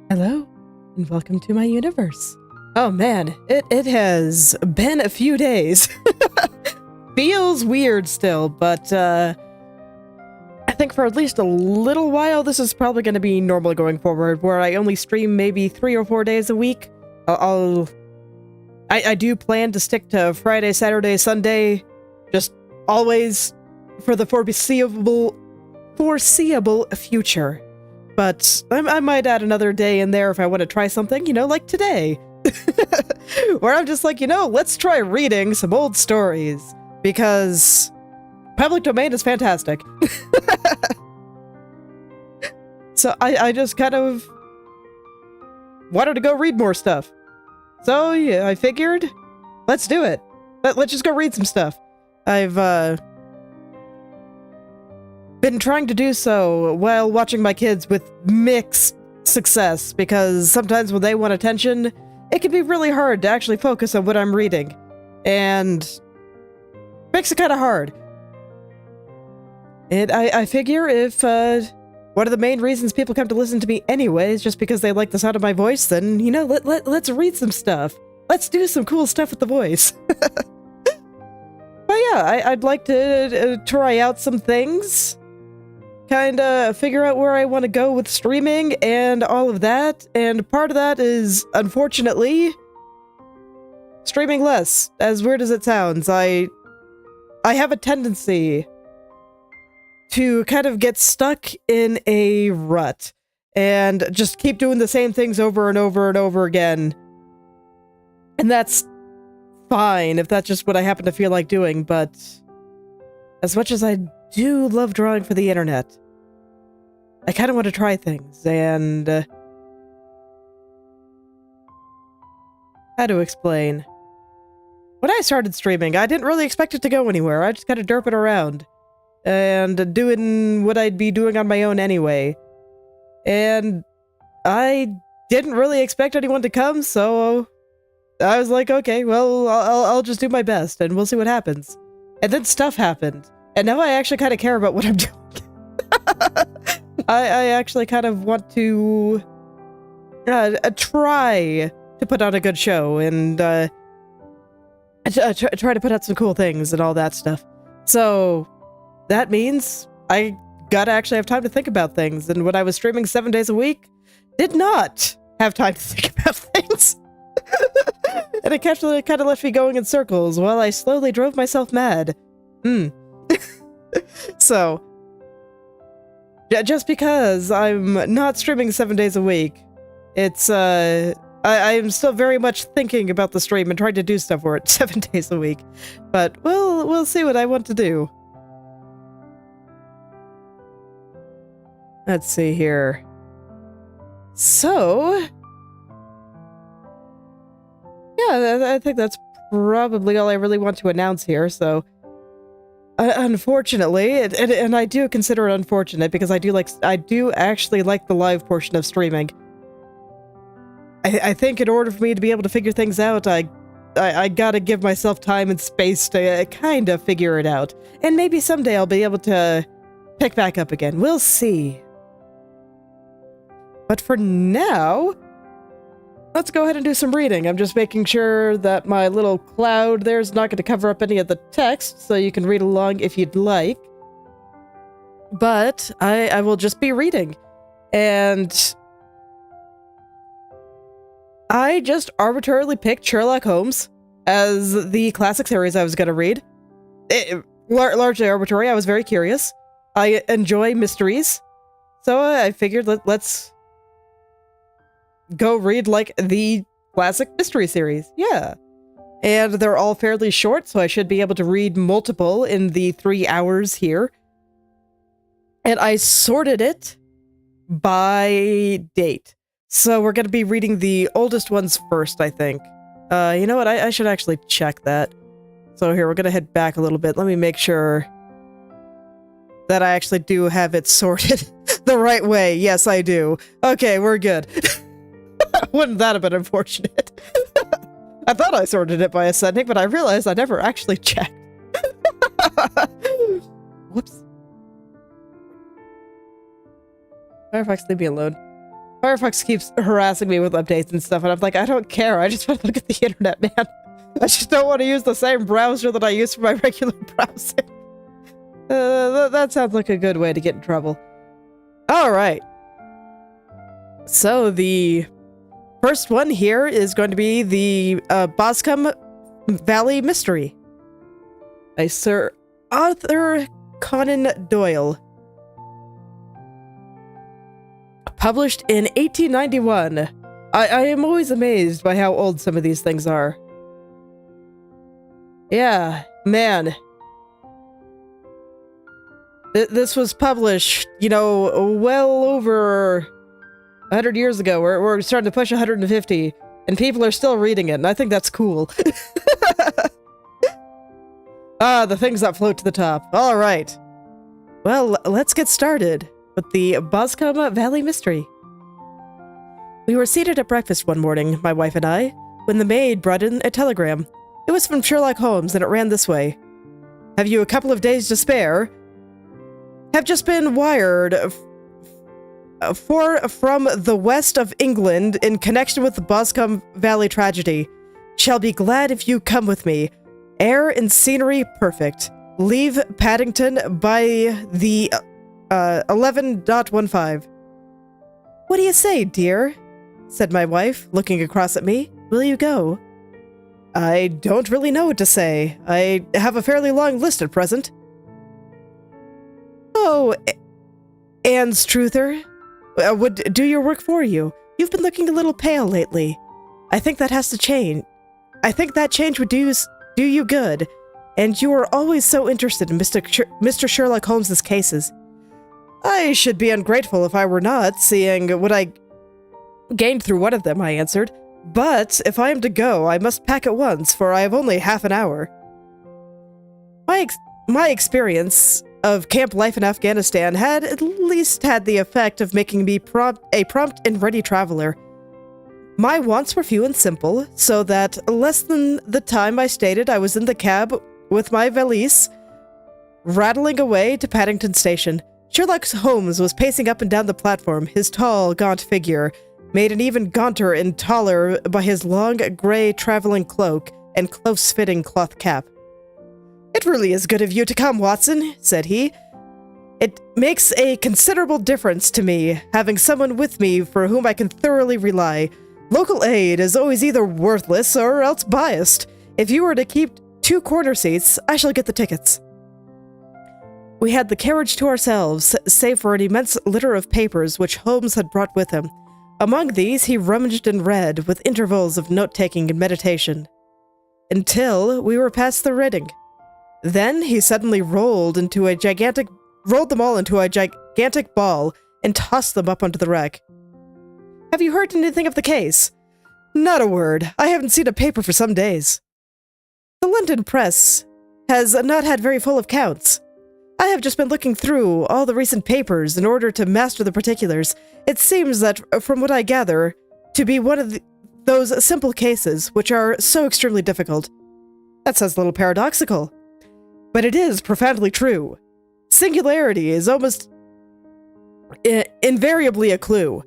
Hello, and welcome to my universe. Oh man, it has been a few days. Feels weird still, but I think for at least a little while this is probably going to be normal going forward, where I only stream maybe 3 or 4 days a week. I do plan to stick to Friday, Saturday, Sunday, just always for the foreseeable future. But I might add another day in there if I want to try something, like today. Where I'm just like, let's try reading some old stories. Because public domain is fantastic. So I just kind of wanted to go read more stuff. So yeah, I figured, let's do it. Let's just go read some stuff. I've been trying to do so while watching my kids with mixed success, because sometimes when they want attention, it can be really hard to actually focus on what I'm reading. And makes it kind of hard. And I figure if one of the main reasons people come to listen to me anyway is just because they like the sound of my voice, then, let's read some stuff. Let's do some cool stuff with the voice. But yeah, I'd like to try out some things. Kind of figure out where I want to go with streaming and all of that. And part of that is, unfortunately, streaming less. As weird as it sounds, I have a tendency to kind of get stuck in a rut and just keep doing the same things over and over and over again. And that's fine if that's just what I happen to feel like doing, but as much as I do love drawing for the internet, I kind of want to try things, and how to explain? When I started streaming, I didn't really expect it to go anywhere. I just kind of derping around and doing what I'd be doing on my own anyway. And I didn't really expect anyone to come, so I was like, okay, well, I'll just do my best and we'll see what happens. And then stuff happened. And now I actually kind of care about what I'm doing. I actually kind of want to try to put on a good show and try to put out some cool things and all that stuff. So that means I gotta actually have time to think about things. And when I was streaming 7 days a week, did not have time to think about things. And it actually kind of left me going in circles while I slowly drove myself mad. So, just because I'm not streaming 7 days a week, it's, I'm still very much thinking about the stream and trying to do stuff for it 7 days a week. But we'll see what I want to do. Let's see here. So, yeah, I think that's probably all I really want to announce here, so unfortunately, and I do consider it unfortunate because I do actually like the live portion of streaming. I think in order for me to be able to figure things out, I gotta give myself time and space to kind of figure it out. And maybe someday I'll be able to pick back up again. We'll see. But for now, let's go ahead and do some reading. I'm just making sure that my little cloud there's not going to cover up any of the text, so you can read along if you'd like. But I will just be reading. And I just arbitrarily picked Sherlock Holmes as the classic series I was going to read. Largely arbitrary. I was very curious. I enjoy mysteries. So I figured let's go read, like, the classic mystery series. Yeah. And they're all fairly short, so I should be able to read multiple in the 3 hours here. And I sorted it by date. So we're going to be reading the oldest ones first, I think. You know what? I should actually check that. So here, we're going to head back a little bit. Let me make sure that I actually do have it sorted the right way. Yes, I do. Okay, we're good. Wouldn't that have been unfortunate? I thought I sorted it by ascending, but I realized I never actually checked. Whoops. Firefox, leave me alone. Firefox keeps harassing me with updates and stuff, and I'm like, I don't care. I just want to look at the internet, man. I just don't want to use the same browser that I use for my regular browser. That sounds like a good way to get in trouble. All right. So the first one here is going to be the Wacom Valley Mystery by Sir Arthur Conan Doyle. Published in 1891. I am always amazed by how old some of these things are. Yeah, man. This was published, you know, well over 100 years ago. We're starting to push 150, and people are still reading it, and I think that's cool. The things that float to the top. All right. Well, let's get started with the Wacom Valley Mystery. We were seated at breakfast one morning, my wife and I, when the maid brought in a telegram. It was from Sherlock Holmes, and it ran this way. Have you a couple of days to spare? Have just been wired from the west of England in connection with the Wacom Valley tragedy. Shall be glad if you come with me. Air and scenery perfect. Leave Paddington by the 11.15. What do you say, dear? Said my wife, looking across at me. Will you go? I don't really know what to say. I have a fairly long list at present. Oh, Anne's truther would do your work for you. You've been looking a little pale lately. I think that has to change. I think that change would do you good. And you are always so interested in Mr. Sherlock Holmes's cases. I should be ungrateful if I were not, seeing what I gained through one of them, I answered. But if I am to go, I must pack at once, for I have only half an hour. My experience of camp life in Afghanistan had at least had the effect of making me a prompt and ready traveler. My wants were few and simple, so that less than the time I stated I was in the cab with my valise, rattling away to Paddington Station. Sherlock Holmes was pacing up and down the platform, his tall, gaunt figure made an even gaunter and taller by his long, gray traveling cloak and close-fitting cloth cap. It really is good of you to come, Watson, said he. It makes a considerable difference to me, having someone with me for whom I can thoroughly rely. Local aid is always either worthless or else biased. If you were to keep 2 corner seats, I shall get the tickets. We had the carriage to ourselves, save for an immense litter of papers which Holmes had brought with him. Among these he rummaged and read, with intervals of note-taking and meditation, until we were past the reading. Then he suddenly rolled them all into a gigantic ball and tossed them up onto the rack. Have you heard anything of the case? Not a word. I haven't seen a paper for some days. The London press has not had very full accounts. I have just been looking through all the recent papers in order to master the particulars. It seems that, from what I gather, to be one of those simple cases which are so extremely difficult. That sounds a little paradoxical, but it is profoundly true. Singularity is almost invariably a clue.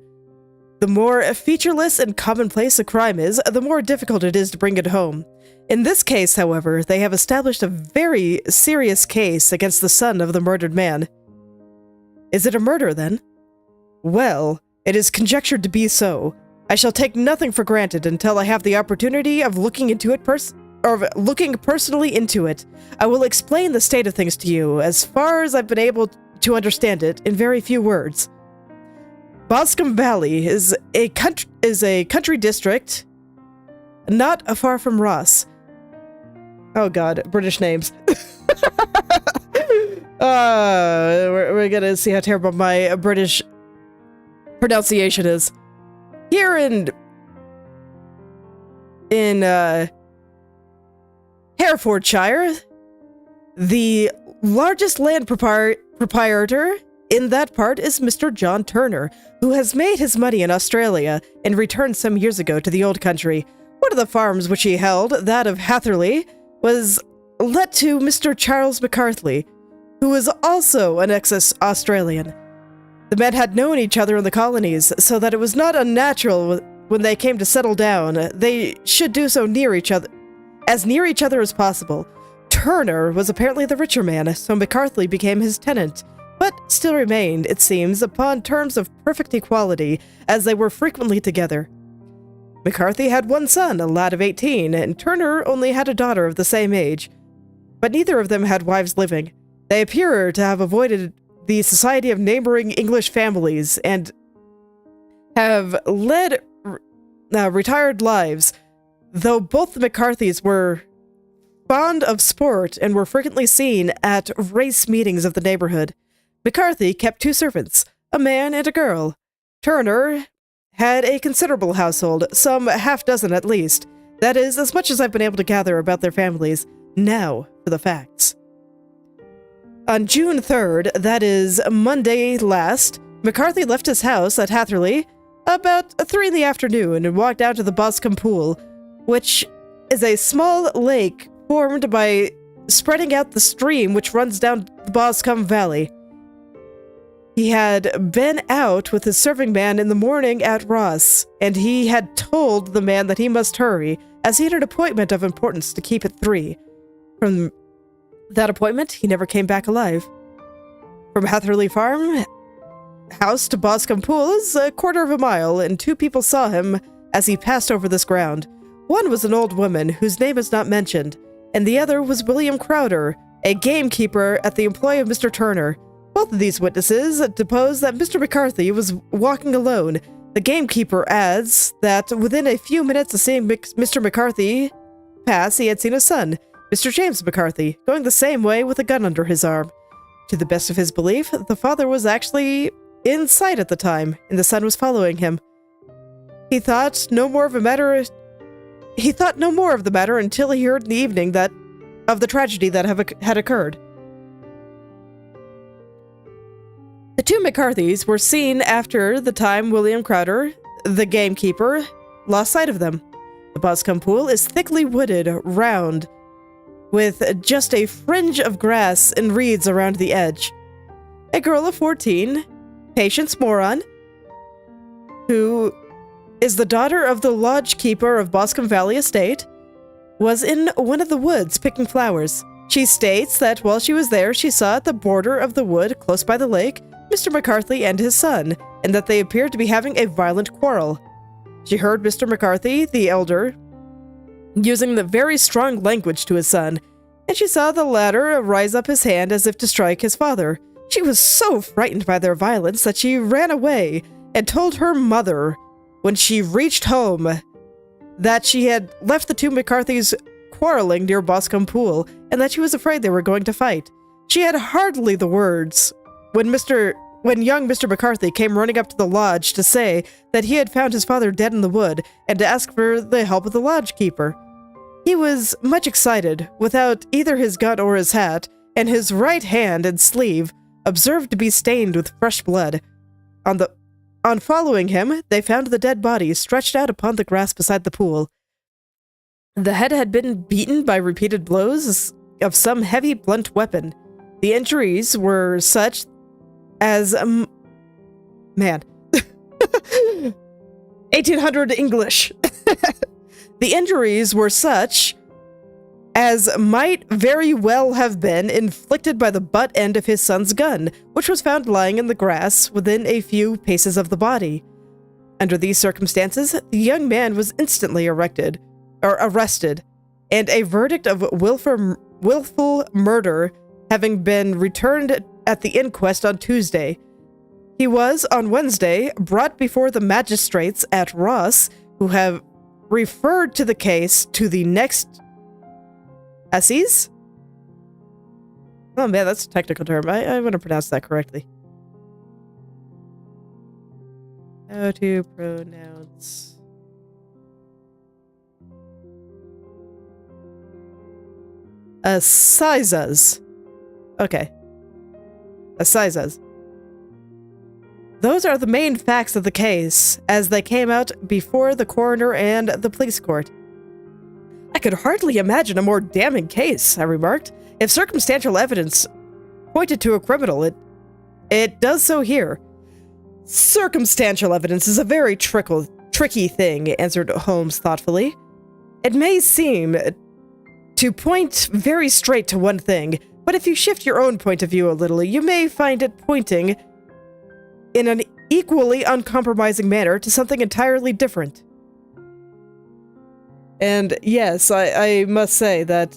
The more featureless and commonplace a crime is, the more difficult it is to bring it home. In this case, however, they have established a very serious case against the son of the murdered man. Is it a murder, then? Well, it is conjectured to be so. I shall take nothing for granted until I have the opportunity of looking personally into it. I will explain the state of things to you, as far as I've been able to understand it, in very few words. Wacom Valley is a country district not far from Ross. Oh god, British names. We're gonna see how terrible my British pronunciation is. Here in Herefordshire, the largest land proprietor in that part is Mr. John Turner, who has made his money in Australia and returned some years ago to the old country. One of the farms which he held, that of Hatherley, was let to Mr. Charles McCarthy, who is also an ex-Australian. The men had known each other in the colonies, so that it was not unnatural when they came to settle down. They should do so near each other as possible. Turner was apparently the richer man, so McCarthy became his tenant, but still remained, it seems, upon terms of perfect equality, as they were frequently together. McCarthy had one son, a lad of 18, and Turner only had a daughter of the same age, but neither of them had wives living. They appear to have avoided the society of neighboring English families and have led retired lives, though both the McCarthys were fond of sport and were frequently seen at race meetings of the neighborhood. McCarthy kept 2 servants, a man and a girl. Turner had a considerable household, some half-dozen at least. That is as much as I've been able to gather about their families. Now for the facts. On June 3rd, that is Monday last, McCarthy left his house at Hatherley about 3 in the afternoon and walked down to the Boscombe Pool, which is a small lake formed by spreading out the stream which runs down the Boscombe Valley. He had been out with his serving man in the morning at Ross, and he had told the man that he must hurry, as he had an appointment of importance to keep at 3. From that appointment, he never came back alive. From Hatherley Farm house to Boscombe Pool is a quarter of a mile, and 2 people saw him as he passed over this ground. One was an old woman, whose name is not mentioned, and the other was William Crowder, a gamekeeper at the employ of Mr. Turner. Both of these witnesses deposed that Mr. McCarthy was walking alone. The gamekeeper adds that within a few minutes of seeing Mr. McCarthy pass, he had seen his son, Mr. James McCarthy, going the same way with a gun under his arm. To the best of his belief, the father was actually in sight at the time, and the son was following him. He thought no more of the matter until he heard in the evening of the tragedy that had occurred. The 2 McCarthys were seen after the time William Crowder, the gamekeeper, lost sight of them. The Boscombe Pool is thickly wooded round, with just a fringe of grass and reeds around the edge. A girl of 14, Patience Moron, who is the daughter of the lodge keeper of Boscombe Valley Estate, was in one of the woods picking flowers. She states that while she was there, she saw at the border of the wood, close by the lake, Mr. McCarthy and his son, and that they appeared to be having a violent quarrel. She heard Mr. McCarthy, the elder, using the very strong language to his son, and she saw the latter rise up his hand as if to strike his father. She was so frightened by their violence that she ran away and told her mother, when she reached home, that she had left the 2 McCarthys quarreling near Boscombe Pool, and that she was afraid they were going to fight. She had hardly the words when young Mr. McCarthy came running up to the lodge to say that he had found his father dead in the wood and to ask for the help of the lodge keeper. He was much excited, without either his gun or his hat, and his right hand and sleeve observed to be stained with fresh blood. On following him, they found the dead body stretched out upon the grass beside the pool. The head had been beaten by repeated blows of some heavy blunt weapon. The injuries were such as 1800 English. The injuries were such as might very well have been inflicted by the butt end of his son's gun, which was found lying in the grass within a few paces of the body. Under these circumstances, the young man was instantly arrested, and a verdict of willful murder having been returned at the inquest on Tuesday. He was, on Wednesday, brought before the magistrates at Ross, who have referred to the case to the next Asses? Oh man, that's a technical term. I want to pronounce that correctly. How to pronounce... Assizes. Okay. Assizes. Those are the main facts of the case, as they came out before the coroner and the police court. I could hardly imagine a more damning case, I remarked. If circumstantial evidence pointed to a criminal, it does so here. Circumstantial evidence is a very tricky thing, answered Holmes thoughtfully. It may seem to point very straight to one thing, but if you shift your own point of view a little, you may find it pointing in an equally uncompromising manner to something entirely different. And yes, I must say that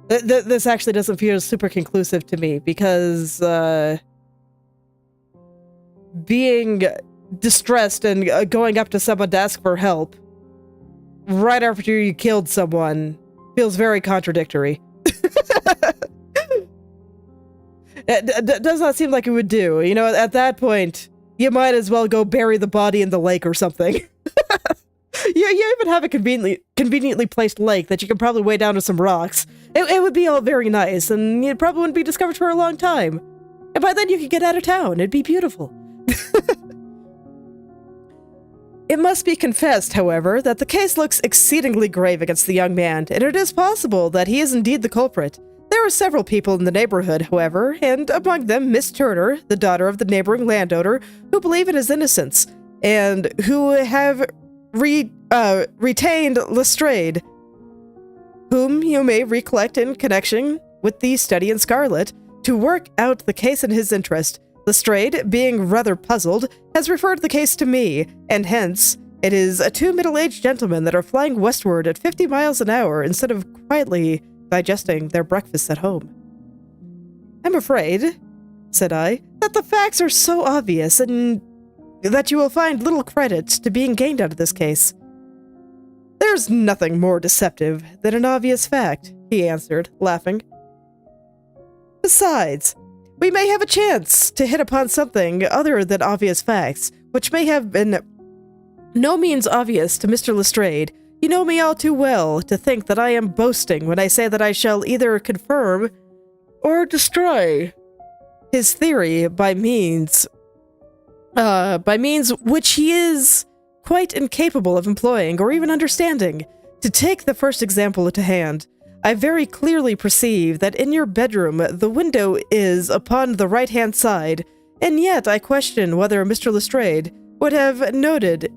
this actually doesn't feel super conclusive to me, because being distressed and going up to someone to ask for help right after you killed someone feels very contradictory. It does not seem like it would do. You know, at that point, you might as well go bury the body in the lake or something. You even have a conveniently placed lake that you can probably weigh down with some rocks. It would be all very nice, and it probably wouldn't be discovered for a long time. And by then you could get out of town. It'd be beautiful. It must be confessed, however, that the case looks exceedingly grave against the young man, and it is possible that he is indeed the culprit. There are several people in the neighborhood, however, and among them Miss Turner, the daughter of the neighboring landowner, who believe in his innocence, and who have retained Lestrade, whom you may recollect in connection with the study in Scarlet, to work out the case in his interest. Lestrade, being rather puzzled, has referred the case to me, and hence, it is two middle-aged gentlemen that are flying westward at 50 miles an hour instead of quietly digesting their breakfasts at home. I'm afraid, said I, that the facts are so obvious and that you will find little credit to being gained out of this case. There's nothing more deceptive than an obvious fact, he answered, laughing. Besides, we may have a chance to hit upon something other than obvious facts, which may have been no means obvious to Mr. Lestrade. You know me all too well to think that I am boasting when I say that I shall either confirm or destroy his theory by means which he is quite incapable of employing or even understanding. To take the first example to hand, I very clearly perceive that in your bedroom the window is upon the right-hand side, and yet I question whether Mr. Lestrade would have noted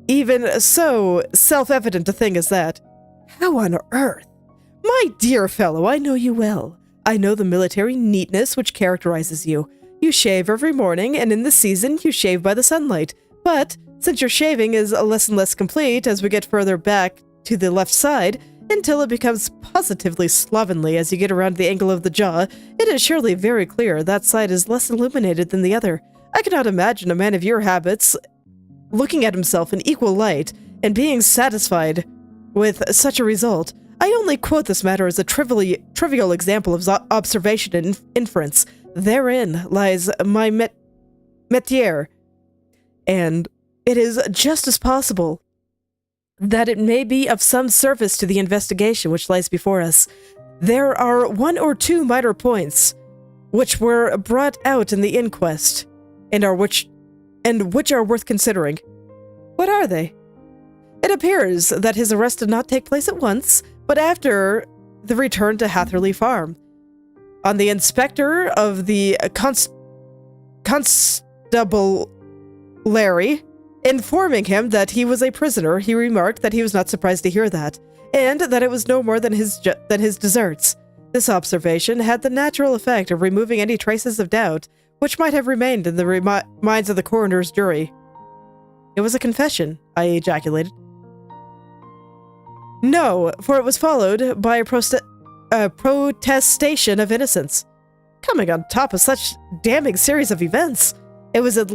even so self-evident a thing as that. How on earth? My dear fellow, I know you well. I know the military neatness which characterizes you. You shave every morning, and in the season you shave by the sunlight. But, since your shaving is less and less complete as we get further back to the left side, until it becomes positively slovenly as you get around the angle of the jaw, it is surely very clear that side is less illuminated than the other. I cannot imagine a man of your habits looking at himself in equal light and being satisfied with such a result. I only quote this matter as a trivial example of observation and inference. Therein lies my métier, and it is just as possible that it may be of some service to the investigation which lies before us. There are one or two minor points which were brought out in the inquest, and which are worth considering. What are they? It appears that his arrest did not take place at once, but after the return to Hatherley Farm. On the inspector of the Constable Larry informing him that he was a prisoner, he remarked that he was not surprised to hear that, and that it was no more than his deserts. This observation had the natural effect of removing any traces of doubt which might have remained in the minds of the coroner's jury. It was a confession, I ejaculated. No, for it was followed by a protestation of innocence. Coming on top of such damning series of events, it was at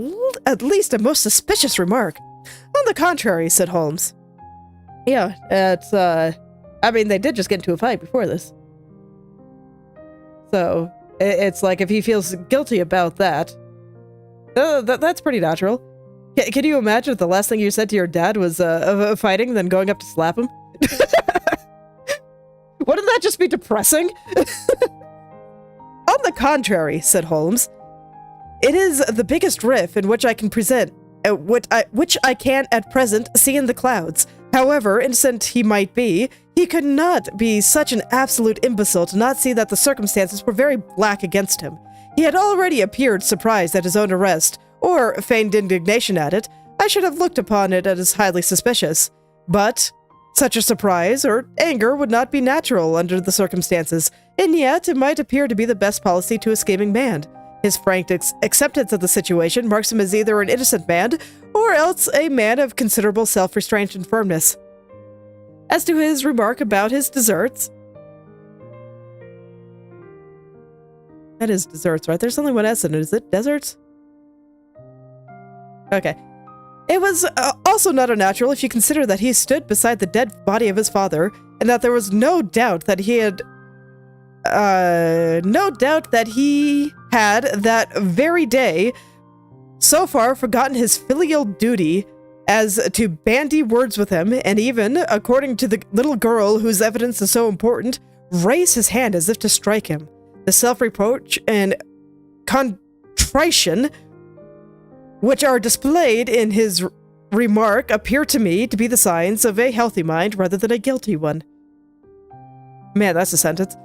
least a most suspicious remark. On the contrary, said Holmes. Yeah, I mean, they did just get into a fight before this. So, it's like if he feels guilty about that, that's pretty natural. Can you imagine if the last thing you said to your dad was fighting, then going up to slap him? Wouldn't that just be depressing? On the contrary, said Holmes, it is the biggest riff in which I can present, which I can at present see in the clouds. However innocent he might be, he could not be such an absolute imbecile to not see that the circumstances were very black against him. He had already appeared surprised at his own arrest, or feigned indignation at it, I should have looked upon it as highly suspicious. But such a surprise or anger would not be natural under the circumstances, and yet it might appear to be the best policy to a scheming man. His frank acceptance of the situation marks him as either an innocent man, or else a man of considerable self-restraint and firmness. As to his remark about his desserts... That is desserts, right? There's only one S in it. Is it deserts? Okay. It was also not unnatural if you consider that he stood beside the dead body of his father, and that there was no doubt that he had that very day so far forgotten his filial duty as to bandy words with him, and even, according to the little girl whose evidence is so important, raise his hand as if to strike him. The self-reproach and contrition which are displayed in his remark appear to me to be the signs of a healthy mind rather than a guilty one. Man, that's a sentence.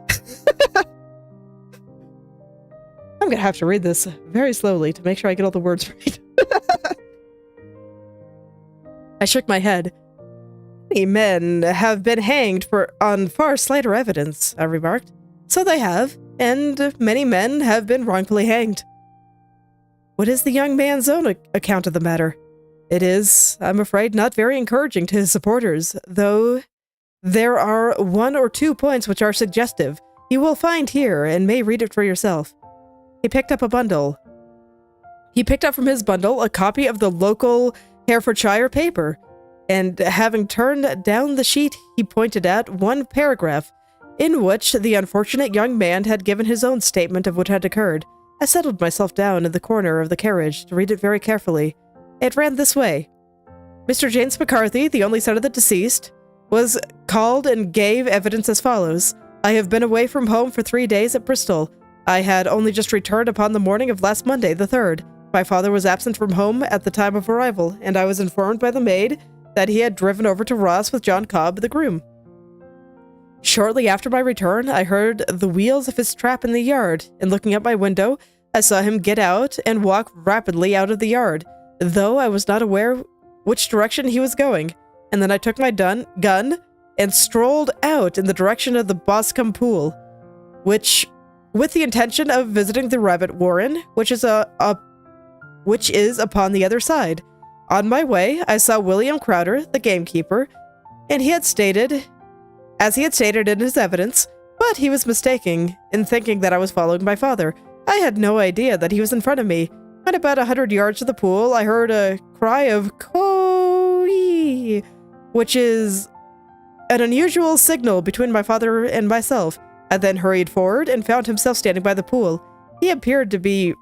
I'm gonna have to read this very slowly to make sure I get all the words right. I shook my head. Many men have been hanged on far slighter evidence, I remarked. So they have, and many men have been wrongfully hanged. What is the young man's own account of the matter? It is, I'm afraid, not very encouraging to his supporters, though there are 1 or 2 points which are suggestive. You will find here, and may read it for yourself. He picked up from his bundle a copy of the local Herefordshire paper, and having turned down the sheet, he pointed at one paragraph, in which the unfortunate young man had given his own statement of what had occurred. I settled myself down in the corner of the carriage to read it very carefully. It ran this way. Mr. James McCarthy, the only son of the deceased, was called and gave evidence as follows. I have been away from home for 3 days at Bristol. I had only just returned upon the morning of last Monday, the 3rd. My father was absent from home at the time of arrival, and I was informed by the maid that he had driven over to Ross with John Cobb, the groom. Shortly after my return, I heard the wheels of his trap in the yard, and looking out my window, I saw him get out and walk rapidly out of the yard, though I was not aware which direction he was going. And then I took my gun and strolled out in the direction of the Boscombe Pool, with the intention of visiting the rabbit warren, which is upon the other side. On my way, I saw William Crowder, the gamekeeper, and as he had stated in his evidence, but he was mistaken in thinking that I was following my father. I had no idea that he was in front of me. When about 100 yards to the pool, I heard a cry of "Cody," which is an unusual signal between my father and myself. I then hurried forward and found himself standing by the pool. He appeared to be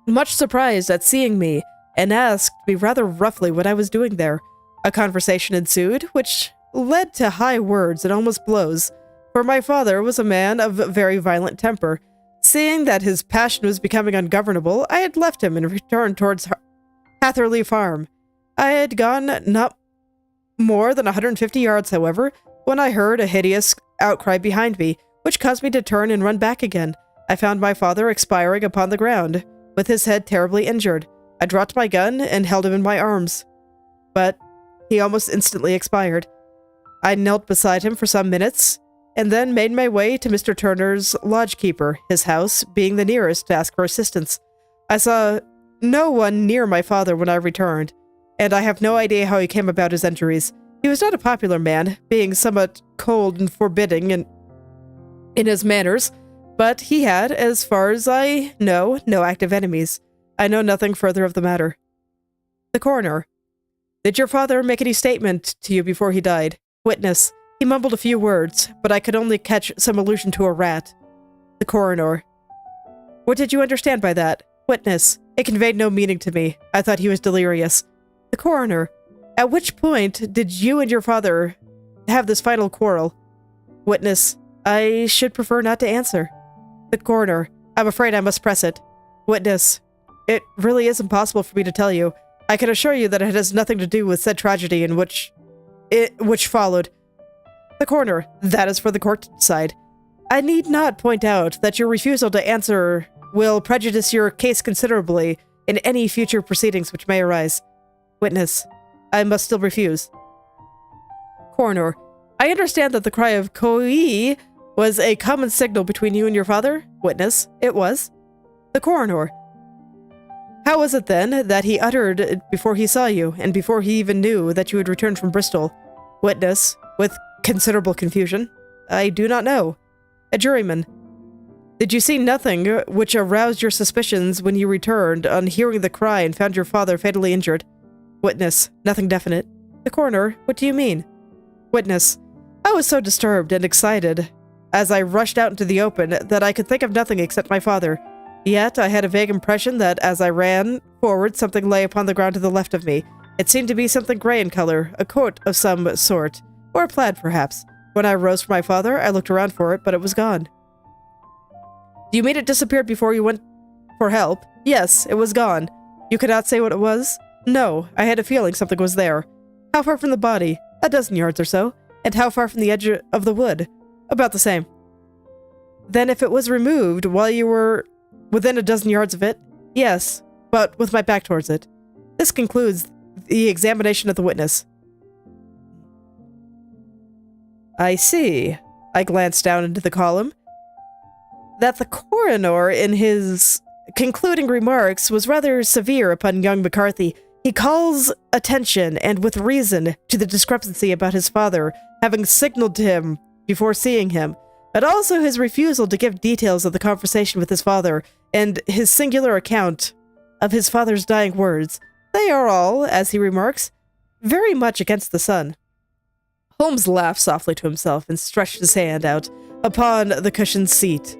much surprised at seeing me, and asked me rather roughly what I was doing there. A conversation ensued, which led to high words and almost blows, for my father was a man of very violent temper. Seeing that his passion was becoming ungovernable, I had left him and returned towards Hatherley Farm. I had gone not more than 150 yards, however, when I heard a hideous outcry behind me, which caused me to turn and run back again. I found my father expiring upon the ground, with his head terribly injured. I dropped my gun and held him in my arms, but he almost instantly expired. I knelt beside him for some minutes, and then made my way to Mr. Turner's lodgekeeper, his house being the nearest, to ask for assistance. I saw no one near my father when I returned, and I have no idea how he came about his injuries. He was not a popular man, being somewhat cold and forbidding in his manners, but he had, as far as I know, no active enemies. I know nothing further of the matter. The coroner. Did your father make any statement to you before he died? Witness. He mumbled a few words, but I could only catch some allusion to a rat. The coroner. What did you understand by that? Witness. It conveyed no meaning to me. I thought he was delirious. The coroner. At which point did you and your father have this final quarrel? Witness. I should prefer not to answer. The coroner. I'm afraid I must press it. Witness. It really is impossible for me to tell you. I can assure you that it has nothing to do with said tragedy in which followed. The coroner. That is for the court to decide. I need not point out that your refusal to answer will prejudice your case considerably, in any future proceedings which may arise. Witness, I must still refuse. Coroner, I understand that the cry of Koi was a common signal between you and your father? Witness, it was. The coroner, how was it then that he uttered it before he saw you, and before he even knew that you had returned from Bristol? Witness, with considerable confusion, I do not know. A juryman, did you see nothing which aroused your suspicions when you returned on hearing the cry and found your father fatally injured? Witness, nothing definite. The coroner, what do you mean? Witness, I was so disturbed and excited as I rushed out into the open that I could think of nothing except my father. Yet I had a vague impression that as I ran forward, something lay upon the ground to the left of me. It seemed to be something gray in color, a coat of some sort, or a plaid perhaps. When I rose from my father, I looked around for it, but it was gone. Do you mean it disappeared before you went for help? Yes, it was gone. You could not say what it was? No, I had a feeling something was there. How far from the body? A dozen yards or so. And how far from the edge of the wood? About the same. Then if it was removed while you were within a dozen yards of it? Yes, but with my back towards it. This concludes the examination of the witness. I see. I glanced down into the column. That the coroner, in his concluding remarks, was rather severe upon young McCarthy. He calls attention, and with reason, to the discrepancy about his father having signaled to him before seeing him, but also his refusal to give details of the conversation with his father, and his singular account of his father's dying words. They are all, as he remarks, very much against the son. Holmes laughed softly to himself and stretched his hand out upon the cushioned seat.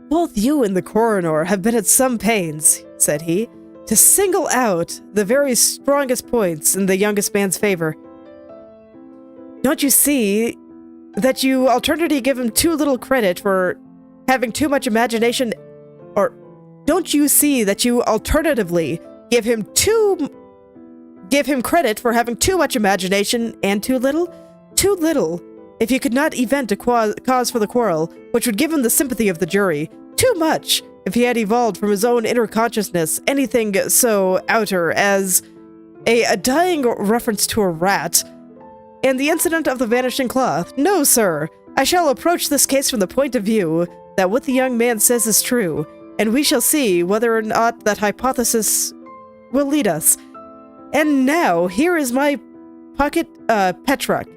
Both you and the coroner have been at some pains, said he, to single out the very strongest points in the youngest man's favor. Don't you see that you alternately give him too little credit for having too much imagination, or don't you see that you alternatively give him credit for having too much imagination and too little? Too little, if you could not event a cause for the quarrel, which would give him the sympathy of the jury. Too much, if he had evolved from his own inner consciousness anything so outer as a dying reference to a rat, and the incident of the vanishing cloth. No, sir, I shall approach this case from the point of view that what the young man says is true, and we shall see whether or not that hypothesis will lead us. And now, here is my pocket Petrarch.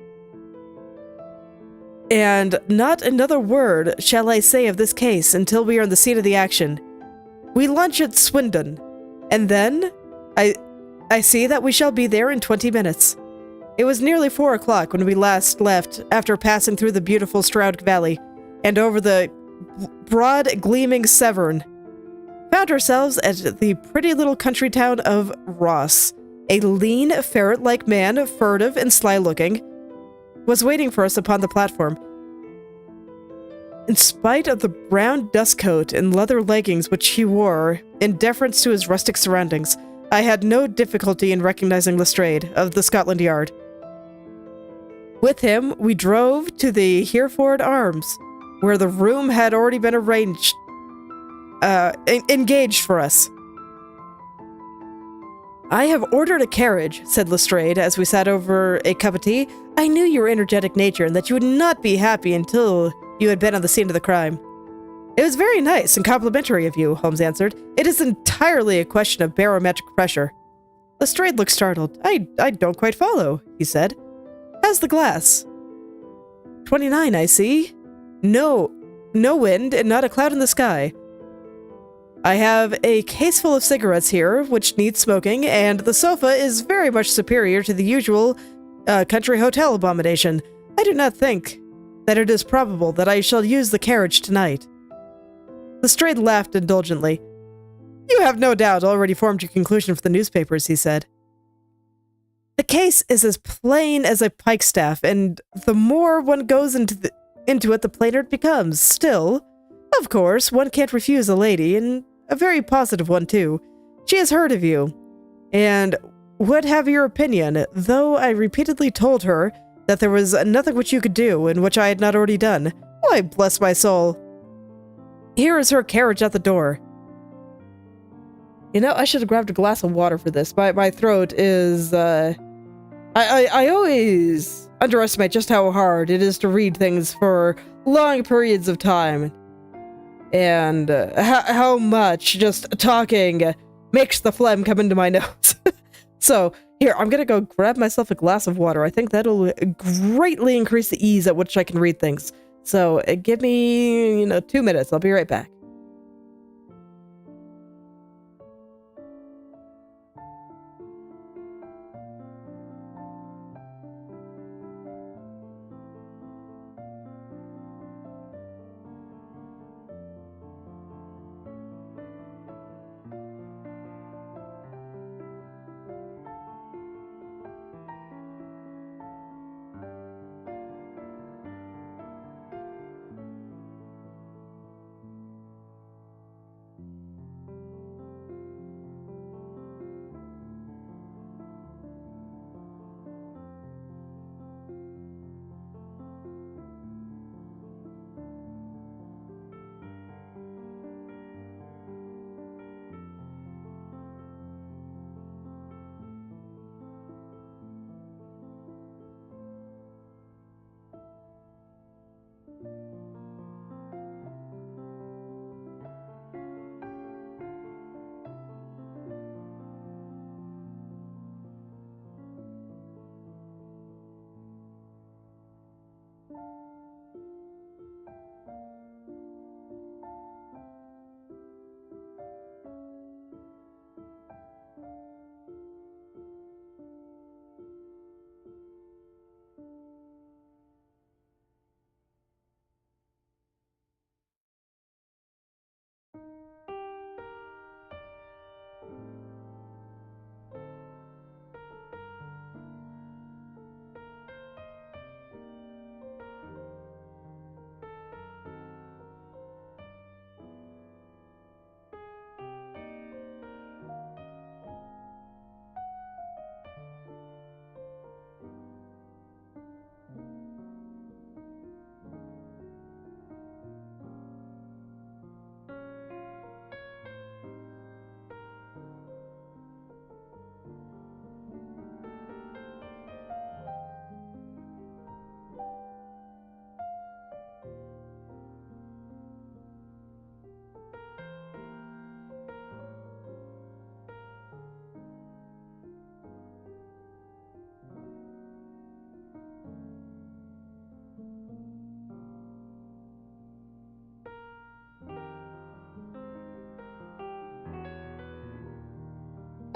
And not another word shall I say of this case until we are on the scene of the action. We lunch at Swindon, and then I see that we shall be there in 20 minutes. It was nearly 4 o'clock when we last left after passing through the beautiful Stroud Valley and over the broad gleaming Severn. Found ourselves at the pretty little country town of Ross. A lean, ferret-like man, furtive and sly-looking, was waiting for us upon the platform. In spite of the brown dust coat and leather leggings which he wore, in deference to his rustic surroundings, I had no difficulty in recognizing Lestrade of the Scotland Yard. With him, we drove to the Hereford Arms, where the room had already been engaged for us. I have ordered a carriage, said Lestrade as we sat over a cup of tea. I knew your energetic nature and that you would not be happy until you had been on the scene of the crime. It was very nice and complimentary of you, Holmes answered. It is entirely a question of barometric pressure. Lestrade looked startled. I don't quite follow, he said. How's the glass? 29, I see. No wind and not a cloud in the sky. I have a case full of cigarettes here, which need smoking, and the sofa is very much superior to the usual country hotel abomination. I do not think that it is probable that I shall use the carriage tonight. Lestrade laughed indulgently. You have no doubt already formed your conclusion for the newspapers, he said. The case is as plain as a pikestaff, and the more one goes into it, the plainer it becomes. Still, of course, one can't refuse a lady, and a very positive one, too. She has heard of you, and would have your opinion, though I repeatedly told her that there was nothing which you could do, and which I had not already done. Why, bless my soul. Here is her carriage at the door. You know, I should have grabbed a glass of water for this. My throat is, I always underestimate just how hard it is to read things for long periods of time. And how much just talking makes the phlegm come into my nose. So, here, I'm gonna go grab myself a glass of water. I think that'll greatly increase the ease at which I can read things. So, give me, 2 minutes. I'll be right back.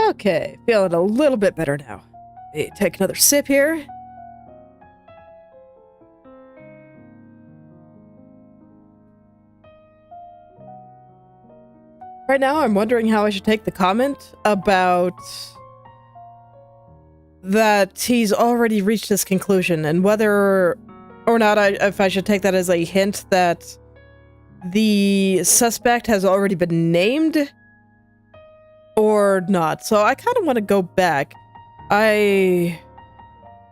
Okay, feeling a little bit better now. Hey, take another sip here. Right now, I'm wondering how I should take the comment about that he's already reached his conclusion, and whether or not if I should take that as a hint that the suspect has already been named or not. So I kind of want to go back. I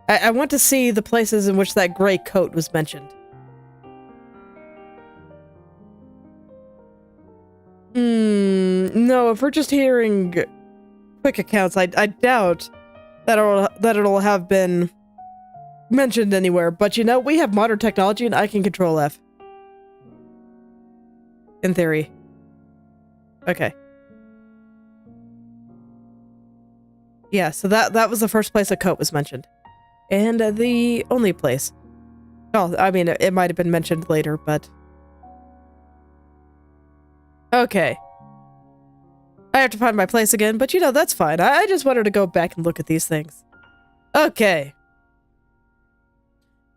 want to see the places in which that gray coat was mentioned. No, if we're just hearing quick accounts, I doubt that it'll have been mentioned anywhere. But we have modern technology and I can control F. In theory. Okay. Yeah, so that was the first place a coat was mentioned. And the only place. Oh, I mean, it might have been mentioned later, but... Okay. I have to find my place again, but that's fine. I just wanted to go back and look at these things. Okay.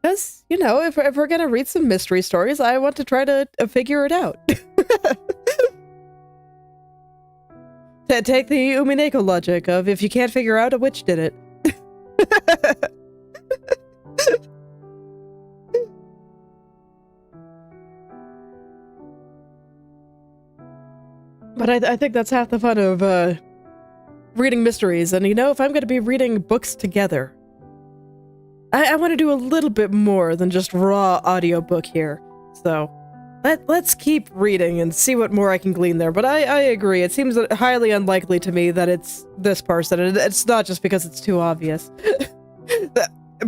Because, if we're gonna read some mystery stories, I want to try to figure it out. Take the Umineko logic of if you can't figure out, a witch did it. But I think that's half the fun of reading mysteries. And if I'm going to be reading books together, I want to do a little bit more than just raw audiobook here. So Let's keep reading and see what more I can glean there, but I agree. It seems highly unlikely to me that it's this person, and it's not just because it's too obvious.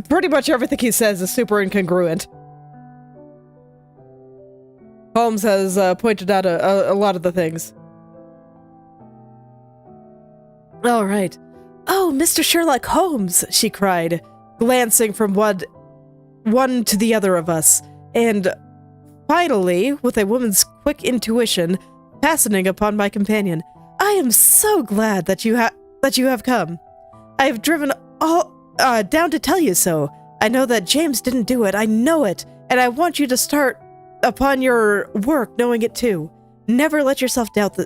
Pretty much everything he says is super incongruent. Holmes has pointed out a lot of the things. All right. Oh, Mr. Sherlock Holmes, she cried, glancing from one to the other of us, and finally, with a woman's quick intuition, fastening upon my companion. I am so glad that you have come. I have driven all down to tell you so. I know that James didn't do it. I know it, and I want you to start upon your work knowing it too. Never let yourself doubt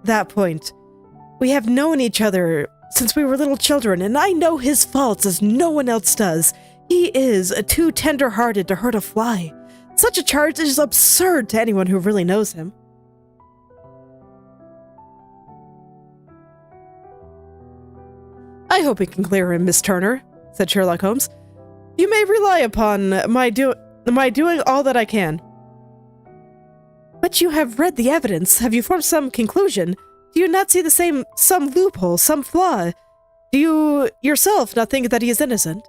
that point. We have known each other since we were little children, and I know his faults as no one else does. He is too tender-hearted to hurt a fly. Such a charge is absurd to anyone who really knows him. I hope we can clear him, Miss Turner, said Sherlock Holmes. You may rely upon my doing all that I can. But you have read the evidence. Have you formed some conclusion? Do you not see some loophole, some flaw? Do you yourself not think that he is innocent?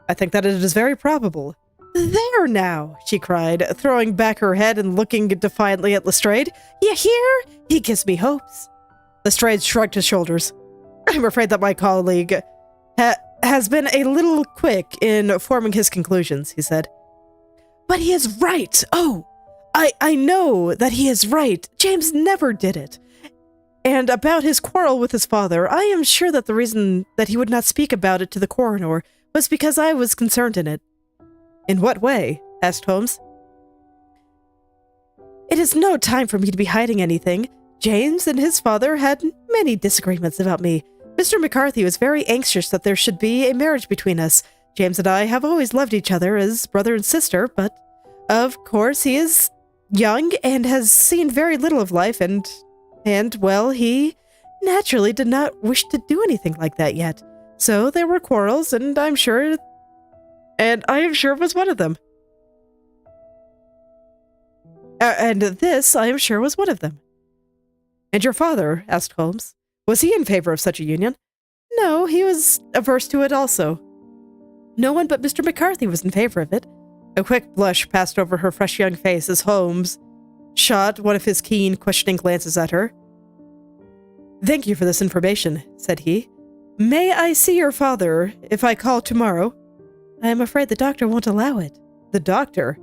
I think that it is very probable. There now, she cried, throwing back her head and looking defiantly at Lestrade. You hear? He gives me hopes. Lestrade shrugged his shoulders. I'm afraid that my colleague has been a little quick in forming his conclusions, he said. But he is right. Oh, I know that he is right. James never did it. And about his quarrel with his father, I am sure that the reason that he would not speak about it to the coroner was because I was concerned in it. In what way? Asked Holmes. It is no time for me to be hiding anything. James and his father had many disagreements about me. Mr. McCarthy was very anxious that there should be a marriage between us. James and I have always loved each other as brother and sister, but of course he is young and has seen very little of life and well, he naturally did not wish to do anything like that yet. So there were quarrels, and I am sure it was one of them. And this, I am sure, was one of them. And your father, asked Holmes, was he in favor of such a union? No, he was averse to it also. No one but Mr. McCarthy was in favor of it. A quick blush passed over her fresh young face as Holmes shot one of his keen, questioning glances at her. Thank you for this information, said he. May I see your father if I call tomorrow? I am afraid the doctor won't allow it. The doctor?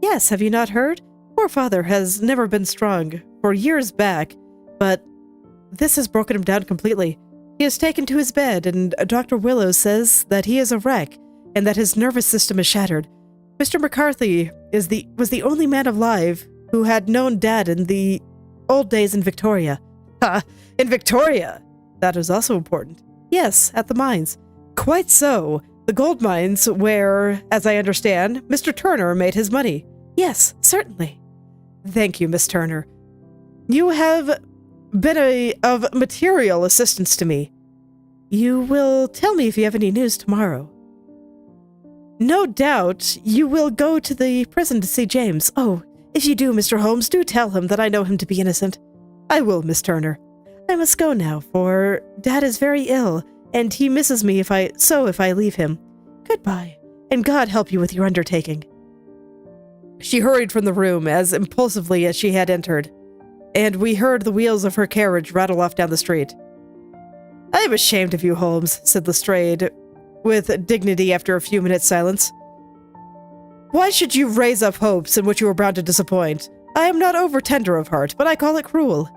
Yes, have you not heard? Poor father has never been strong for years back, but this has broken him down completely. He is taken to his bed, and Dr. Willows says that he is a wreck and that his nervous system is shattered. Mr. McCarthy was the only man alive who had known Dad in the old days in Victoria. Ha! In Victoria! That is also important. Yes, at the mines. Quite so. The gold mines where, as I understand, Mr. Turner made his money. Yes, certainly. Thank you, Miss Turner. You have been of material assistance to me. You will tell me if you have any news tomorrow. No doubt you will go to the prison to see James. Oh, if you do, Mr. Holmes, do tell him that I know him to be innocent. I will, Miss Turner. I must go now, for Dad is very ill, and he misses me if I leave him. Goodbye, and God help you with your undertaking. She hurried from the room as impulsively as she had entered, and we heard the wheels of her carriage rattle off down the street. I am ashamed of you, Holmes, said Lestrade, with dignity after a few minutes' silence. Why should you raise up hopes in which you are bound to disappoint? I am not over-tender of heart, but I call it cruel.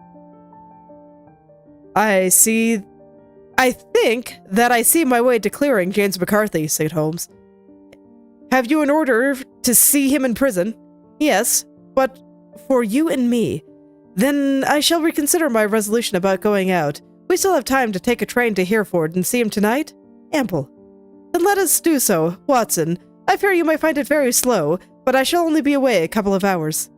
I think that I see my way to clearing James McCarthy, said Holmes. Have you an order to see him in prison? Yes, but for you and me. Then I shall reconsider my resolution about going out. We still have time to take a train to Hereford and see him tonight? Ample. Then let us do so, Watson. I fear you might find it very slow, but I shall only be away a couple of hours.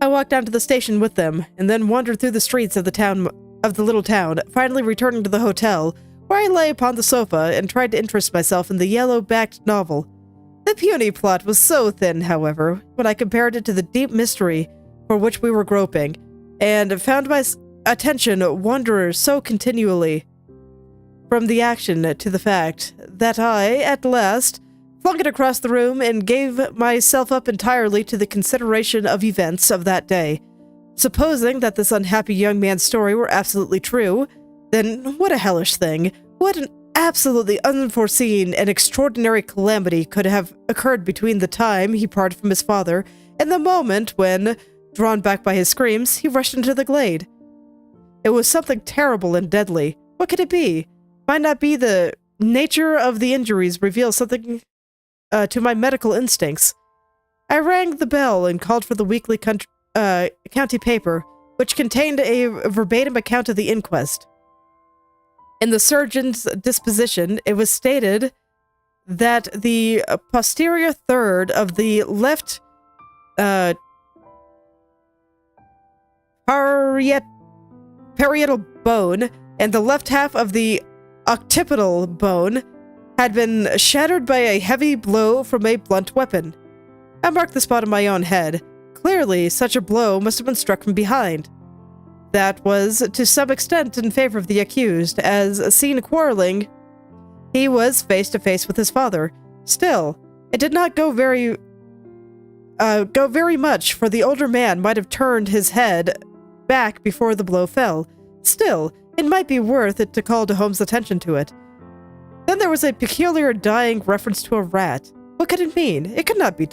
I walked down to the station with them, and then wandered through the streets of the little town, finally returning to the hotel, where I lay upon the sofa and tried to interest myself in the yellow-backed novel. The puny plot was so thin, however, when I compared it to the deep mystery for which we were groping, and found my attention wander so continually from the action to the fact that I, at last, flung it across the room and gave myself up entirely to the consideration of events of that day. Supposing that this unhappy young man's story were absolutely true, then what a hellish thing, what an absolutely unforeseen and extraordinary calamity could have occurred between the time he parted from his father and the moment when, drawn back by his screams, he rushed into the glade. It was something terrible and deadly. What could it be? Might not be the nature of the injuries reveal something to my medical instincts. I rang the bell and called for the weekly county paper, which contained a verbatim account of the inquest. In the surgeon's disposition, it was stated that the posterior third of the left parietal bone and the left half of the occipital bone had been shattered by a heavy blow from a blunt weapon. I marked the spot on my own head. Clearly, such a blow must have been struck from behind. That was, to some extent, in favor of the accused, as, seen quarreling, he was face to face with his father. Still, it did not go very much, for the older man might have turned his head back before the blow fell. Still, it might be worth it to call to Holmes' attention to it. Then there was a peculiar dying reference to a rat. What could it mean? It could not be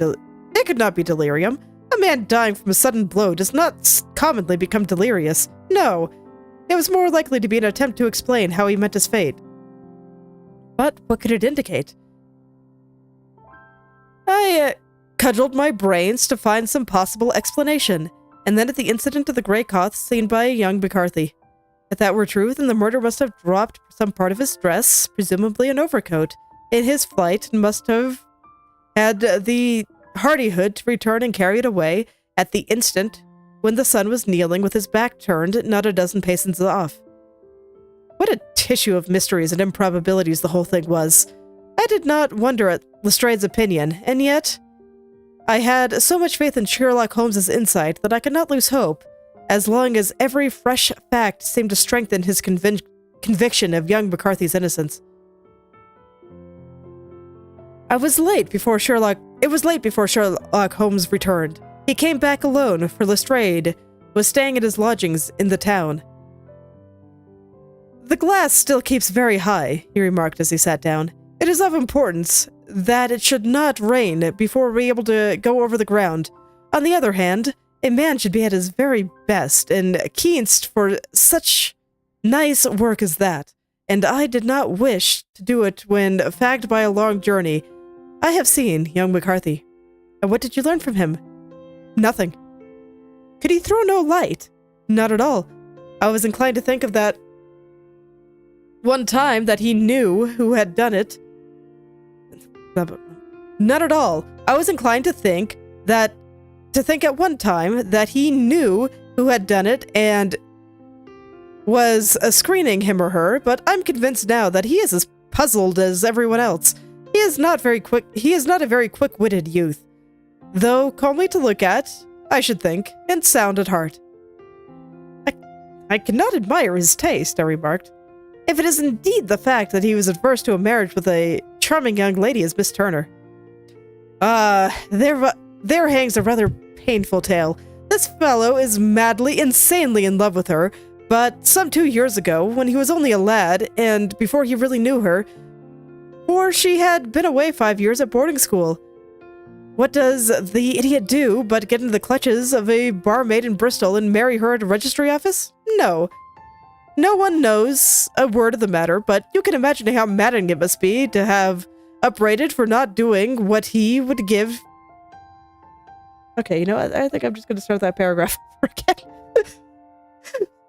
delirium. A man dying from a sudden blow does not commonly become delirious. No, it was more likely to be an attempt to explain how he met his fate. But what could it indicate? I cudgeled my brains to find some possible explanation, and then at the incident of the grey coth seen by young McCarthy. If that were true, then the murderer must have dropped some part of his dress, presumably an overcoat, in his flight, and must have had the hardihood to return and carry it away at the instant when the son was kneeling with his back turned not a dozen paces off. What a tissue of mysteries and improbabilities the whole thing was. I did not wonder at Lestrade's opinion, and yet I had so much faith in Sherlock Holmes's insight that I could not lose hope, as long as every fresh fact seemed to strengthen his conviction of young McCarthy's innocence. It was late before Sherlock Holmes returned. He came back alone, for Lestrade was staying at his lodgings in the town. "The glass still keeps very high," he remarked as he sat down. "It is of importance that it should not rain before we're able to go over the ground. On the other hand, a man should be at his very best and keenest for such nice work as that, and I did not wish to do it when fagged by a long journey. I have seen young McCarthy." "And what did you learn from him?" "Nothing." "Could he throw no light?" "Not at all. I was inclined to think of that one time that he knew who had done it." "Not at all. I was inclined to think at one time that he knew who had done it and was screening him or her, but I'm convinced now that he is as puzzled as everyone else. He is not a very quick-witted youth, though comely to look at, I should think, and sound at heart." I cannot admire his taste," I remarked. "If it is indeed the fact that he was adverse to a marriage with a charming young lady as Miss Turner." There hangs a rather painful tale. This fellow is madly, insanely in love with her, but some 2 years ago, when he was only a lad, and before he really knew her, for she had been away 5 years at boarding school, what does the idiot do but get into the clutches of a barmaid in Bristol and marry her at a registry office? No. No one knows a word of the matter, but you can imagine how maddening it must be to have upbraided for not doing what he would give. Okay, you know what? I think I'm just going to start that paragraph over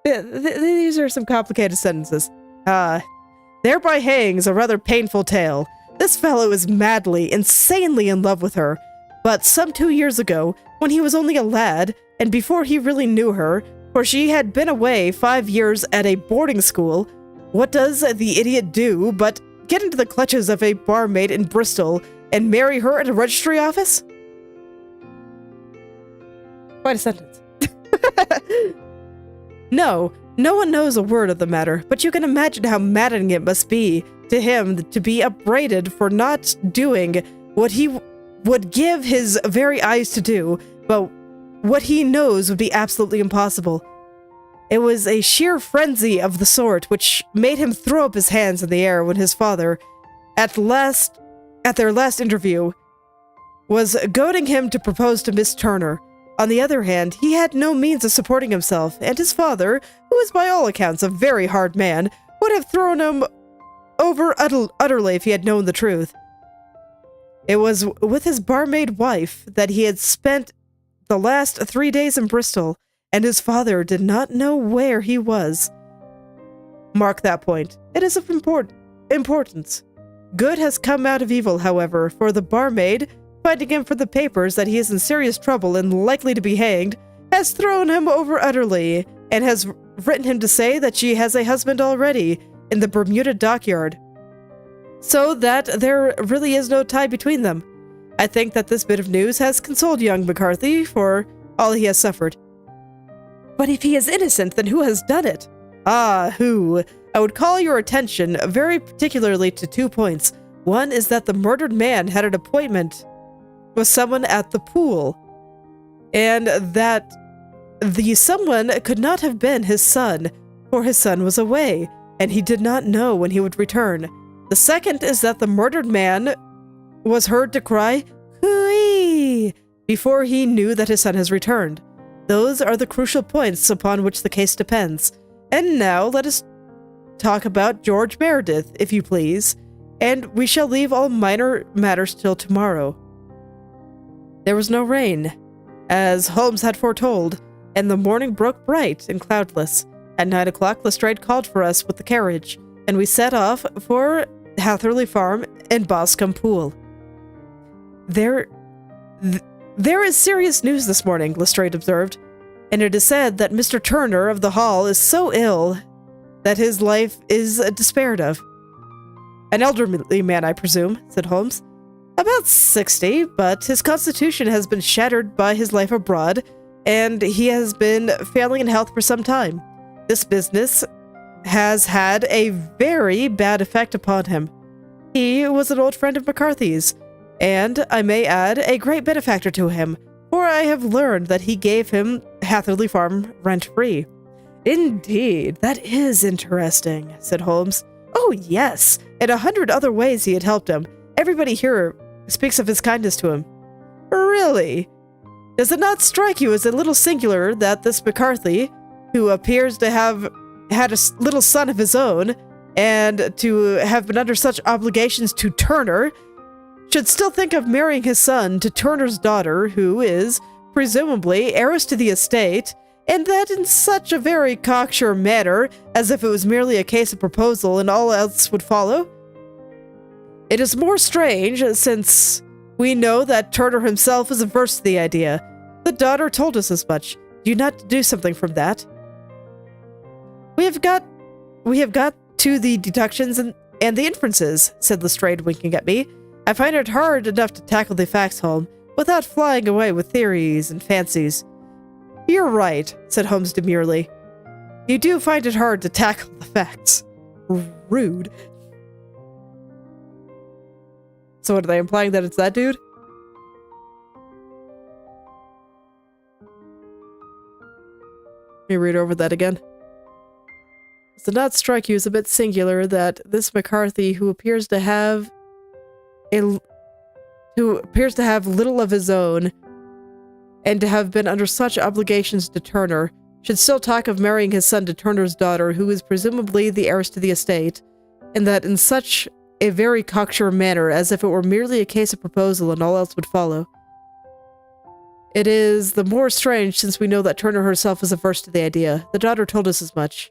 again. These are some complicated sentences. Thereby hangs a rather painful tale. This fellow is madly, insanely in love with her, but some 2 years ago, when he was only a lad, and before he really knew her, for she had been away 5 years at a boarding school, what does the idiot do but get into the clutches of a barmaid in Bristol and marry her at a registry office? Quite a sentence. No, no one knows a word of the matter, but you can imagine how maddening it must be to him to be upbraided for not doing what he would give his very eyes to do, but what he knows would be absolutely impossible. It was a sheer frenzy of the sort which made him throw up his hands in the air when his father, at their last interview, was goading him to propose to Miss Turner. On the other hand, he had no means of supporting himself, and his father, who was by all accounts a very hard man, would have thrown him over utterly if he had known the truth. It was with his barmaid wife that he had spent the last 3 days in Bristol, and his father did not know where he was. Mark that point. It is of importance. Good has come out of evil, however, for the barmaid, finding him for the papers that he is in serious trouble and likely to be hanged, has thrown him over utterly, and has written him to say that she has a husband already in the Bermuda dockyard, so that there really is no tie between them. I think that this bit of news has consoled young McCarthy for all he has suffered. But if he is innocent, then who has done it? Ah, who? I would call your attention very particularly to 2 points. One is that the murdered man had an appointment with someone at the pool, and that the someone could not have been his son, for his son was away, and he did not know when he would return. The second is that the murdered man was heard to cry, "Hooey!" before he knew that his son has returned. Those are the crucial points upon which the case depends. And now let us talk about George Meredith, if you please, and we shall leave all minor matters till tomorrow. There was no rain, as Holmes had foretold, and the morning broke bright and cloudless. At 9 o'clock, Lestrade called for us with the carriage, and we set off for Hatherley Farm and Boscombe Pool. There is serious news this morning, Lestrade observed, and it is said that Mr. Turner of the Hall is so ill that his life is despaired of. An elderly man, I presume, said Holmes. About 60, but his constitution has been shattered by his life abroad, and he has been failing in health for some time. This business has had a very bad effect upon him. He was an old friend of McCarthy's, and, I may add, a great benefactor to him, for I have learned that he gave him Hatherley Farm rent-free. Indeed, that is interesting, said Holmes. Oh, yes, in 100 other ways he had helped him. Everybody here speaks of his kindness to him. Really? Does it not strike you as a little singular that this McCarthy, who appears to have had a little son of his own, and to have been under such obligations to Turner, should still think of marrying his son to Turner's daughter, who is, presumably, heiress to the estate, and that in such a very cocksure manner, as if it was merely a case of proposal and all else would follow? It is more strange, since we know that Turner himself is averse to the idea. The daughter told us as much. Do you not deduce something from that? We have got to the deductions and the inferences, said Lestrade, winking at me. I find it hard enough to tackle the facts, Holmes, without flying away with theories and fancies. You're right, said Holmes demurely. You do find it hard to tackle the facts. Rude. So what, are they implying that it's that dude? Let me read over that again. Does it not strike you as a bit singular that this McCarthy, who appears to have little of his own, and to have been under such obligations to Turner, should still talk of marrying his son to Turner's daughter, who is presumably the heiress to the estate, and that in such a very cocksure manner, as if it were merely a case of proposal and all else would follow? It is the more strange since we know that Turner herself is averse to the idea. The daughter told us as much.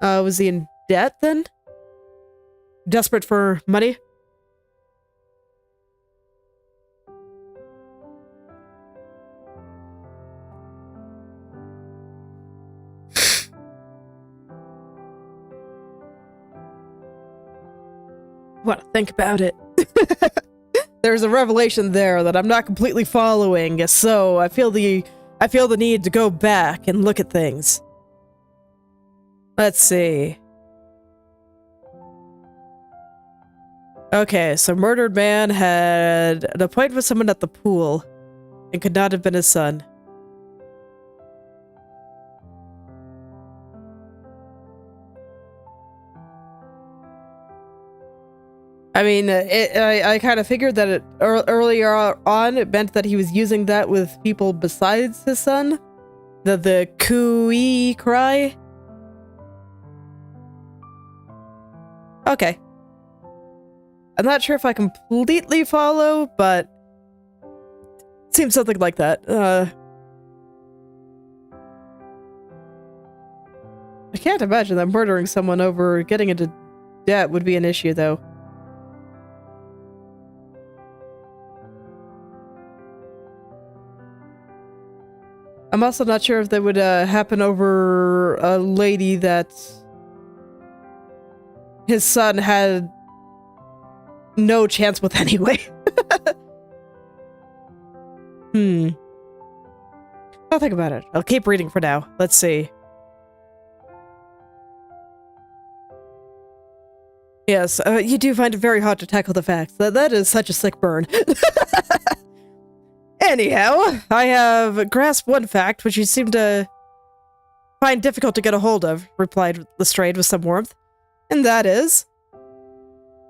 Was he in debt then? Desperate for money? want to think about it. There's a revelation there that I'm not completely following, so I feel the need to go back and look at things. Let's see. Okay, so murdered man had an appointment with someone at the pool and could not have been his son. I mean, I kind of figured that earlier on it meant that he was using that with people besides his son. The cooey cry. Okay. I'm not sure if I completely follow, but it seems something like that. I can't imagine that murdering someone over getting into debt would be an issue, though. I'm also not sure if that would happen over a lady that his son had no chance with anyway. I'll think about it. I'll keep reading for now. Let's see. Yes, you do find it very hard to tackle the facts. That is such a sick burn. Anyhow, I have grasped one fact which you seem to find difficult to get a hold of, replied Lestrade with some warmth, and that is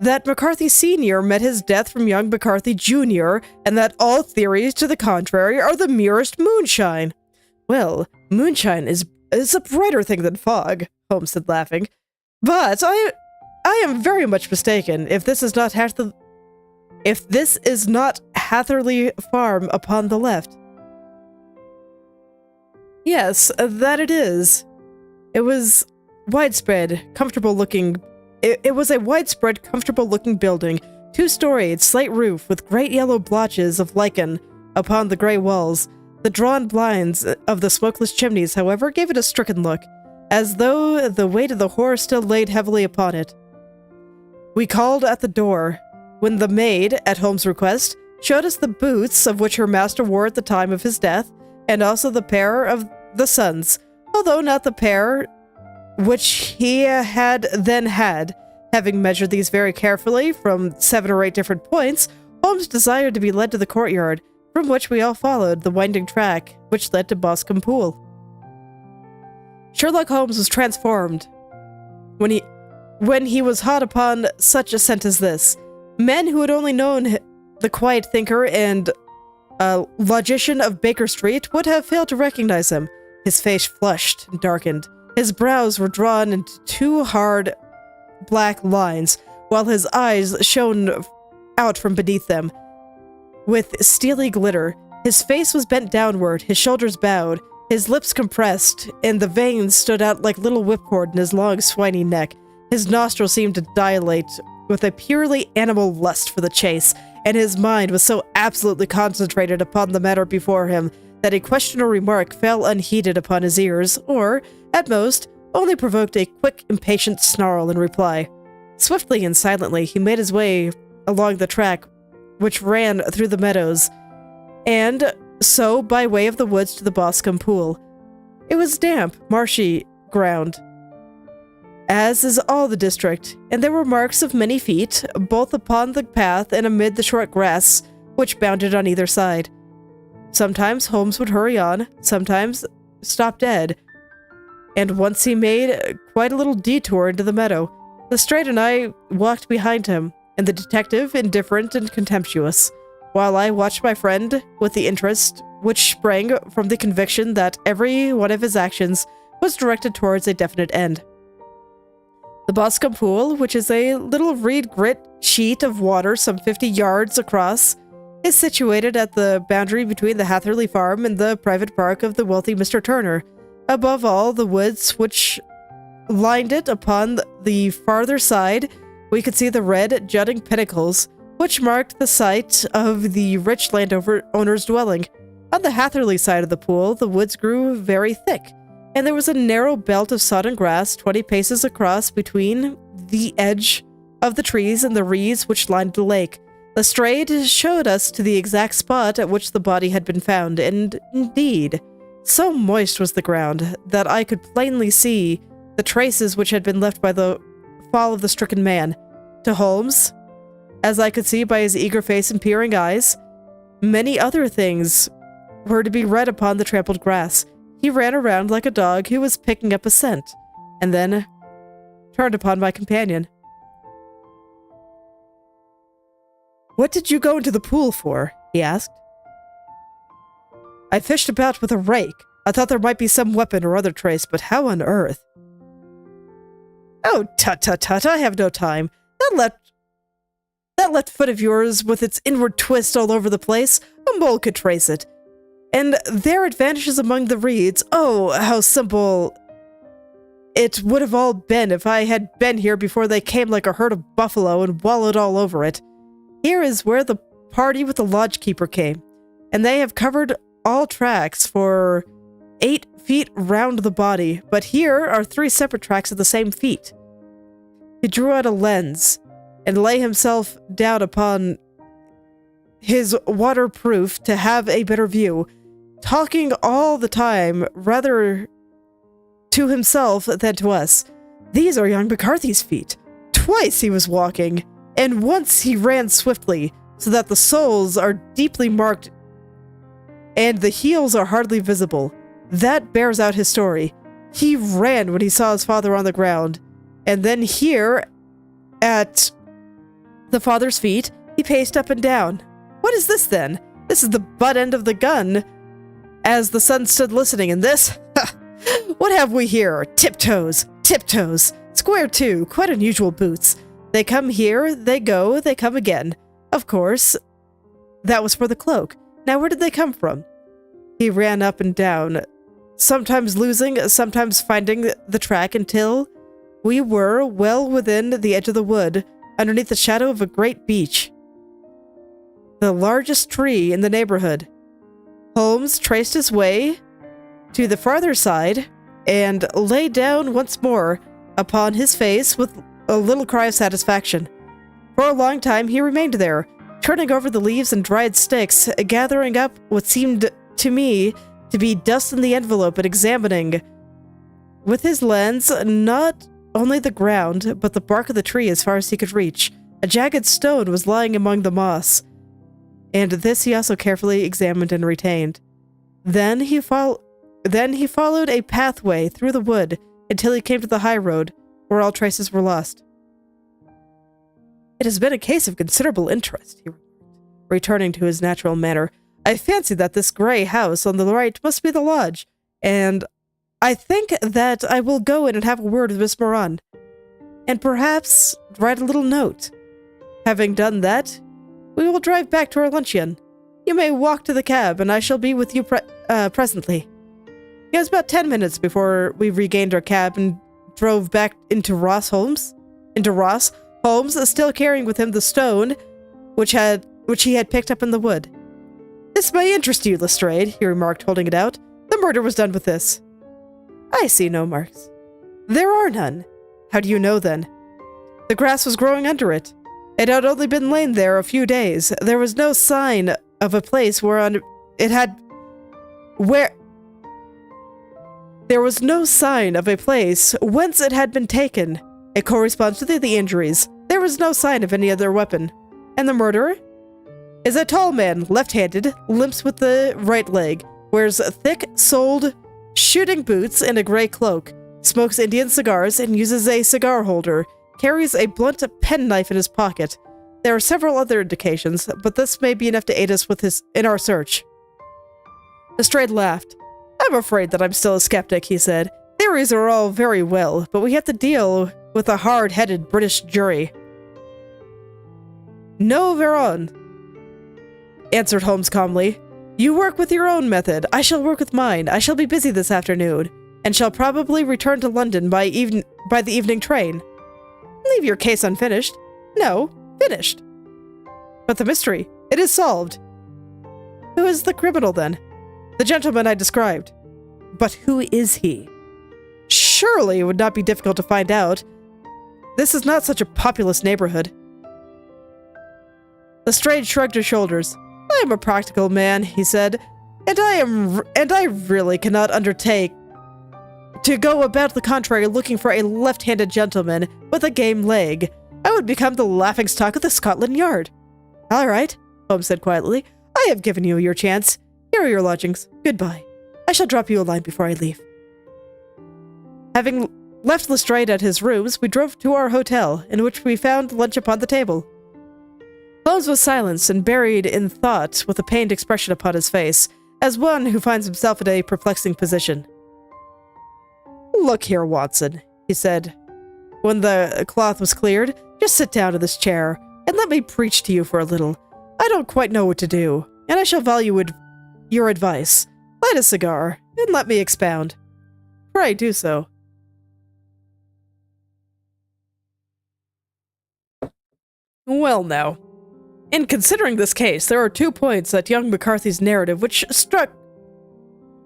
that McCarthy Sr. met his death from young McCarthy Jr., and that all theories to the contrary are the merest moonshine. Well, moonshine is a brighter thing than fog, Holmes said, laughing. But I am very much mistaken if this is not Hatherley Farm upon the left. Yes, that it is. It was widespread, comfortable-looking. It was a widespread, comfortable-looking building, 2-storied, slate roof with great yellow blotches of lichen upon the gray walls. The drawn blinds of the smokeless chimneys, however, gave it a stricken look, as though the weight of the horror still laid heavily upon it. We called at the door, when the maid, at Holmes' request, showed us the boots of which her master wore at the time of his death, and also the pair of the son's, although not the pair which he had then had. Having measured these very carefully from 7 or 8 different points, Holmes desired to be led to the courtyard, from which we all followed the winding track which led to Boscombe Pool. Sherlock Holmes was transformed when he was hot upon such a scent as this. Men who had only known the quiet thinker and logician of Baker Street would have failed to recognize him. His face flushed and darkened. His brows were drawn into 2 hard, black lines, while his eyes shone out from beneath them with steely glitter. His face was bent downward, his shoulders bowed, his lips compressed, and the veins stood out like little whipcord in his long, swiny neck. His nostrils seemed to dilate with a purely animal lust for the chase, and his mind was so absolutely concentrated upon the matter before him that a question or remark fell unheeded upon his ears, or, at most, only provoked a quick, impatient snarl in reply. Swiftly and silently he made his way along the track which ran through the meadows, and so by way of the woods to the Boscombe Pool. It was damp, marshy ground, as is all the district, and there were marks of many feet, both upon the path and amid the short grass which bounded on either side. Sometimes Holmes would hurry on, sometimes stop dead, and once he made quite a little detour into the meadow. Lestrade and I walked behind him, and the detective indifferent and contemptuous, while I watched my friend with the interest which sprang from the conviction that every one of his actions was directed towards a definite end. The Boscombe Pool, which is a little reed grit sheet of water some 50 yards across, is situated at the boundary between the Hatherley Farm and the private park of the wealthy Mr. Turner. Above all, the woods which lined it upon the farther side, we could see the red, jutting pinnacles which marked the site of the rich landowner's dwelling. On the Hatherley side of the pool, the woods grew very thick, and there was a narrow belt of sodden grass 20 paces across between the edge of the trees and the reeds which lined the lake. Lestrade showed us to the exact spot at which the body had been found, and indeed, so moist was the ground that I could plainly see the traces which had been left by the fall of the stricken man. To Holmes, as I could see by his eager face and peering eyes, many other things were to be read upon the trampled grass. He ran around like a dog who was picking up a scent, and then turned upon my companion. "What did you go into the pool for?" he asked. "I fished about with a rake. I thought there might be some weapon or other trace, but how on earth?" "Oh, tut, I have no time. That left foot of yours, with its inward twist all over the place, a mole could trace it. And there it vanishes among the reeds. Oh, how simple it would have all been if I had been here before they came like a herd of buffalo and wallowed all over it. Here is where the party with the lodge-keeper came, and they have covered all tracks for 8 feet round the body, but here are 3 separate tracks of the same feet." He drew out a lens and lay himself down upon his waterproof to have a better view, talking all the time rather to himself than to us. "These are young McCarthy's feet. Twice he was walking, and once he ran swiftly, so that the soles are deeply marked and the heels are hardly visible. That bears out his story. He ran when he saw his father on the ground, and then here, at the father's feet, he paced up and down. What is this, then? This is the butt end of the gun." As the son stood listening, and this? What have we here? Tiptoes. Square too, quite unusual boots. They come here, they go, they come again. Of course, that was for the cloak. Now where did they come from? He ran up and down, sometimes losing, sometimes finding the track, until we were well within the edge of the wood, underneath the shadow of a great beech, the largest tree in the neighborhood. Holmes traced his way to the farther side and lay down once more upon his face with a little cry of satisfaction. For a long time he remained there, turning over the leaves and dried sticks, gathering up what seemed to me to be dust in the envelope, and examining with his lens not only the ground, but the bark of the tree as far as he could reach. A jagged stone was lying among the moss, and this he also carefully examined and retained. Then he followed a pathway through the wood until he came to the high road, where all traces were lost. "It has been a case of considerable interest," he remarked, returning to his natural manner. "I fancy that this grey house on the right must be the lodge, and I think that I will go in and have a word with Miss Moran, and perhaps write a little note. Having done that, we will drive back to our luncheon. You may walk to the cab, and I shall be with you presently." It was about 10 minutes before we regained our cab and drove back into Ross. Holmes, still carrying with him the stone which he had picked up in the wood. "This may interest you, Lestrade," he remarked, holding it out. "The murder was done with this." "I see no marks." "There are none." "How do you know, then?" "The grass was growing under it. It had only been lain there a few days. There was no sign of a place whereon it had... There was no sign of a place whence it had been taken. It corresponds to the injuries. There was no sign of any other weapon. And the murderer is a tall man, left-handed, limps with the right leg, wears thick-soled shooting boots and a gray cloak, smokes Indian cigars and uses a cigar holder, carries a blunt penknife in his pocket. There are several other indications, but this may be enough to aid us in our search." Lestrade laughed. "I'm afraid that I'm still a skeptic," he said. "Theories are all very well, but we have to deal with a hard-headed British jury." "No, Veron," answered Holmes calmly. "You work with your own method. I shall work with mine. I shall be busy this afternoon, and shall probably return to London by the evening train." "Leave your case unfinished." "No, finished." "But the mystery, it is solved." "Who is the criminal, then?" "The gentleman I described." "But who is he?" "Surely it would not be difficult to find out. This is not such a populous neighborhood. Lestrade shrugged his shoulders. I am a practical man, he said, and I really cannot undertake to go about the contrary looking for a left-handed gentleman with a game leg. I would become the laughingstock of the Scotland Yard. All right, Holmes said quietly. I have given you your chance. Here are your lodgings. Goodbye. I shall drop you a line before I leave. Having left Lestrade at his rooms, we drove to our hotel, in which we found lunch upon the table. Holmes was silenced and buried in thought with a pained expression upon his face, as one who finds himself in a perplexing position. Look here, Watson, he said, when the cloth was cleared. Just sit down in this chair, and let me preach to you for a little. I don't quite know what to do, and I shall value your advice. Light a cigar, and let me expound. Pray do so. Well now, in considering this case, there are 2 points at young McCarthy's narrative which struck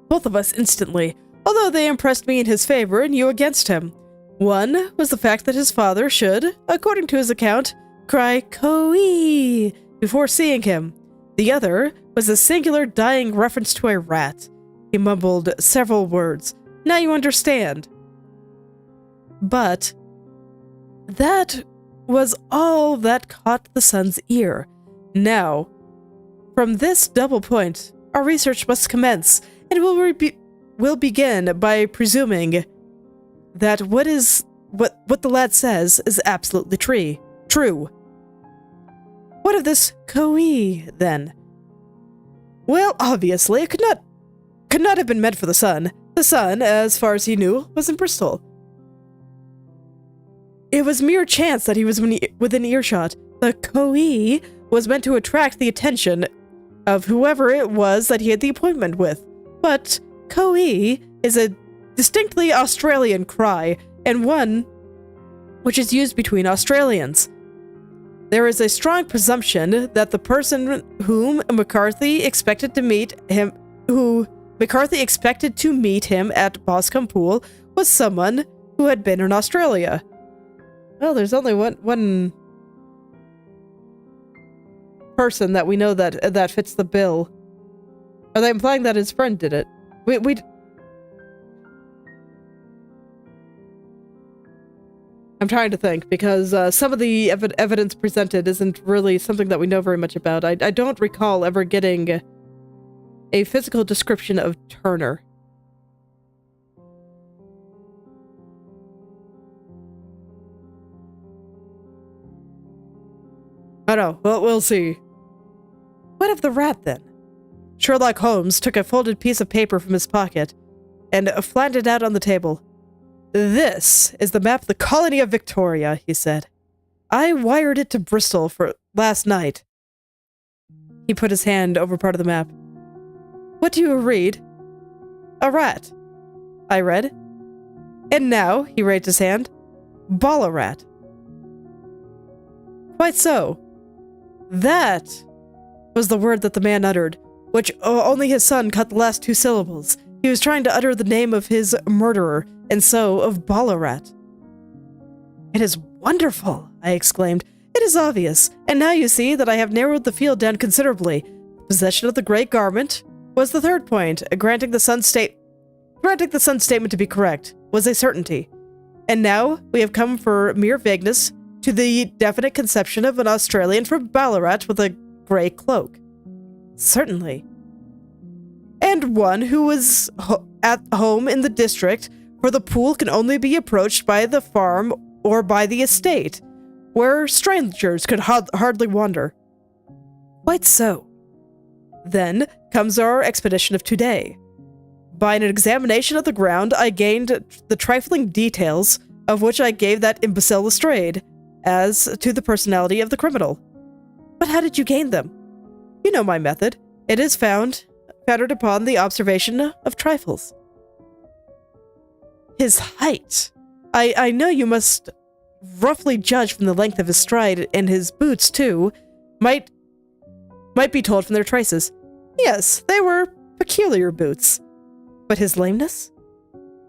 both of us instantly, although they impressed me in his favor and you against him. One was the fact that his father should, according to his account, cry "Coo-ee" before seeing him. The other was a singular dying reference to a rat. He mumbled several words. Now you understand. But that was all that caught the son's ear. Now, from this double point, our research must commence, and we'll begin by presuming that what the lad says is absolutely true. What of this Coo-ee, then? Well, obviously, it could not have been meant for the son. The son, as far as he knew, was in Bristol. It was mere chance that he was within earshot. The Coo-ee was meant to attract the attention of whoever it was that he had the appointment with. But Coo-ee is a distinctly Australian cry, and one which is used between Australians. There is a strong presumption that the person whom McCarthy expected to meet him at Boscombe Pool was someone who had been in Australia. Well, there's only one person that we know that fits the bill. Are they implying that his friend did it? I'm trying to think, because some of the evidence presented isn't really something that we know very much about. I don't recall ever getting a physical description of Turner. I know, well, we'll see. What of the rat, then? Sherlock Holmes took a folded piece of paper from his pocket and flattened it out on the table. This is the map of the colony of Victoria, he said. I wired it to Bristol for last night. He put his hand over part of the map. What do you read? A rat. I read. And now, he raised his hand, Ballarat. Quite so. That was the word that the man uttered, which only his son cut the last 2 syllables. He was trying to utter the name of his murderer, and so of Ballarat. It is wonderful, I exclaimed. It is obvious, and now you see that I have narrowed the field down considerably. Possession of the grey garment was the 3rd point. Granting the son's statement to be correct was a certainty. And now we have come for mere vagueness to the definite conception of an Australian from Ballarat with a grey cloak. Certainly. And one who was at home in the district, for the pool can only be approached by the farm or by the estate, where strangers could hardly wander. Quite so. Then comes our expedition of today. By an examination of the ground, I gained the trifling details of which I gave that imbecile Lestrade, as to the personality of the criminal. But how did you gain them? You know my method. It is founded upon the observation of trifles. His height. I know you must roughly judge from the length of his stride, and his boots, too, might be told from their traces. Yes, they were peculiar boots. But his lameness?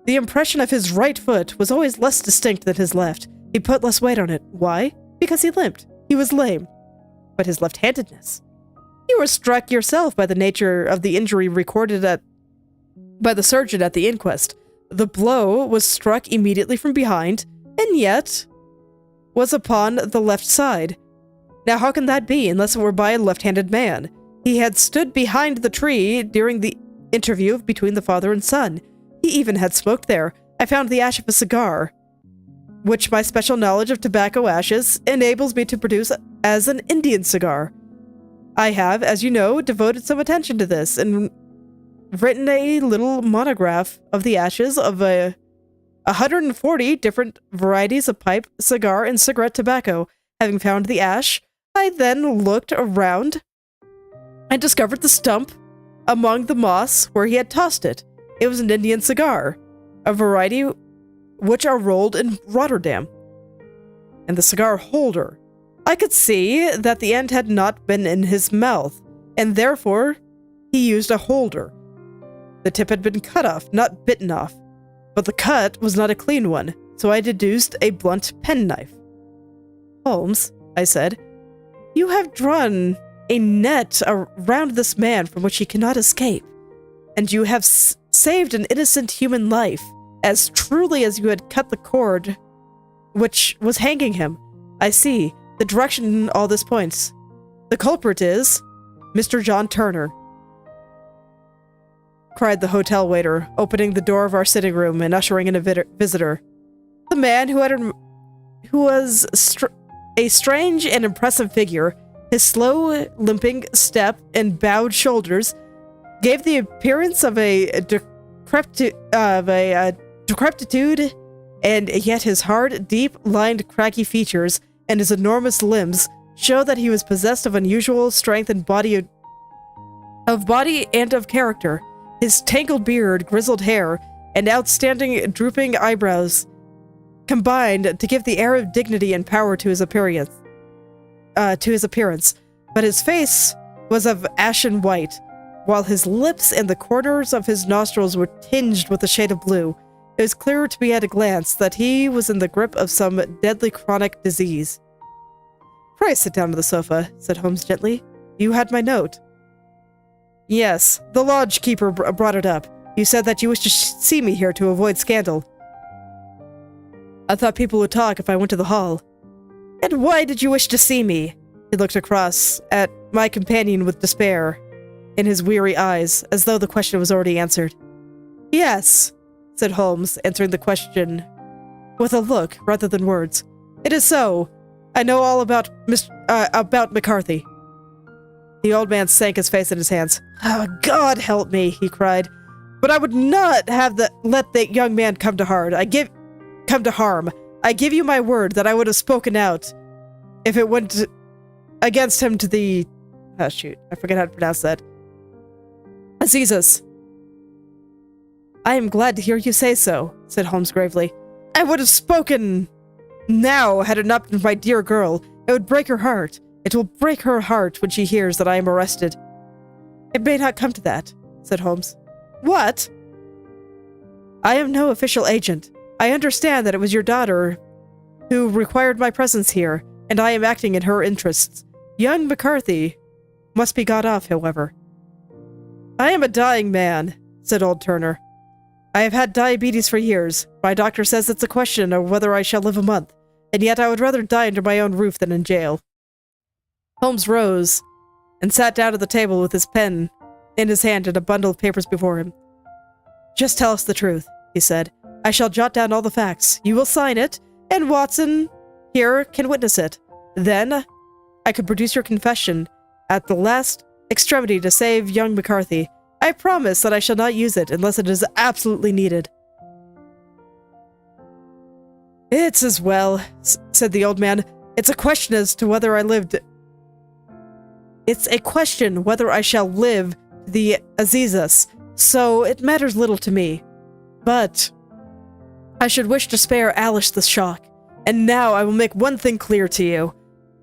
The impression of his right foot was always less distinct than his left. He put less weight on it. Why? Because he limped. He was lame. But his left-handedness. You were struck yourself by the nature of the injury recorded by the surgeon at the inquest. The blow was struck immediately from behind, and yet was upon the left side. Now how can that be unless it were by a left-handed man? He had stood behind the tree during the interview between the father and son. He even had smoked there. I found the ash of a cigar, which my special knowledge of tobacco ashes enables me to produce as an Indian cigar. I have, as you know, devoted some attention to this and written a little monograph of the ashes of 140 different varieties of pipe, cigar, and cigarette tobacco. Having found the ash, I then looked around and discovered the stump among the moss where he had tossed it. It was an Indian cigar, a variety which are rolled in Rotterdam. And the cigar holder. I could see that the end had not been in his mouth, and therefore he used a holder. The tip had been cut off, not bitten off, but the cut was not a clean one, so I deduced a blunt penknife. Holmes, I said, you have drawn a net around this man from which he cannot escape, and you have saved an innocent human life, as truly as you had cut the cord which was hanging him. I see the direction all this points. The culprit is Mr. John Turner, cried the hotel waiter, opening the door of our sitting room and ushering in a visitor. The man who was a strange and impressive figure. His slow, limping step and bowed shoulders gave the appearance of a decrepitude, and yet his hard, deep-lined, craggy features and his enormous limbs show that he was possessed of unusual strength and body and of character. His tangled beard, grizzled hair, and outstanding drooping eyebrows combined to give the air of dignity and power to his appearance. But his face was of ashen white, while his lips and the corners of his nostrils were tinged with a shade of blue. It was clear to me at a glance that he was in the grip of some deadly chronic disease. "Pray sit down on the sofa," said Holmes gently. "You had my note." "Yes, the lodge keeper brought it up. You said that you wished to see me here to avoid scandal." "I thought people would talk if I went to the hall." "And why did you wish to see me?" He looked across at my companion with despair in his weary eyes, as though the question was already answered. "Yes," said Holmes, answering the question with a look rather than words. "It is so. I know all about McCarthy." The old man sank his face in his hands. "Oh, God help me," he cried. "But I would not have let that young man come to harm. I give you my word that I would have spoken out if it went against him to the... Oh, shoot. I forget how to pronounce that. Azizas." "I am glad to hear you say so," said Holmes gravely. "I would have spoken now had it not been for my dear girl. It would break her heart. It will break her heart when she hears that I am arrested." "It may not come to that," said Holmes. "What?" "I am no official agent. I understand that it was your daughter who required my presence here, and I am acting in her interests. Young McCarthy must be got off, however." "I am a dying man," said old Turner. "I have had diabetes for years. My doctor says it's a question of whether I shall live a month, and yet I would rather die under my own roof than in jail." Holmes rose and sat down at the table with his pen in his hand and a bundle of papers before him. "Just tell us the truth," he said. "I shall jot down all the facts. You will sign it, and Watson here can witness it. Then I could produce your confession at the last extremity to save young McCarthy. I promise that I shall not use it unless it is absolutely needed." "It's as well," said the old man. It's a question whether I shall live to the Azizas, so it matters little to me. But I should wish to spare Alice the shock, and now I will make one thing clear to you.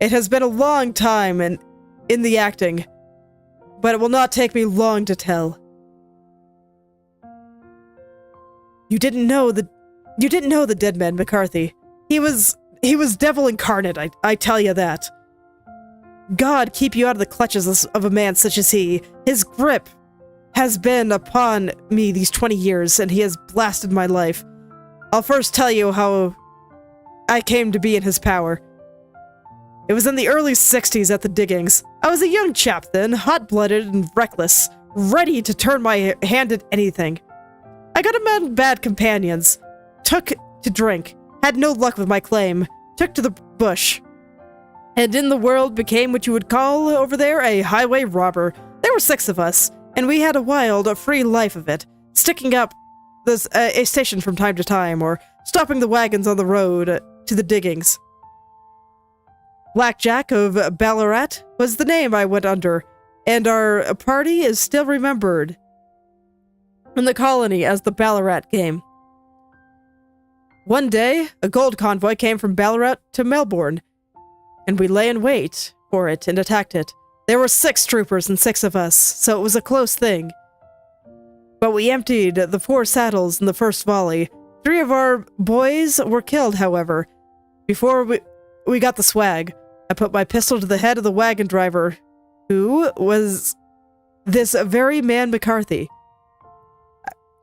It has been a long time in the acting, but it will not take me long to tell. You didn't know the dead man, McCarthy. He was he was devil incarnate, I tell you that. God keep you out of the clutches of a man such as he. His grip has been upon me these 20 years, and he has blasted my life. I'll first tell you how I came to be in his power. It was in the early 60s at the diggings. I was a young chap then, hot-blooded and reckless, ready to turn my hand at anything. I got among bad companions, took to drink, had no luck with my claim, took to the bush, and in the world became what you would call over there a highway robber. There were 6 of us, and we had a wild, free life of it, sticking up a station from time to time, or stopping the wagons on the road to the diggings. Blackjack of Ballarat was the name I went under, and our party is still remembered in the colony as the Ballarat game. One day, a gold convoy came from Ballarat to Melbourne, and we lay in wait for it and attacked it. There were 6 troopers and 6 of us, so it was a close thing. But we emptied the 4 saddles in the first volley. 3 of our boys were killed, however. Before we got the swag, I put my pistol to the head of the wagon driver, who was this very man McCarthy.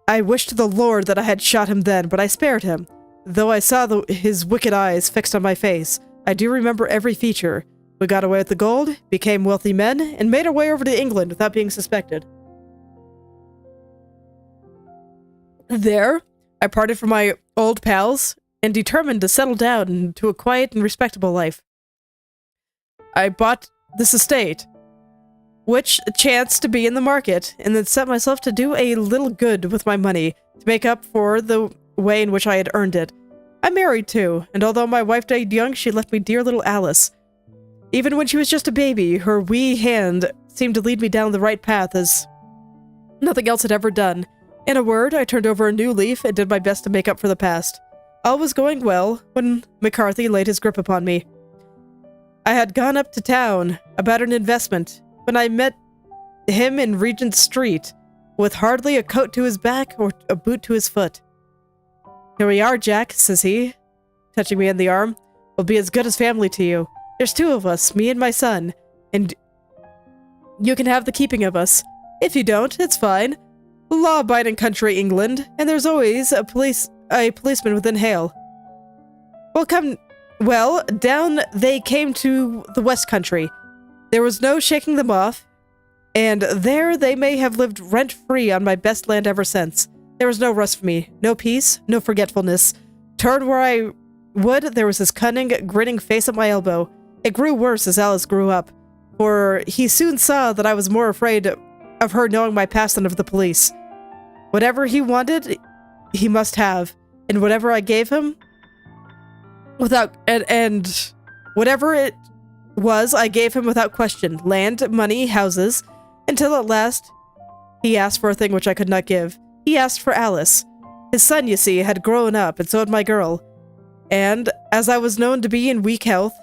I wished to the Lord that I had shot him then, but I spared him. Though I saw his wicked eyes fixed on my face, I do remember every feature. We got away with the gold, became wealthy men, and made our way over to England without being suspected. There, I parted from my old pals and determined to settle down into a quiet and respectable life. I bought this estate, which chanced to be in the market, and then set myself to do a little good with my money to make up for the way in which I had earned it. I married too, and although my wife died young, she left me dear little Alice. Even when she was just a baby, her wee hand seemed to lead me down the right path as nothing else had ever done. In a word, I turned over a new leaf and did my best to make up for the past. All was going well when McCarthy laid his grip upon me. I had gone up to town about an investment when I met him in Regent Street, with hardly a coat to his back or a boot to his foot. "Here we are, Jack," says he, touching me on the arm. "We'll be as good as family to you. There's 2 of us, me and my son, and you can have the keeping of us. If you don't, it's fine. Law-abiding country, England, and there's always a policeman within hail." Well, down they came to the West Country. There was no shaking them off, and there they may have lived rent-free on my best land ever since. There was no rest for me, no peace, no forgetfulness. Turn where I would, there was his cunning, grinning face at my elbow. It grew worse as Alice grew up, for he soon saw that I was more afraid of her knowing my past than of the police. Whatever he wanted, he must have, and whatever I gave him, whatever it was, I gave him without question. Land, money, houses, until at last he asked for a thing which I could not give. He asked for Alice. His son, you see, had grown up, and so had my girl. And, as I was known to be in weak health,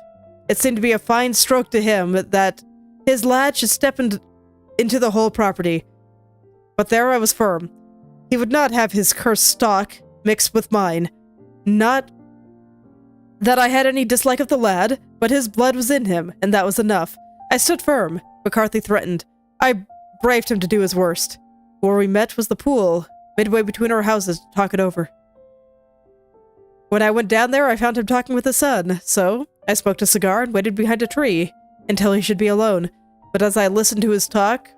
it seemed to be a fine stroke to him that his lad should step into the whole property. But there I was firm. He would not have his cursed stock mixed with mine. Not that I had any dislike of the lad, but his blood was in him, and that was enough. I stood firm. McCarthy threatened. I braved him to do his worst. Where we met was the pool, midway between our houses, to talk it over. When I went down there, I found him talking with his son, so I smoked a cigar and waited behind a tree until he should be alone. But as I listened to his talk,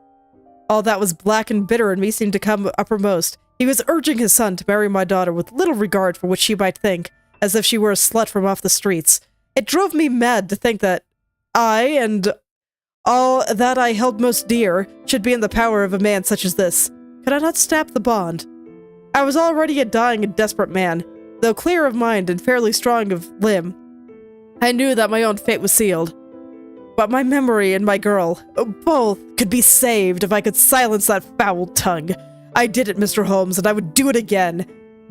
all that was black and bitter in me seemed to come uppermost. He was urging his son to marry my daughter with little regard for what she might think, as if she were a slut from off the streets. It drove me mad to think that I, and all that I held most dear, should be in the power of a man such as this. Could I not snap the bond? I was already a dying and desperate man. Though clear of mind and fairly strong of limb, I knew that my own fate was sealed. But my memory and my girl, both could be saved if I could silence that foul tongue. I did it, Mr. Holmes, and I would do it again.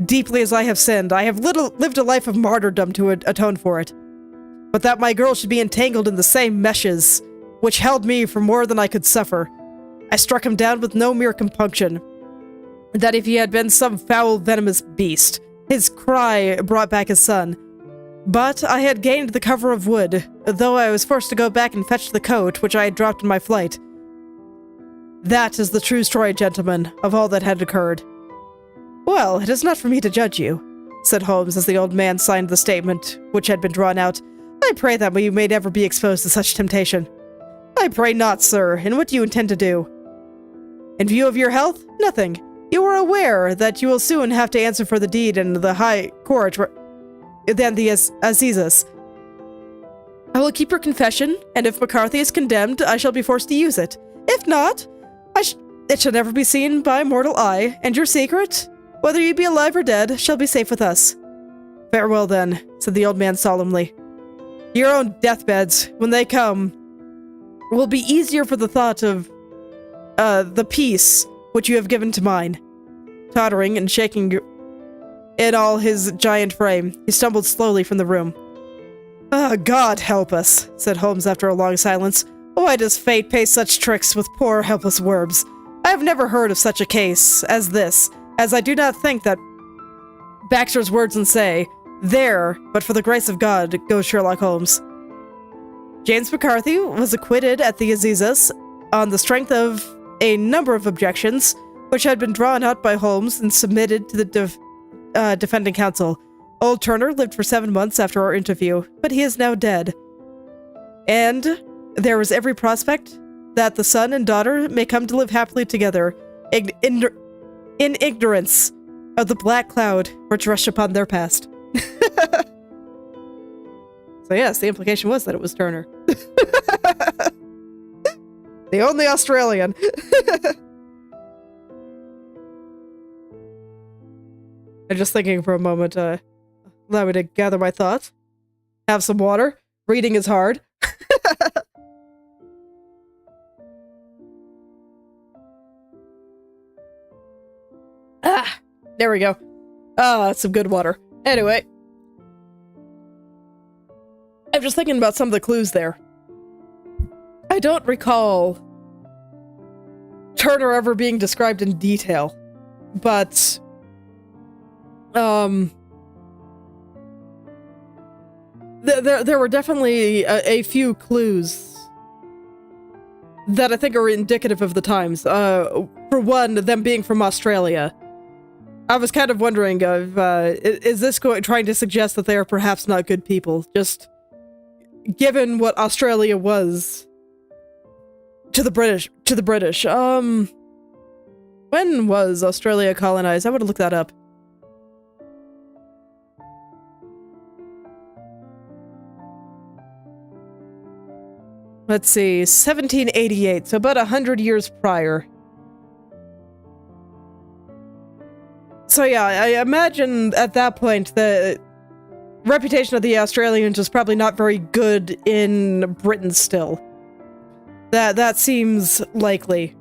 Deeply as I have sinned, I have lived a life of martyrdom to atone for it. But that my girl should be entangled in the same meshes which held me for more than I could suffer. I struck him down with no mere compunction. That if he had been some foul, venomous beast, his cry brought back his son. But I had gained the cover of wood, though I was forced to go back and fetch the coat, which I had dropped in my flight. That is the true story, gentlemen, of all that had occurred. Well, it is not for me to judge you, said Holmes as the old man signed the statement, which had been drawn out. I pray that you may never be exposed to such temptation. I pray not, sir, and what do you intend to do? In view of your health, nothing. You are aware that you will soon have to answer for the deed in the High Court than the Assizes. I will keep your confession, and if McCarthy is condemned, I shall be forced to use it. If not, it shall never be seen by mortal eye, and your secret, whether you be alive or dead, shall be safe with us. Farewell, then, said the old man solemnly. Your own deathbeds, when they come, will be easier for the thought of the peace which you have given to mine. Tottering and shaking in all his giant frame, he stumbled slowly from the room. Ah, God help us, said Holmes after a long silence. Why does fate play such tricks with poor helpless worms? I have never heard of such a case as this, as I do not think that Baxter's words and say, there, but for the grace of God, goes Sherlock Holmes. James McCarthy was acquitted at the Assizes on the strength of a number of objections, which had been drawn out by Holmes and submitted to the defending counsel. Old Turner lived for 7 months after our interview, but he is now dead. And there is every prospect that the son and daughter may come to live happily together, in ignorance of the black cloud which rushed upon their past. So yes, the implication was that it was Turner. The only Australian. I'm just thinking for a moment, allow me to gather my thoughts. Have some water. Reading is hard. There we go. Some good water. Anyway. I'm just thinking about some of the clues there. I don't recall Turner ever being described in detail, but there were definitely a few clues that I think are indicative of the times. For one, them being from Australia. I was kind of wondering, is this trying to suggest that they are perhaps not good people? Just given what Australia was to the British. When was Australia colonized? I would have looked that up. Let's see, 1788, so about 100 years prior. So yeah, I imagine at that point the reputation of the Australians is probably not very good in Britain still. That seems likely.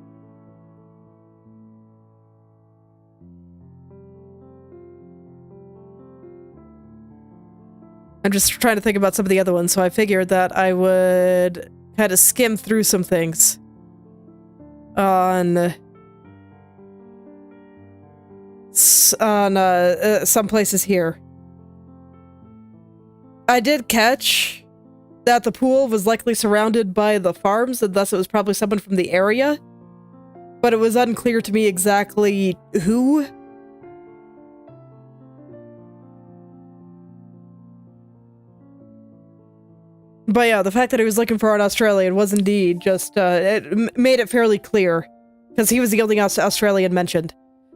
I'm just trying to think about some of the other ones, so I figured that I would kind of skim through some things on some places here. I did catch that the pool was likely surrounded by the farms, and thus it was probably someone from the area, but it was unclear to me exactly who. But yeah, the fact that he was looking for an Australian was indeed just, it made it fairly clear, because he was the only Australian mentioned.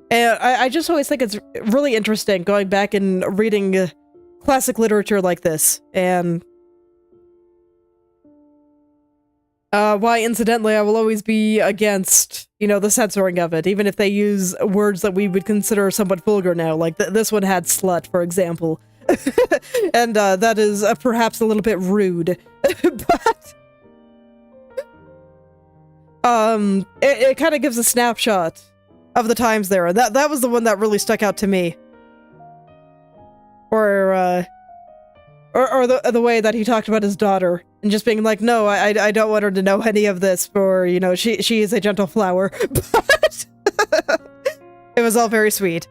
And I just always think it's really interesting going back and reading classic literature like this, and why, incidentally, I will always be against, the censoring of it, even if they use words that we would consider somewhat vulgar now, like this one had slut, for example. And that is perhaps a little bit rude, but it kind of gives a snapshot of the times there. That was the one that really stuck out to me. Or the way that he talked about his daughter and just being like, no, I don't want her to know any of this, for she is a gentle flower. But it was all very sweet.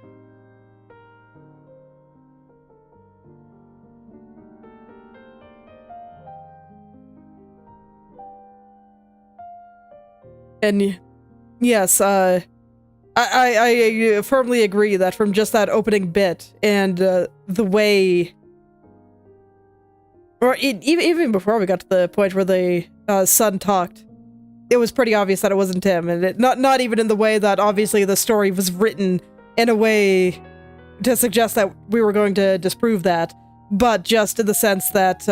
And yes, I firmly agree that from just that opening bit and the way, or even before we got to the point where the son talked, it was pretty obvious that it wasn't him, and not even in the way that obviously the story was written in a way to suggest that we were going to disprove that, but just in the sense that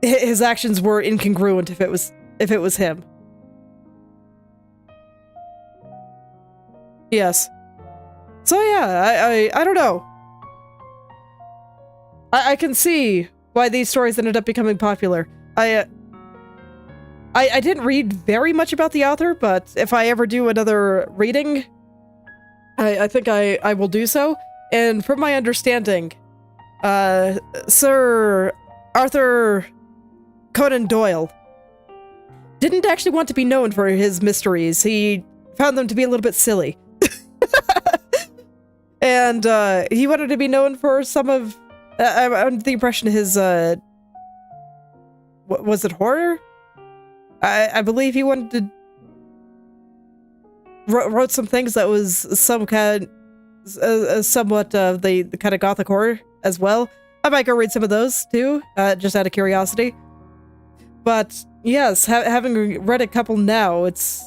his actions were incongruent if it was him. Yes. So yeah, I don't know. I can see why these stories ended up becoming popular. I didn't read very much about the author, but if I ever do another reading, I think I will do so. And from my understanding, Sir Arthur Conan Doyle didn't actually want to be known for his mysteries. He found them to be a little bit silly. And he wanted to be known for some of... I'm under the impression his... was it horror? I believe he wanted to... wrote some things that was some kind... somewhat of the kind of gothic horror as well. I might go read some of those too, just out of curiosity. But yes, having read a couple now, it's...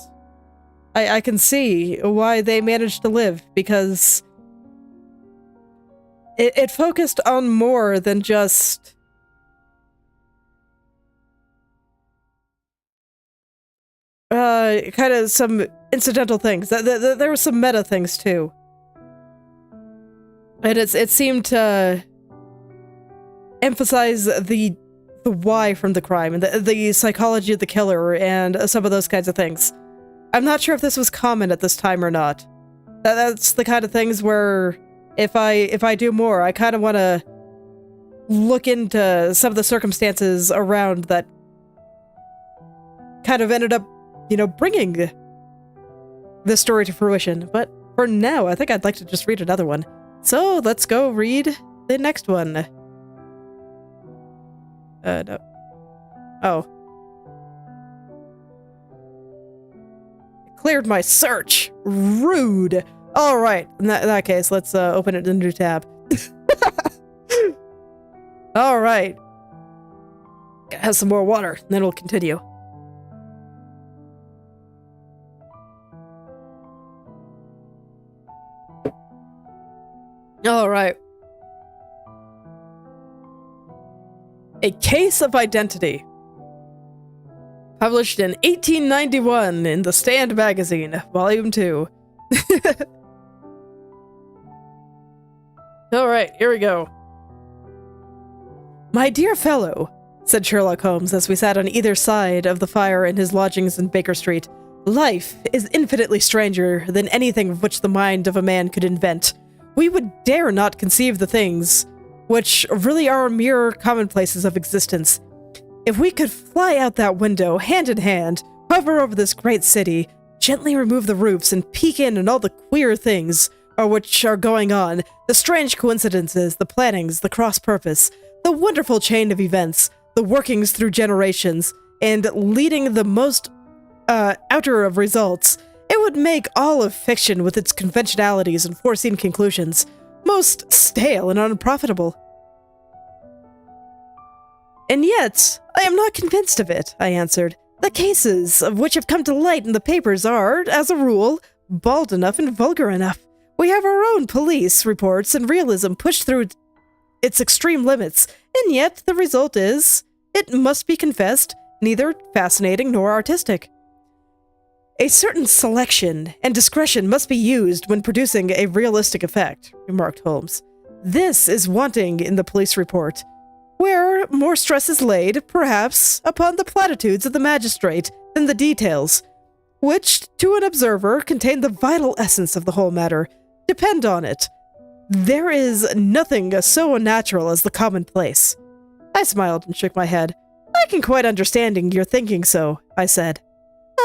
I can see why they managed to live, because it focused on more than just... kind of some incidental things. There were some meta things too. And it seemed to emphasize the why from the crime, and the psychology of the killer, and some of those kinds of things. I'm not sure if this was common at this time or not. That's the kind of things where if I do more, I kind of want to look into some of the circumstances around that kind of ended up, you know, bringing this story to fruition. But for now, I think I'd like to just read another one. So let's go read the next one. No. Oh. Cleared my search. Rude. All right. In that case, let's open it in a new tab. All right. Have some more water, and then we'll continue. All right. A Case of Identity. Published in 1891 in The Stand magazine, Volume 2. Alright, here we go. My dear fellow, said Sherlock Holmes as we sat on either side of the fire in his lodgings in Baker Street, life is infinitely stranger than anything of which the mind of a man could invent. We would dare not conceive the things which really are mere commonplaces of existence. If we could fly out that window, hand in hand, hover over this great city, gently remove the roofs and peek in on all the queer things which are going on, the strange coincidences, the plannings, the cross-purpose, the wonderful chain of events, the workings through generations, and leading the most outer of results, it would make all of fiction with its conventionalities and foreseen conclusions most stale and unprofitable. And yet, I am not convinced of it, I answered. The cases of which have come to light in the papers are, as a rule, bald enough and vulgar enough. We have our own police reports and realism pushed through its extreme limits, and yet the result is, it must be confessed, neither fascinating nor artistic. A certain selection and discretion must be used when producing a realistic effect, remarked Holmes. This is wanting in the police report, where more stress is laid, perhaps, upon the platitudes of the magistrate than the details, which, to an observer, contain the vital essence of the whole matter. Depend on it, there is nothing so unnatural as the commonplace. I smiled and shook my head. I can quite understand your thinking so, I said.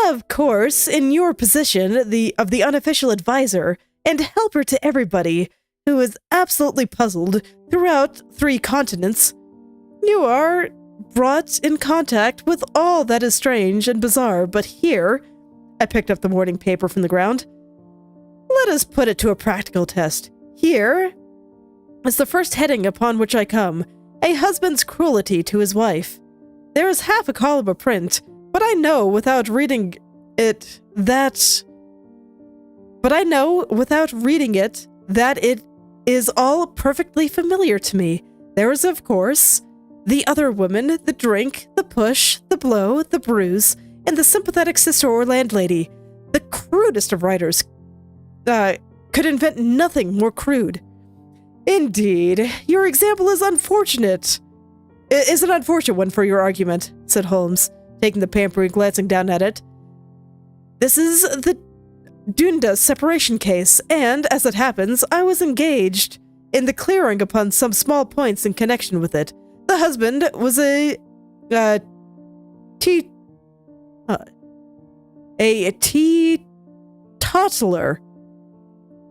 Of course, in your position, of the unofficial advisor and helper to everybody who is absolutely puzzled throughout 3 continents, you are brought in contact with all that is strange and bizarre, but here, I picked up the morning paper from the ground. Let us put it to a practical test. Here is the first heading upon which I come, a husband's cruelty to his wife. There is half a column of print, but I know without reading it that it is all perfectly familiar to me. There is, of course, the other woman, the drink, the push, the blow, the bruise, and the sympathetic sister or landlady. The crudest of writers could invent nothing more crude. Indeed, your example is unfortunate. Is an unfortunate one for your argument, said Holmes, taking the paper and glancing down at it. This is the Dundas separation case, and, as it happens, I was engaged in the clearing upon some small points in connection with it. The husband was a teetotaler.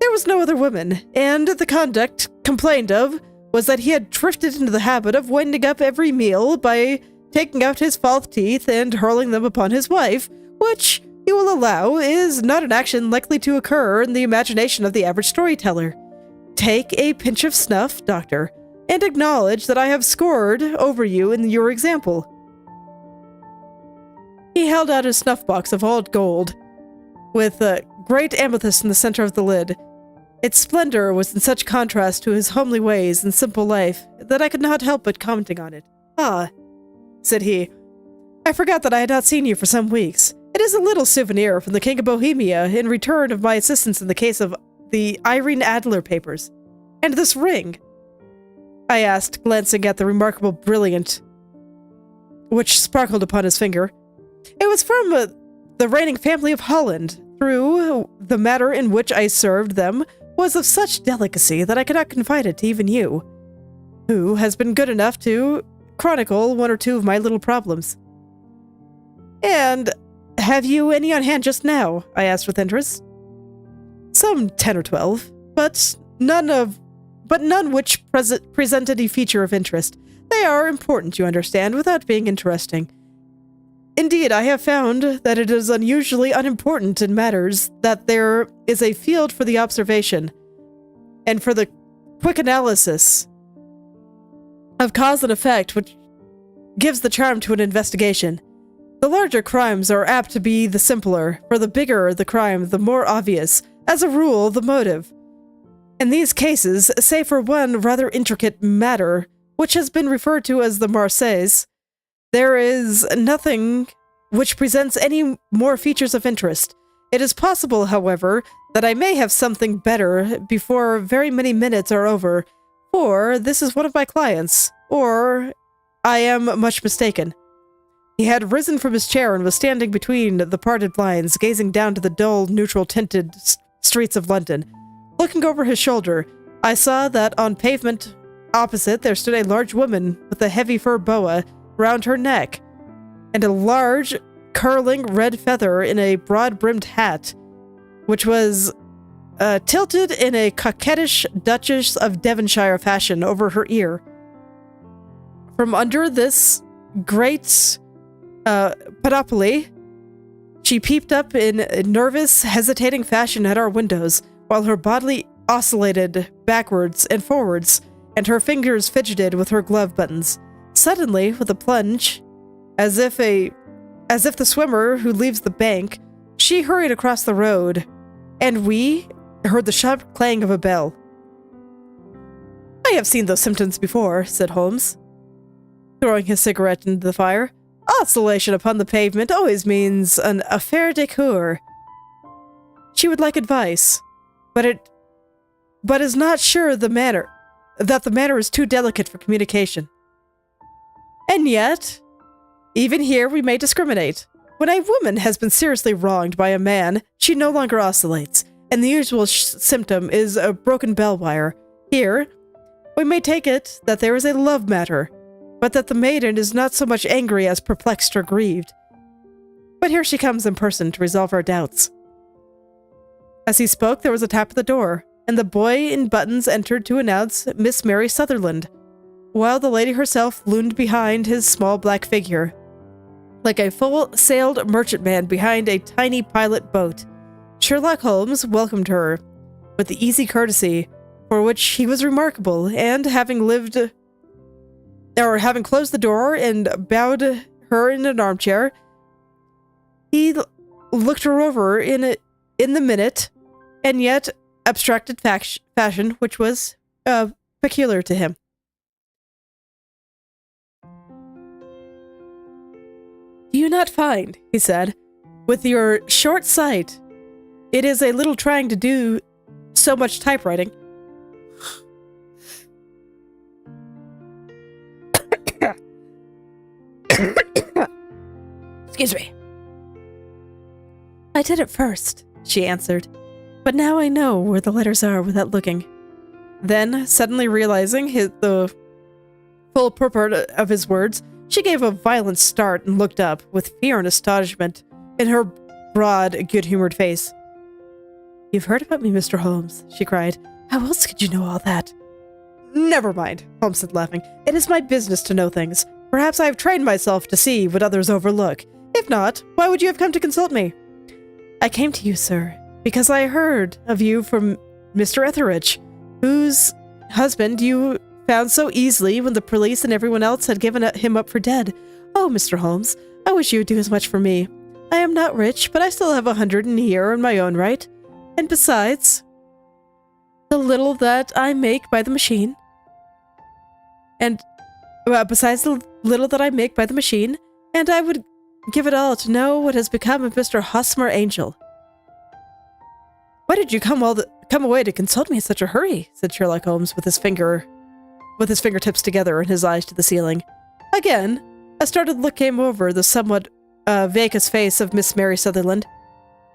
There was no other woman, and the conduct complained of was that he had drifted into the habit of winding up every meal by taking out his false teeth and hurling them upon his wife, which, you will allow, is not an action likely to occur in the imagination of the average storyteller. Take a pinch of snuff, Doctor, and acknowledge that I have scored over you in your example. He held out his snuff box of all gold, with a great amethyst in the center of the lid. Its splendor was in such contrast to his homely ways and simple life that I could not help but commenting on it. Ah, said he, I forgot that I had not seen you for some weeks. It is a little souvenir from the King of Bohemia in return of my assistance in the case of the Irene Adler papers. And this ring? I asked, glancing at the remarkable brilliant which sparkled upon his finger. It was from the reigning family of Holland. Through the manner in which I served them was of such delicacy that I could not confide it to even you, who has been good enough to chronicle one or two of my little problems. And have you any on hand just now? I asked with interest. Some 10 or 12, but none which present any feature of interest. They are important, you understand, without being interesting. Indeed, I have found that it is unusually unimportant in matters that there is a field for the observation and for the quick analysis of cause and effect which gives the charm to an investigation. The larger crimes are apt to be the simpler, for the bigger the crime, the more obvious, as a rule, the motive. In these cases, save for one rather intricate matter, which has been referred to as the Marseilles, there is nothing which presents any more features of interest. It is possible, however, that I may have something better before very many minutes are over, for this is one of my clients, or I am much mistaken. He had risen from his chair and was standing between the parted blinds, gazing down to the dull, neutral-tinted streets of London. Looking over his shoulder, I saw that on pavement opposite there stood a large woman with a heavy fur boa round her neck, and a large, curling red feather in a broad-brimmed hat, which was tilted in a coquettish Duchess of Devonshire fashion over her ear. From under this great panoply, she peeped up in a nervous, hesitating fashion at our windows, while her body oscillated backwards and forwards, and her fingers fidgeted with her glove buttons. Suddenly, with a plunge, as if the swimmer who leaves the bank, she hurried across the road, and we heard the sharp clang of a bell. I have seen those symptoms before, said Holmes, throwing his cigarette into the fire. Oscillation upon the pavement always means an affaire de coeur. She would like advice, but is not sure that the matter is too delicate for communication. And yet, even here we may discriminate. When a woman has been seriously wronged by a man, she no longer oscillates, and the usual symptom is a broken bell wire. Here, we may take it that there is a love matter, but that the maiden is not so much angry as perplexed or grieved. But here she comes in person to resolve our doubts. As he spoke, there was a tap at the door, and the boy in buttons entered to announce Miss Mary Sutherland. while the lady herself loomed behind his small black figure, like a full-sailed merchantman behind a tiny pilot boat. Sherlock Holmes welcomed her with the easy courtesy for which he was remarkable, and having closed the door and bowed her in an armchair, he looked her over in the minute and yet abstracted fashion which was peculiar to him. "Do you not find," he said, "with your short sight, it is a little trying to do so much typewriting?" Excuse me. "I did at first," she answered, "but now I know where the letters are without looking." Then, suddenly realizing the full purport of his words, she gave a violent start and looked up, with fear and astonishment in her broad, good-humored face. "You've heard about me, Mr. Holmes," she cried. "How else could you know all that?" "Never mind," Holmes said, laughing. "It is my business to know things. Perhaps I have trained myself to see what others overlook. If not, why would you have come to consult me?" "I came to you, sir, because I heard of you from Mr. Etheridge, whose husband you found so easily when the police and everyone else had given him up for dead. Oh, Mr. Holmes, I wish you would do as much for me. I am not rich, but I still have 100 in a year in my own right. And besides, the little that I make by the machine, and I would give it all to know what has become of Mr. Hosmer Angel." "Why did you come away to consult me in such a hurry?" said Sherlock Holmes with his fingertips together and his eyes to the ceiling. Again, a startled look came over the somewhat vacant face of Miss Mary Sutherland.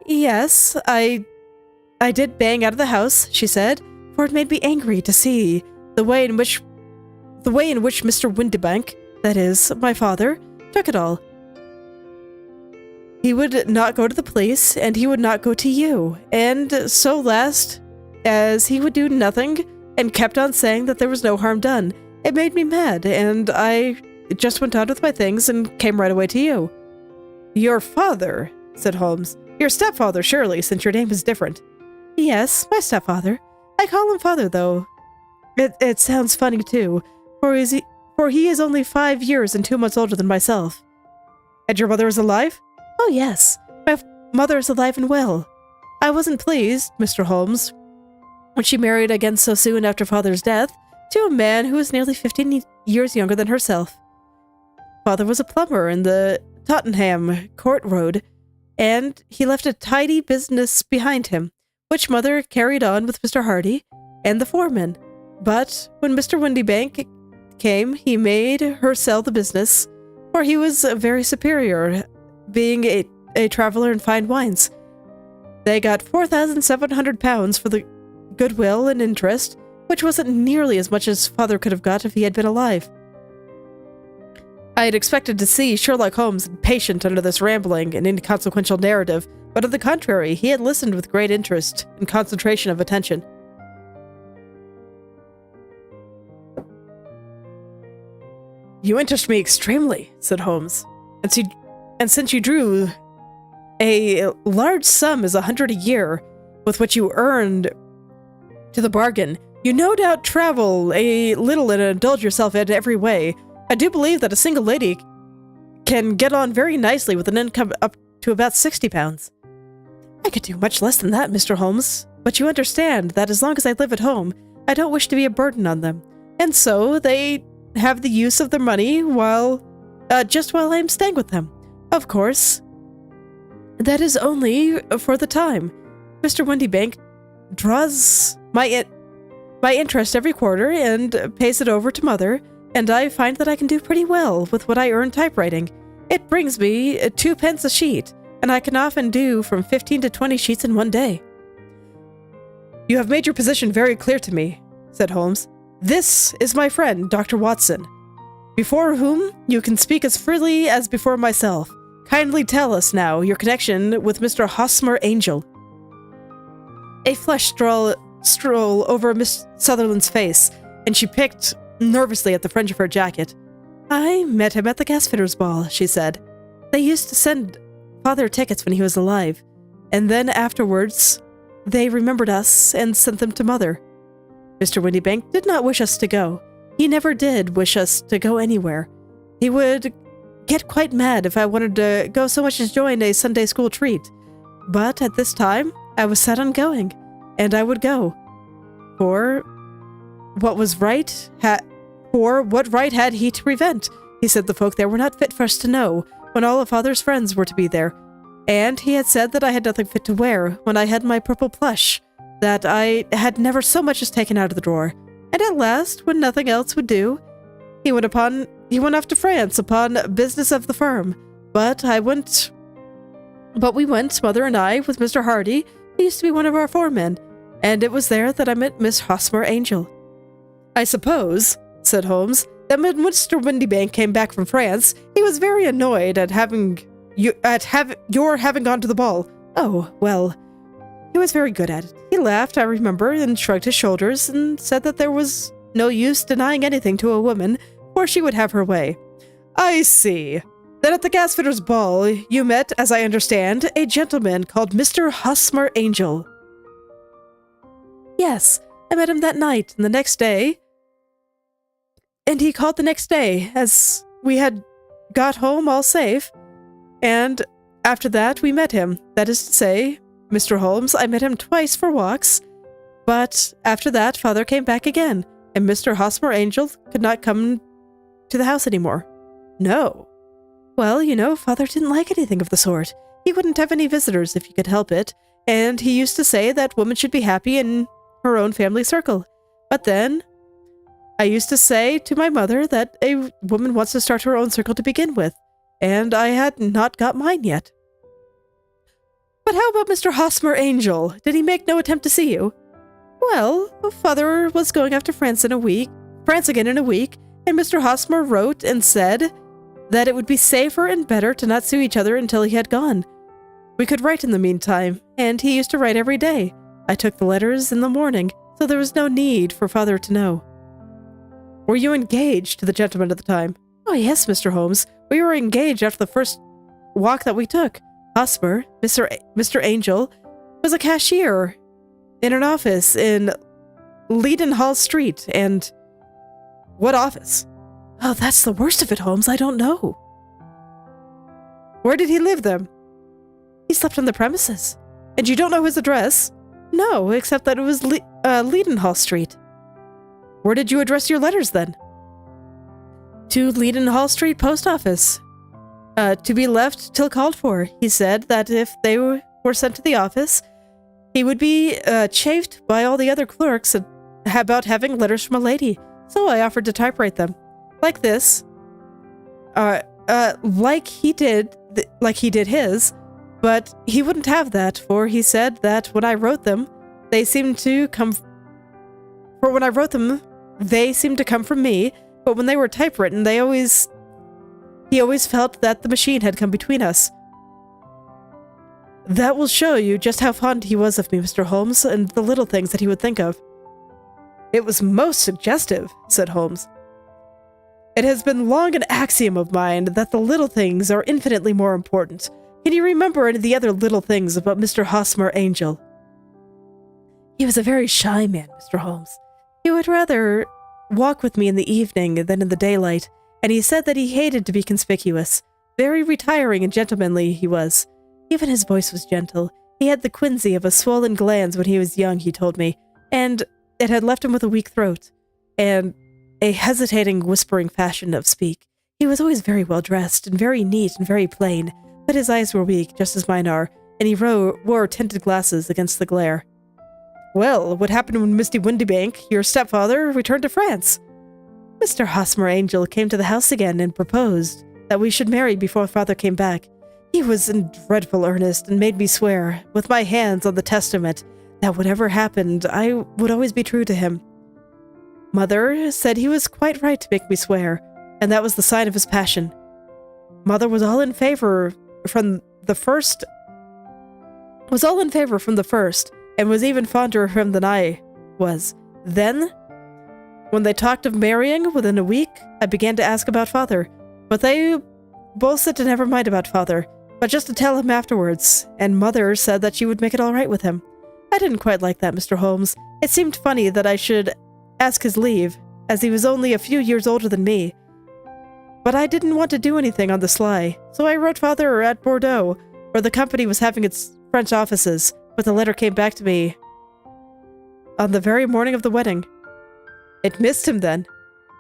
"Yes, I did bang out of the house," she said, "for it made me angry to see the way in which Mr. Windibank, that is, my father, took it all. He would not go to the police, and he would not go to you, and so last, as he would do nothing, and kept on saying that there was no harm done, it made me mad, and I just went on with my things and came right away to you." "Your father," said Holmes. "Your stepfather, surely, since your name is different." "Yes, my stepfather. I call him father, though. It sounds funny, too, for he is only 5 years and 2 months older than myself." "And your mother is alive?" "Oh, yes. My mother is alive and well. I wasn't pleased, Mr. Holmes, when she married again so soon after father's death to a man who was nearly 15 years younger than herself. Father was a plumber in the Tottenham Court Road, and he left a tidy business behind him, which mother carried on with Mr. Hardy and the foreman. But when Mr. Windibank came, he made her sell the business, for he was very superior, being a traveler in fine wines. They got £4,700 for the goodwill and interest, which wasn't nearly as much as father could have got if he had been alive." I had expected to see Sherlock Holmes impatient under this rambling and inconsequential narrative, but on the contrary, he had listened with great interest and concentration of attention. "You interest me extremely," said Holmes, and since you drew a large sum as 100 a year, with which you earned to the bargain, you no doubt travel a little and indulge yourself in every way. I do believe that a single lady can get on very nicely with an income up to about £60. "I could do much less than that, Mr. Holmes, but you understand that as long as I live at home, I don't wish to be a burden on them, and so they have the use of their money just while I am staying with them. Of course, that is only for the time. Mr. Windibank draws my interest every quarter and pays it over to mother, and I find that I can do pretty well with what I earn typewriting. It brings me 2 pence a sheet, and I can often do from 15 to 20 sheets in one day." "You have made your position very clear to me," said Holmes. "This is my friend, Dr. Watson, before whom you can speak as freely as before myself. Kindly tell us now your connection with Mr. Hosmer Angel." A flush stroll over Miss Sutherland's face, and she picked nervously at the fringe of her jacket. I met him at the gasfitters' ball, she said. They used to send Father tickets when he was alive, and then afterwards they remembered us and sent them to Mother. Mr. Windybank did not wish us to go. He never did wish us to go anywhere. He would get quite mad if I wanted to go so much as join a Sunday school treat. But at this time, I was set on going, and I would go. For what right had he to prevent? He said the folk there were not fit for us to know, when all of Father's friends were to be there. And he had said that I had nothing fit to wear, when I had my purple plush, that I had never so much as taken out of the drawer. And at last, when nothing else would do, he went off to France upon business of the firm. But we went, Mother and I, with Mr. Hardy, who used to be one of our foremen, and it was there that I met Miss Hosmer Angel. I suppose, said Holmes, that when Mr. Windybank came back from France, he was very annoyed at your having gone to the ball. Oh, well, he was very good at it. He laughed, I remember, and shrugged his shoulders, and said that there was no use denying anything to a woman, for she would have her way. I see. Then at the gasfitters' ball, you met, as I understand, a gentleman called Mr. Hosmer Angel. Yes, I met him that night, and the next day... And he called the next day, as we had got home all safe, and after that we met him. That is to say, Mr. Holmes, I met him twice for walks, but after that Father came back again, and Mr. Hosmer Angel could not come to the house anymore. No. Well, you know, Father didn't like anything of the sort. He wouldn't have any visitors if he could help it, and he used to say that woman should be happy in her own family circle. But then, I used to say to my mother that a woman wants to start her own circle to begin with, and I had not got mine yet. But how about Mr. Hosmer Angel? Did he make no attempt to see you? Well, Father was going off to France again in a week, and Mr. Hosmer wrote and said that it would be safer and better to not see each other until he had gone. We could write in the meantime, and he used to write every day. I took the letters in the morning, so there was no need for Father to know. Were you engaged to the gentleman at the time? Oh, yes, Mr. Holmes. We were engaged after the first walk that we took. Hosmer, Mr. Angel, was a cashier in an office in Leadenhall Street, and... What office? Oh, that's the worst of it, Holmes. I don't know. Where did he live, then? He slept on the premises. And you don't know his address? No, except that it was Leadenhall Street. Where did you address your letters, then? To Leadenhall Street Post Office. To be left till called for. He said that if they were sent to the office, he would be chaffed by all the other clerks about having letters from a lady. So I offered to typewrite them. Like this. Like he did his, but he wouldn't have that, for he said that when I wrote them, they seemed to come from me, but when they were typewritten, he always felt that the machine had come between us. That will show you just how fond he was of me, Mr. Holmes, and the little things that he would think of. It was most suggestive, said Holmes. It has been long an axiom of mine that the little things are infinitely more important. Can you remember any of the other little things about Mr. Hosmer Angel? He was a very shy man, Mr. Holmes. He would rather walk with me in the evening than in the daylight, and he said that he hated to be conspicuous. Very retiring and gentlemanly he was. Even his voice was gentle. He had the quinsy of a swollen glands when he was young, he told me, and it had left him with a weak throat, and a hesitating, whispering fashion of speak. He was always very well dressed, and very neat and very plain, but his eyes were weak, just as mine are, and he wore tinted glasses against the glare. Well, what happened when Mr. Windybank, your stepfather, returned to France? Mr. Hosmer Angel came to the house again and proposed that we should marry before Father came back. He was in dreadful earnest and made me swear, with my hands on the testament, that whatever happened, I would always be true to him. Mother said he was quite right to make me swear, and that was the sign of his passion. Mother was all in favor from the first, and was even fonder of him than I was. Then, When they talked of marrying within a week, I began to ask about father, but they both said to never mind about father, but just to tell him afterwards, and mother said that she would make it all right with him. I didn't quite like that, Mr. Holmes. It seemed funny that I should ask his leave, as he was only a few years older than me. But I didn't want to do anything on the sly, so I wrote father at Bordeaux, where the company was having its French offices, but the letter came back to me on the very morning of the wedding. It missed him then.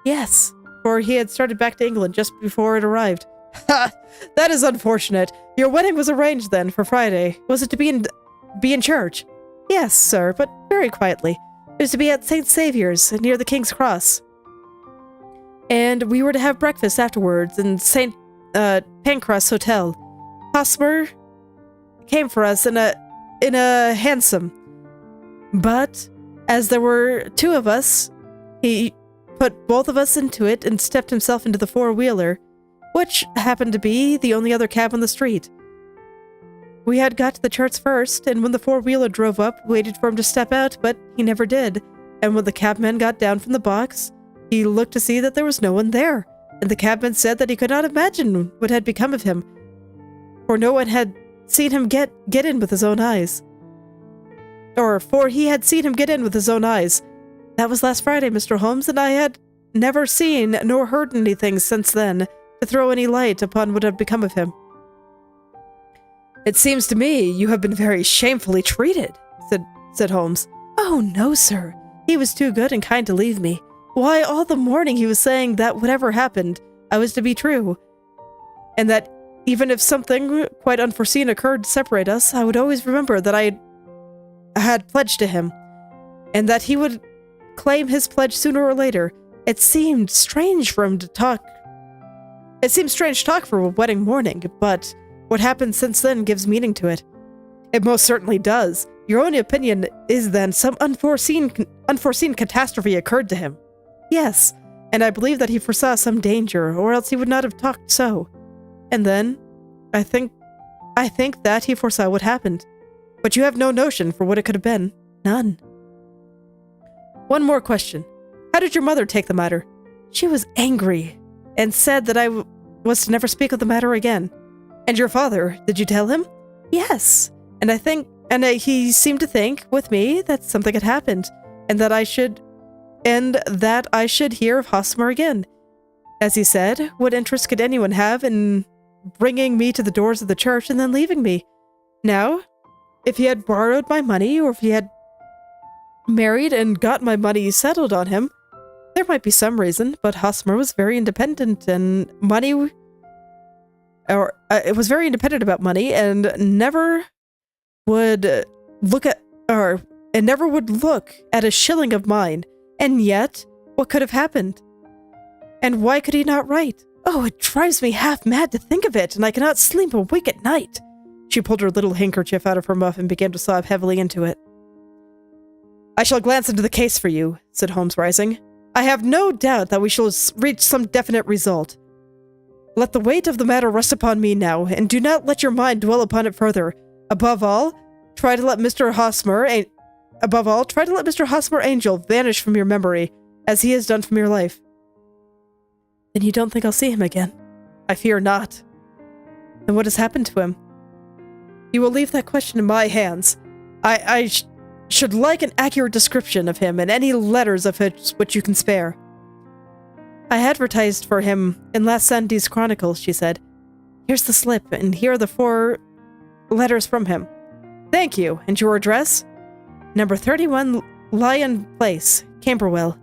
Yes, for he had started back to England just before it arrived. Ha! That is unfortunate. Your wedding was arranged then for Friday. Was it to be in church? Yes, sir, but very quietly. It was to be at St. Saviour's, near the King's Cross. And we were to have breakfast afterwards in St. Pancras Hotel. Hosmer came for us in a hansom. But, as there were two of us, he put both of us into it and stepped himself into the four-wheeler, which happened to be the only other cab on the street. We had got to the church first, and when the four-wheeler drove up, waited for him to step out, but he never did. And when the cabman got down from the box, he looked to see that there was no one there, and the cabman said that he could not imagine what had become of him, for no one had seen him get in with his own eyes. For he had seen him get in with his own eyes. That was last Friday, Mr. Holmes, and I had never seen nor heard anything since then to throw any light upon what had become of him. It seems to me you have been very shamefully treated, said Holmes. Oh, no, sir. He was too good and kind to leave me. Why, all the morning he was saying that whatever happened, I was to be true, and that even if something quite unforeseen occurred to separate us, I would always remember that I had pledged to him, and that he would claim his pledge sooner or later. It seemed strange for him to talk. It seemed strange talk for a wedding morning, but what happened since then gives meaning to it. It most certainly does. Your own opinion is then some unforeseen catastrophe occurred to him. Yes, and I believe that he foresaw some danger, or else he would not have talked so. And then, I think that he foresaw what happened. But you have no notion for what it could have been. None. One more question. How did your mother take the matter? She was angry, and said that I was to never speak of the matter again. And your father, did you tell him? Yes, and he seemed to think, with me, that something had happened, and that I should hear of Hosmer again. As he said, what interest could anyone have in bringing me to the doors of the church and then leaving me? Now, if he had borrowed my money, or if he had married and got my money settled on him, there might be some reason, but Hosmer was very independent, and it was very independent about money, and never would look at a shilling of mine. And yet, what could have happened? And why could he not write? Oh, it drives me half mad to think of it, and I cannot sleep a wink at night. She pulled her little handkerchief out of her muff and began to sob heavily into it. I shall glance into the case for you, said Holmes, rising. I have no doubt that we shall reach some definite result. Let the weight of the matter rest upon me now, and do not let your mind dwell upon it further. Above all, try to let Mr. Hosmer Angel vanish from your memory, as he has done from your life. Then you don't think I'll see him again? I fear not. And what has happened to him? You will leave that question in my hands. I should like an accurate description of him and any letters of which you can spare. I advertised for him in last Sunday's Chronicle, she said. Here's the slip, and here are the 4 letters from him. Thank you. And your address? Number 31 Lyon Place, Camberwell.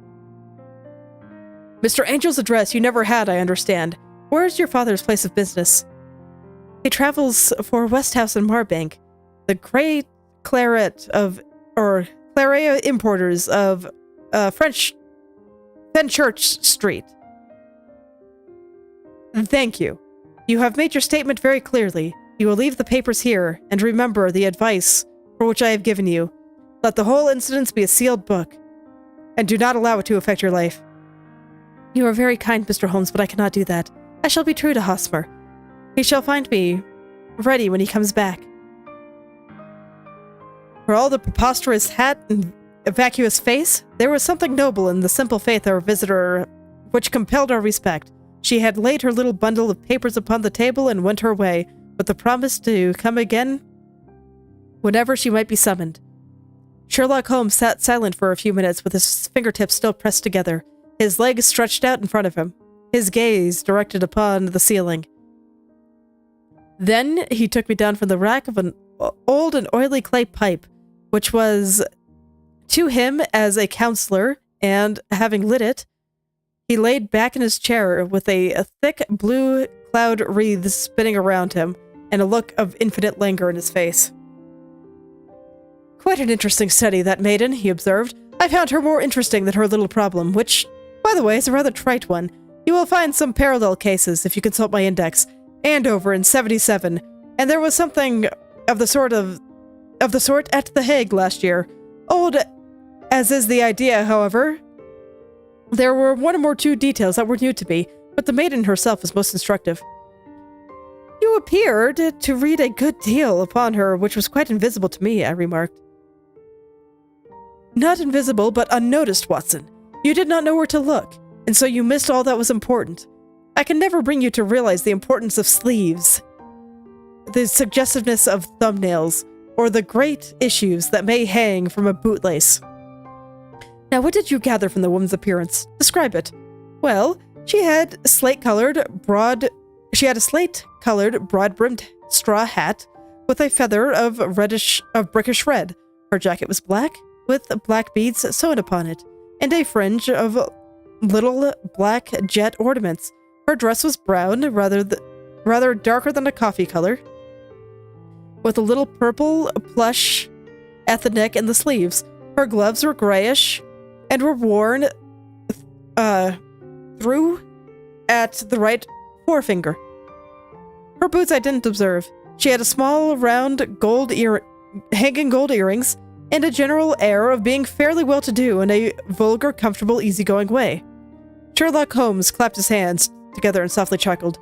Mr. Angel's address you never had, I understand. Where is your father's place of business? He travels for Westhouse and Marbank, the great claret importers of Fenchurch Street. Thank you. You have made your statement very clearly. You will leave the papers here, and remember the advice for which I have given you. Let the whole incident be a sealed book, and do not allow it to affect your life. You are very kind, Mr. Holmes, but I cannot do that. I shall be true to Hosmer. He shall find me ready when he comes back. For all the preposterous hat and vacuous face, there was something noble in the simple faith of our visitor which compelled our respect. She had laid her little bundle of papers upon the table and went her way, with the promise to come again whenever she might be summoned. Sherlock Holmes sat silent for a few minutes with his fingertips still pressed together, his legs stretched out in front of him, his gaze directed upon the ceiling. Then he took me down from the rack of an old and oily clay pipe, which was to him as a counselor, and having lit it, he laid back in his chair with a thick blue cloud wreath spinning around him and a look of infinite languor in his face. "Quite an interesting study, that maiden," he observed. "I found her more interesting than her little problem, which, by the way, is a rather trite one. You will find some parallel cases if you consult my index. Andover in 77, and there was something of the sort at The Hague last year. Old as is the idea, however, there were one or two details that were new to me, but the maiden herself was most instructive." "You appeared to read a good deal upon her, which was quite invisible to me," I remarked. "Not invisible, but unnoticed, Watson. You did not know where to look, and so you missed all that was important. I can never bring you to realize the importance of sleeves, the suggestiveness of thumbnails, or the great issues that may hang from a bootlace. Now, what did you gather from the woman's appearance? Describe it." "Well, she had a slate-colored, broad-brimmed straw hat with a feather of brickish red. Her jacket was black, with black beads sewn upon it, and a fringe of little black jet ornaments. Her dress was brown, rather darker than a coffee color, with a little purple plush at the neck and the sleeves. Her gloves were grayish and were worn through at the right forefinger. Her boots I didn't observe. She had a small, round, hanging gold earrings, and a general air of being fairly well-to-do in a vulgar, comfortable, easygoing way." Sherlock Holmes clapped his hands together and softly chuckled.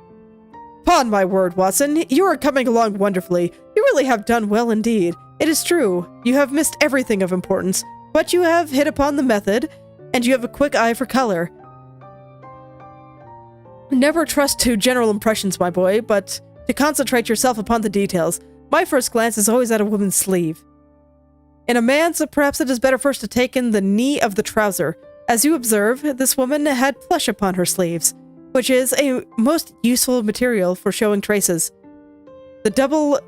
"'Pon my word, Watson, you are coming along wonderfully. You really have done well indeed. It is true, you have missed everything of importance, but you have hit upon the method, and you have a quick eye for color. Never trust to general impressions, my boy, but to concentrate yourself upon the details. My first glance is always at a woman's sleeve. In a man's, perhaps it is better first to take in the knee of the trouser. As you observe, this woman had plush upon her sleeves, which is a most useful material for showing traces. The double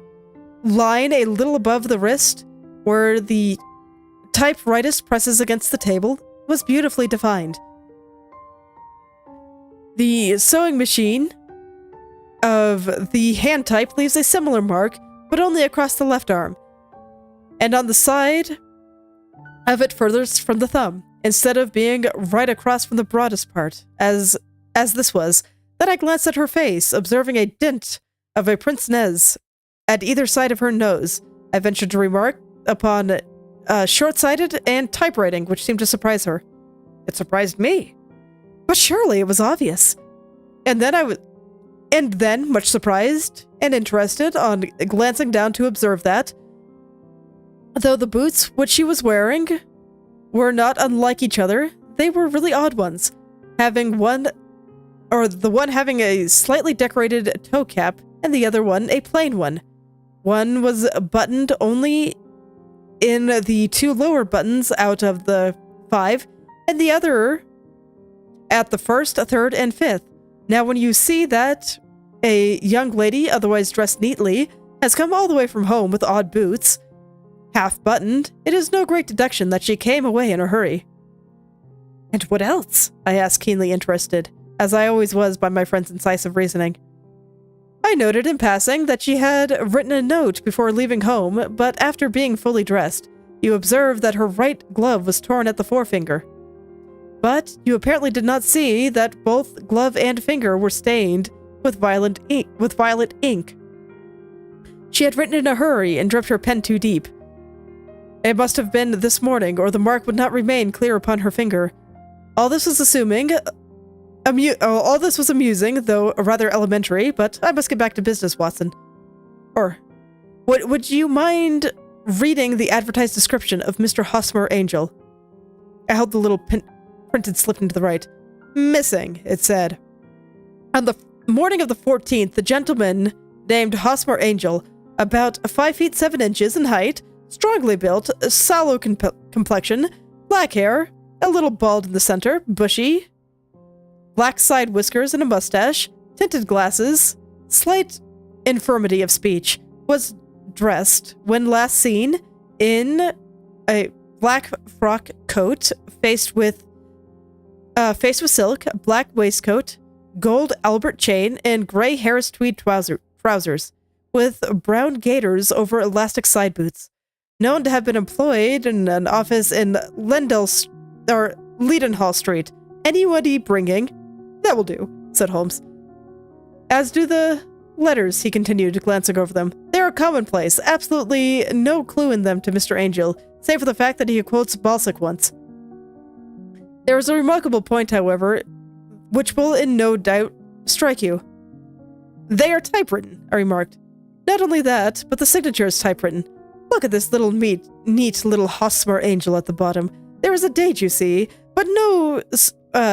line a little above the wrist, where the typewriter presses against the table, was beautifully defined. The sewing machine of the hand type leaves a similar mark, but only across the left arm, and on the side of it furthest from the thumb, instead of being right across from the broadest part, as this was. Then I glanced at her face, observing a dint of a pince nez at either side of her nose. I ventured to remark upon short-sighted and typewriting, which seemed to surprise her. It surprised me. But surely it was obvious. And then, much surprised and interested on glancing down to observe that, though the boots which she was wearing were not unlike each other, they were really odd ones, the one having a slightly decorated toe cap, and the other one a plain one. One was buttoned only in the 2 lower buttons out of the 5, and the other at the 1st, 3rd, and 5th. Now, when you see that a young lady, otherwise dressed neatly, has come all the way from home with odd boots, half-buttoned, it is no great deduction that she came away in a hurry. "And what else?" I asked, keenly interested, as I always was by my friend's incisive reasoning. "I noted in passing that she had written a note before leaving home, but after being fully dressed, you observed that her right glove was torn at the forefinger. But you apparently did not see that both glove and finger were stained with violet ink. She had written in a hurry and dipped her pen too deep. It must have been this morning, or the mark would not remain clear upon her finger. All this was amusing, though rather elementary, but I must get back to business, Watson. Or, would you mind reading the advertised description of Mr. Hosmer Angel?" I held the little printed slip into the right. Missing, it said. On the morning of the 14th, the gentleman named Hosmer Angel, about 5 feet 7 inches in height, strongly built, sallow complexion, black hair, a little bald in the center, bushy, black side whiskers and a mustache, tinted glasses, slight infirmity of speech, was dressed, when last seen, in a black frock coat faced with silk, black waistcoat, gold Albert chain, and gray Harris tweed trousers, with brown gaiters over elastic side boots. Known to have been employed in an office in Leadenhall Street. Anybody bringing? That will do, said Holmes. As do the letters, he continued, glancing over them. They are commonplace, absolutely no clue in them to Mr. Angel, save for the fact that he quotes Balzac once. There is a remarkable point, however, which will in no doubt strike you. They are typewritten, I remarked. Not only that, but the signature is typewritten. Look at this little neat little Hosmer Angel at the bottom. There is a date, you see, but no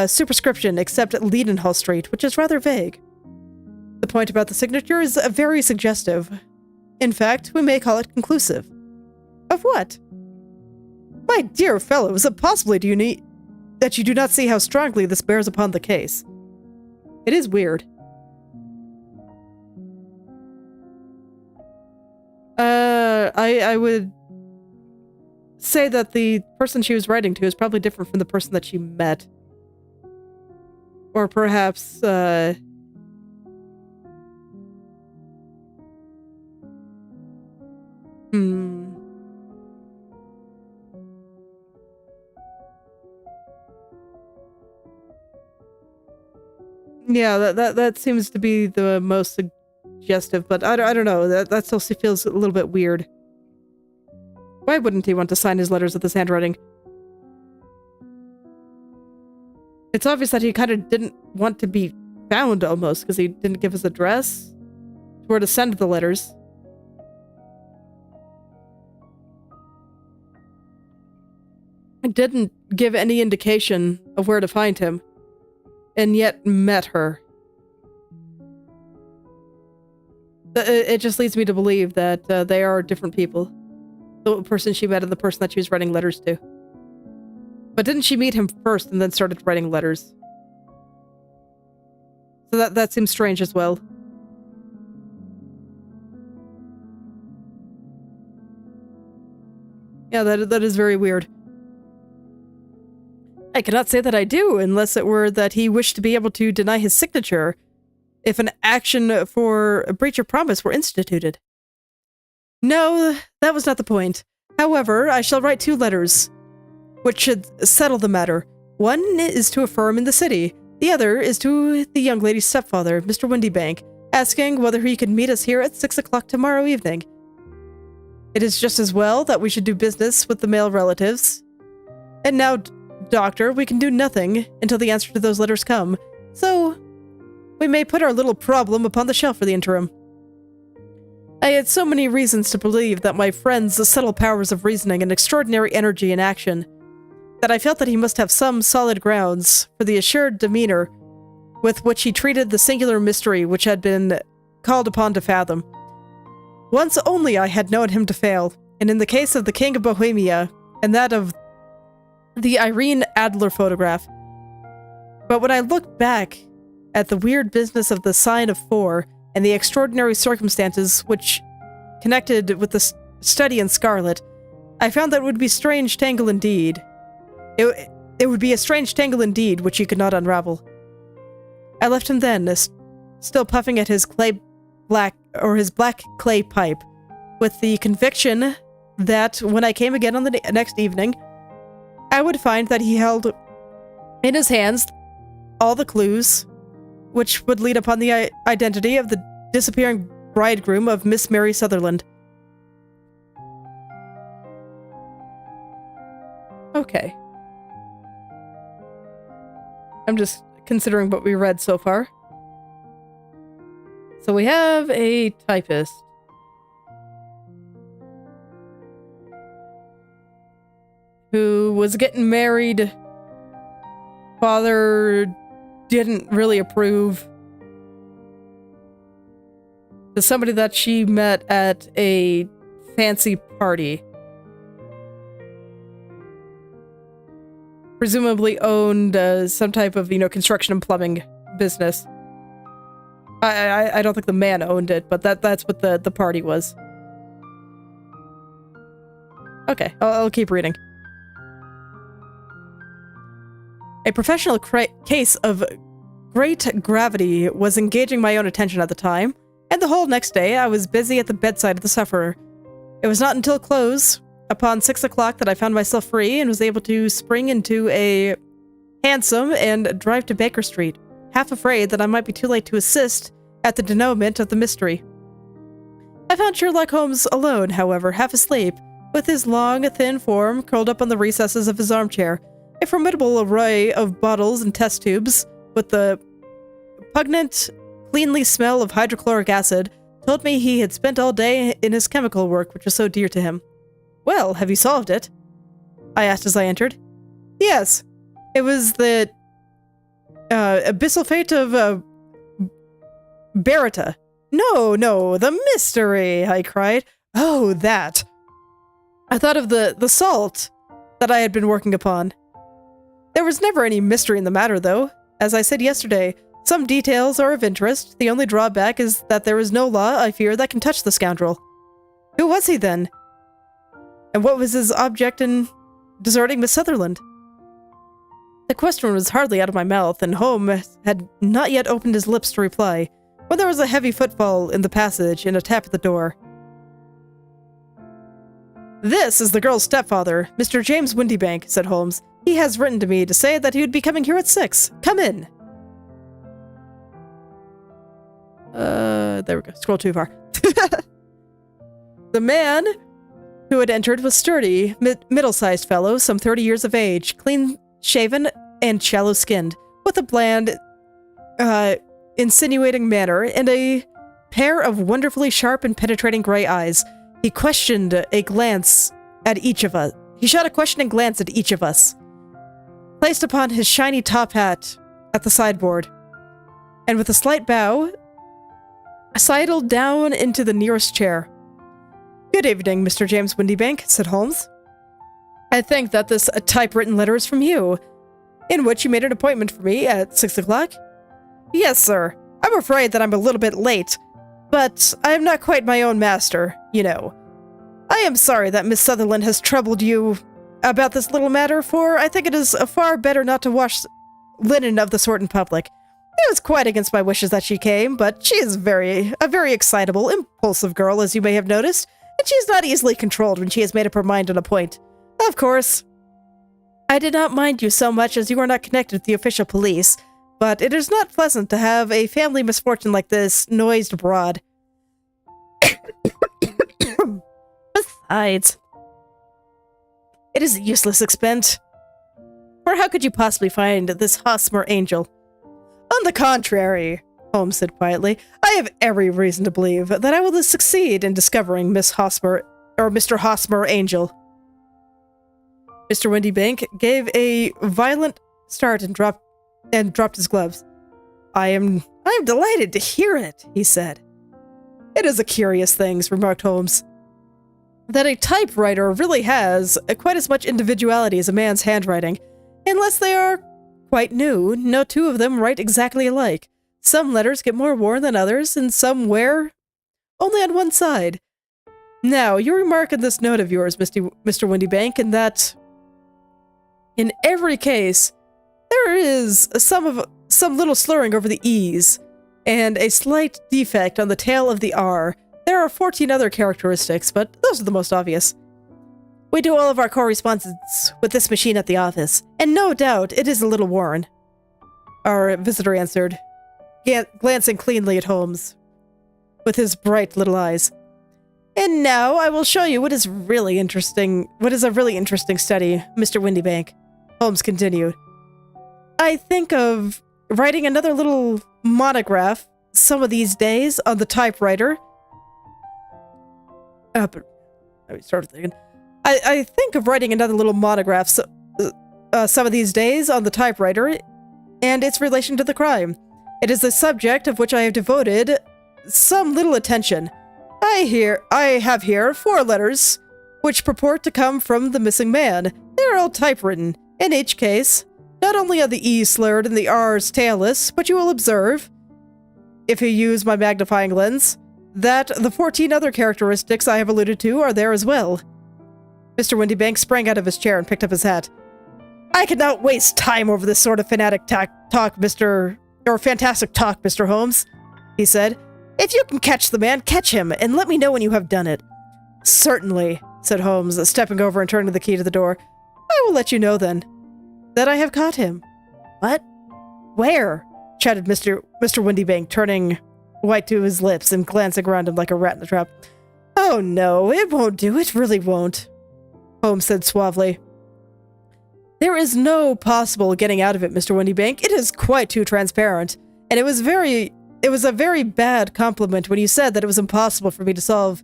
superscription except at Leadenhall Street, which is rather vague. The point about the signature is very suggestive. In fact, we may call it conclusive. Of what? My dear fellow, is it possibly that you do not see how strongly this bears upon the case? It is weird. I would say that the person she was writing to is probably different from the person that she met. Or perhaps, Yeah, that seems to be the most suggestive, but I don't know. That still feels a little bit weird. Why wouldn't he want to sign his letters with his handwriting? It's obvious that he kind of didn't want to be found, almost, because he didn't give his address to where to send the letters. It didn't give any indication of where to find him, and yet met her. It just leads me to believe that they are different people. The person she met and the person that she was writing letters to. But didn't she meet him first and then started writing letters? So that seems strange as well. Yeah, that is very weird. I cannot say that I do, unless it were that he wished to be able to deny his signature if an action for a breach of promise were instituted. No, that was not the point. However, I shall write 2 letters, which should settle the matter. One is to a firm in the city. The other is to the young lady's stepfather, Mr. Windybank, asking whether he could meet us here at 6 o'clock tomorrow evening. It is just as well that we should do business with the male relatives. And now, Doctor, we can do nothing until the answer to those letters come, so we may put our little problem upon the shelf for the interim. I had so many reasons to believe that my friend's subtle powers of reasoning and extraordinary energy in action, that I felt that he must have some solid grounds for the assured demeanor with which he treated the singular mystery which had been called upon to fathom. Once only I had known him to fail, and in the case of the King of Bohemia, and that of the Irene Adler photograph. But when I looked back at the weird business of the sign of 4, and the extraordinary circumstances which connected with the study in scarlet, I found that it would be strange tangle indeed. It would be a strange tangle indeed which he could not unravel. I left him then, still puffing at his black clay pipe, with the conviction that when I came again on the next evening, I would find that he held in his hands all the clues which would lead upon the identity of the disappearing bridegroom of Miss Mary Sutherland. Okay. I'm just considering what we read so far. So we have a typist. who was getting married. Father didn't really approve. To somebody that she met at a fancy party. Presumably owned some type of, construction and plumbing business. I don't think the man owned it, but that's what the party was. Okay, I'll keep reading. A professional case of great gravity was engaging my own attention at the time, and the whole next day I was busy at the bedside of the sufferer. It was not until close, upon 6 o'clock, that I found myself free and was able to spring into a hansom and drive to Baker Street, half afraid that I might be too late to assist at the denouement of the mystery. I found Sherlock Holmes alone, however, half asleep, with his long, thin form curled up on the recesses of his armchair. A formidable array of bottles and test tubes, with the pungent, cleanly smell of hydrochloric acid, told me he had spent all day in his chemical work, which was so dear to him. "Well, have you solved it?" I asked as I entered. "Yes. It was the bisulfate of Barita." No, the mystery," I cried. "Oh, that." I thought of the salt that I had been working upon. There was never any mystery in the matter, though. As I said yesterday, some details are of interest. The only drawback is that there is no law, I fear, that can touch the scoundrel. Who was he, then? And what was his object in deserting Miss Sutherland? The question was hardly out of my mouth, and Holmes had not yet opened his lips to reply, when there was a heavy footfall in the passage and a tap at the door. "This is the girl's stepfather, Mr. James Windybank," said Holmes. "He has written to me to say that he would be coming here at 6. Come in." There we go. Scroll too far. The man who had entered was sturdy, middle-sized fellow, some 30 years of age, clean-shaven and shallow-skinned, with a bland, insinuating manner and a pair of wonderfully sharp and penetrating gray eyes. He questioned a glance at each of us. He shot a questioning glance at each of us, placed upon his shiny top hat at the sideboard, and with a slight bow, sidled down into the nearest chair. "Good evening, Mr. James Windybank," said Holmes. "I think that this typewritten letter is from you, in which you made an appointment for me at 6 o'clock? "Yes, sir. I'm afraid that I'm a little bit late, but I am not quite my own master, you know. I am sorry that Miss Sutherland has troubled you about this little matter, for I think it is far better not to wash linen of the sort in public. It was quite against my wishes that she came, but she is a very excitable, impulsive girl, as you may have noticed, and she is not easily controlled when she has made up her mind on a point. Of course, I did not mind you so much as you are not connected with the official police, but it is not pleasant to have a family misfortune like this noised abroad. Besides, it is a useless expense. For how could you possibly find this Hosmer angel?" "On the contrary," Holmes said quietly, "I have every reason to believe that I will succeed in discovering Miss Hosmer, or Mr. Hosmer Angel." Mr. Windybank gave a violent start and dropped his gloves. I am delighted to hear it," he said. "It is a curious thing," remarked Holmes, "that a typewriter really has quite as much individuality as a man's handwriting, unless they are quite new. No two of them write exactly alike. Some letters get more worn than others, and some wear only on one side. Now, you remark in this note of yours, Mr. Windybank, in that in every case there is some little slurring over the E's, and a slight defect on the tail of the R. There are 14 other characteristics, but those are the most obvious. We do all of our correspondence with this machine at the office, and no doubt it is a little worn," our visitor answered, glancing cleanly at Holmes with his bright little eyes. "And now I will show you what is a really interesting study, Mr. Windybank," Holmes continued. "I think of writing another little monograph some of these days on the typewriter. But let me start thinking. I think of writing another little monograph some of these days on the typewriter and its relation to the crime. It is a subject of which I have devoted some little attention. I have here 4 letters, which purport to come from the missing man. They are all typewritten. In each case, not only are the E's slurred and the R's tailless, but you will observe, if you use my magnifying lens, that the 14 other characteristics I have alluded to are there as well. Mr. Windybank sprang out of his chair and picked up his hat. I cannot waste time over this sort of fantastic talk, Mr. Holmes, he said. If you can catch the man, catch him, and let me know when you have done it. Certainly, said Holmes, stepping over and turning the key to the door. I will let you know, then, that I have caught him. What? Where? Chatted Mr. Windybank, turning white to his lips and glancing around him like a rat in the trap. Oh no, it won't do, it really won't, Holmes said suavely. There is no possible getting out of it, Mr. Windybank. It is quite too transparent, and it was a very bad compliment when you said that it was impossible for me to solve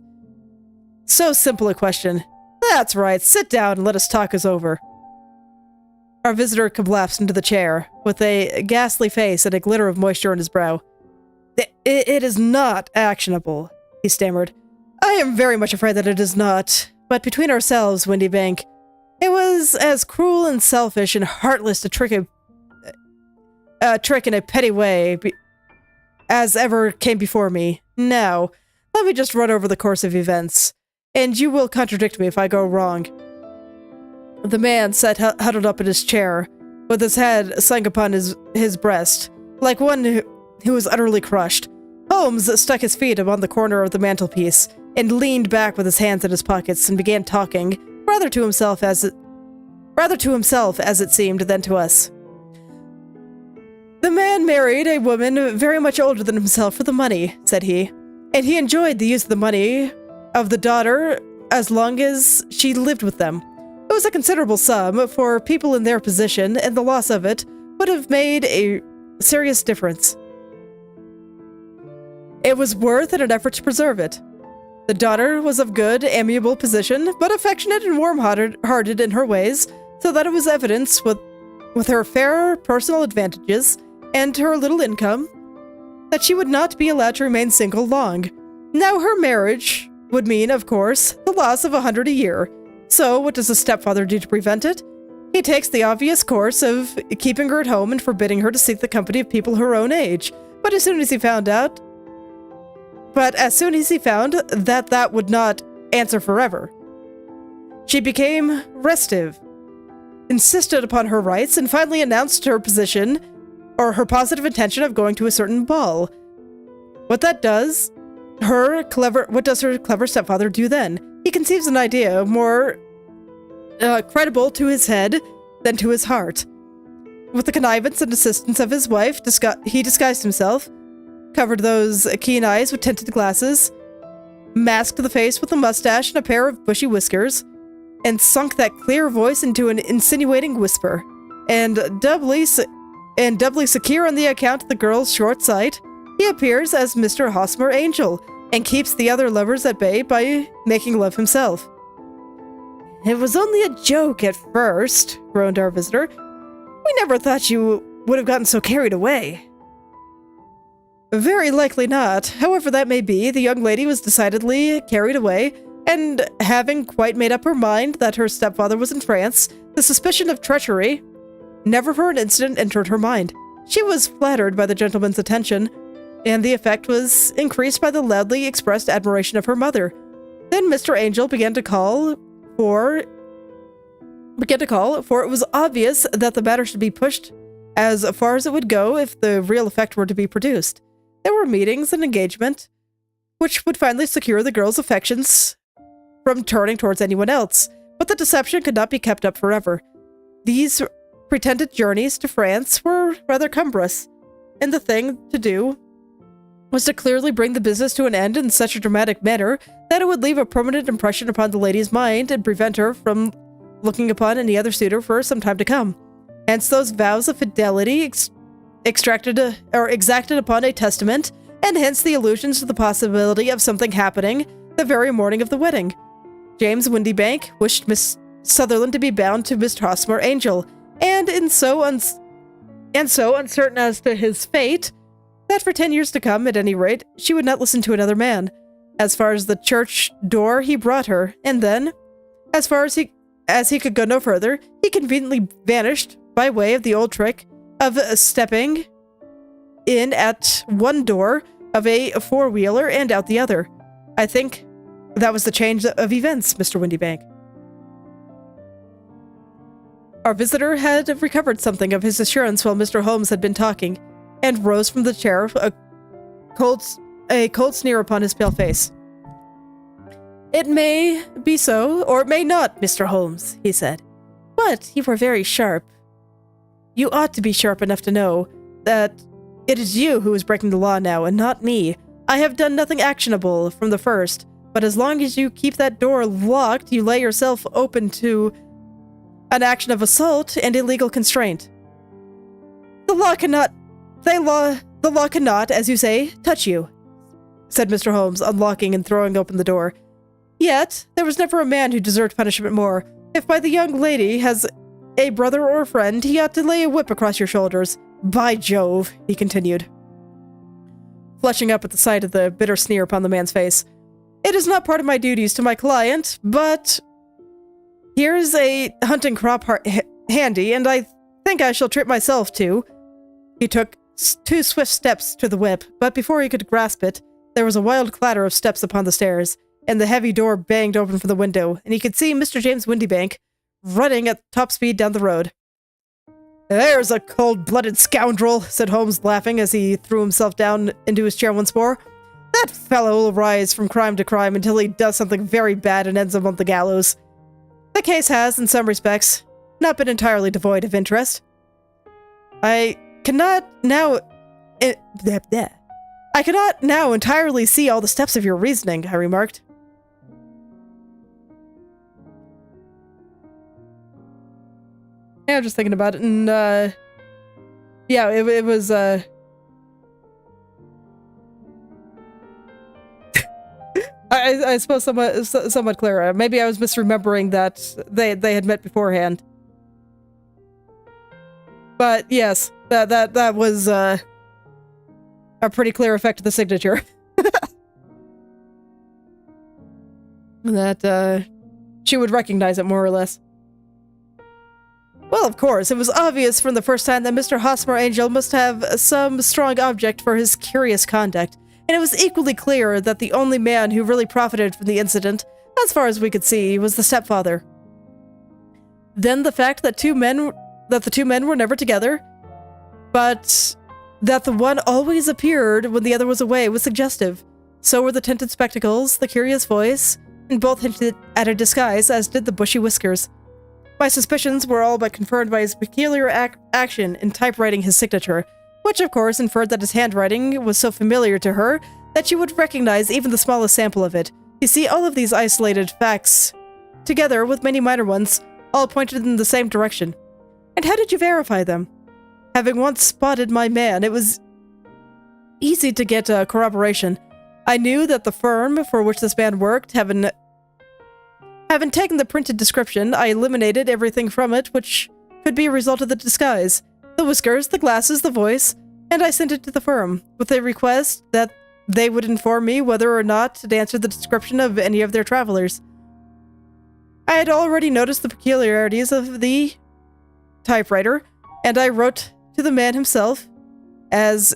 so simple a question. That's right, sit down and let us talk us over. Our visitor collapsed into the chair, with a ghastly face and a glitter of moisture on his brow. It is not actionable, he stammered. I am very much afraid that it is not, but between ourselves, Windybank, it was as cruel and selfish and heartless to trick in a petty way as ever came before me. Now, let me just run over the course of events, and you will contradict me if I go wrong. The man sat huddled up in his chair, with his head sunk upon his breast, like one who was utterly crushed. Holmes stuck his feet upon the corner of the mantelpiece, and leaned back with his hands in his pockets and began talking, rather to himself as it seemed than to us. The man married a woman very much older than himself for the money, said he, and he enjoyed the use of the money of the daughter as long as she lived with them. It was a considerable sum for people in their position, and the loss of it would have made a serious difference. It was worth an effort to preserve it. The daughter was of good, amiable position, but affectionate and warm-hearted in her ways, so that it was evidence with her fair personal advantages and her little income that she would not be allowed to remain single long. Now her marriage would mean, of course, the loss of 100 a year. So what does the stepfather do to prevent it? He takes the obvious course of keeping her at home and forbidding her to seek the company of people her own age. But as soon as he found that that would not answer forever, she became restive, insisted upon her rights, and finally announced her position, or her positive intention of going to a certain ball. What does her clever stepfather do then? He conceives an idea more credible to his head than to his heart. With the connivance and assistance of his wife, he disguised himself, covered those keen eyes with tinted glasses, masked the face with a mustache and a pair of bushy whiskers, and sunk that clear voice into an insinuating whisper. And doubly secure on the account of the girl's short sight, he appears as Mr. Hosmer Angel, and keeps the other lovers at bay by making love himself. It was only a joke at first, groaned our visitor. We never thought you would have gotten so carried away. Very likely not. However that may be, the young lady was decidedly carried away, and having quite made up her mind that her stepfather was in France, the suspicion of treachery never for an instant entered her mind. She was flattered by the gentleman's attention, and the effect was increased by the loudly expressed admiration of her mother. Then Mr. Angel began to call, for it was obvious that the matter should be pushed as far as it would go if the real effect were to be produced. There were meetings and engagement, which would finally secure the girl's affections from turning towards anyone else, but the deception could not be kept up forever. These pretended journeys to France were rather cumbrous, and the thing to do was to clearly bring the business to an end in such a dramatic manner that it would leave a permanent impression upon the lady's mind and prevent her from looking upon any other suitor for some time to come. Hence those vows of fidelity exacted upon a testament, and hence the allusions to the possibility of something happening the very morning of the wedding. James Windybank wished Miss Sutherland to be bound to Mr. Hosmer Angel, and so uncertain as to his fate, that for 10 years to come, at any rate, she would not listen to another man. As far as the church door he brought her, and then, as far as he could go no further, he conveniently vanished by way of the old trick of stepping in at one door of a four-wheeler and out the other. I think that was the change of events, Mr. Windybank. Our visitor had recovered something of his assurance while Mr. Holmes had been talking, and rose from the chair, a cold sneer upon his pale face. "It may be so, or it may not, Mr. Holmes," he said. "But you are very sharp. You ought to be sharp enough to know that it is you who is breaking the law now, and not me. I have done nothing actionable from the first, but as long as you keep that door locked, you lay yourself open to an action of assault and illegal constraint. The law cannot, as you say, touch you," said Mr. Holmes, unlocking and throwing open the door. "Yet, there was never a man who deserved punishment more. If by the young lady has a brother or a friend, he ought to lay a whip across your shoulders. By Jove," he continued, flushing up at the sight of the bitter sneer upon the man's face. "It is not part of my duties to my client, but here's a hunting crop handy, and I think I shall trip myself too." He took 2 swift steps to the whip, but before he could grasp it, there was a wild clatter of steps upon the stairs, and the heavy door banged open from the window, and he could see Mr. James Windybank running at top speed down the road. "There's a cold-blooded scoundrel," said Holmes, laughing as he threw himself down into his chair once more. "That fellow will rise from crime to crime until he does something very bad and ends up on the gallows. The case has, in some respects, not been entirely devoid of interest. I cannot now entirely see all the steps of your reasoning," I remarked. Yeah, I'm just thinking about it, and, yeah, it was, I suppose somewhat clearer. Maybe I was misremembering that they had met beforehand. But yes, that was, a pretty clear effect of the signature. That, she would recognize it more or less. Well, of course, it was obvious from the first time that Mr. Hosmer Angel must have some strong object for his curious conduct, and it was equally clear that the only man who really profited from the incident, as far as we could see, was the stepfather. Then the fact that the two men were never together, but that the one always appeared when the other was away, was suggestive. So were the tinted spectacles, the curious voice, and both hinted at a disguise, as did the bushy whiskers. My suspicions were all but confirmed by his peculiar action in typewriting his signature, which of course inferred that his handwriting was so familiar to her that she would recognize even the smallest sample of it. You see, all of these isolated facts, together with many minor ones, all pointed in the same direction. And how did you verify them? Having once spotted my man, it was easy to get corroboration. I knew that the firm for which this man worked, having taken the printed description, I eliminated everything from it which could be a result of the disguise. The whiskers, the glasses, the voice, and I sent it to the firm, with a request that they would inform me whether or not it answered the description of any of their travelers. I had already noticed the peculiarities of the typewriter, and I wrote to the man himself, at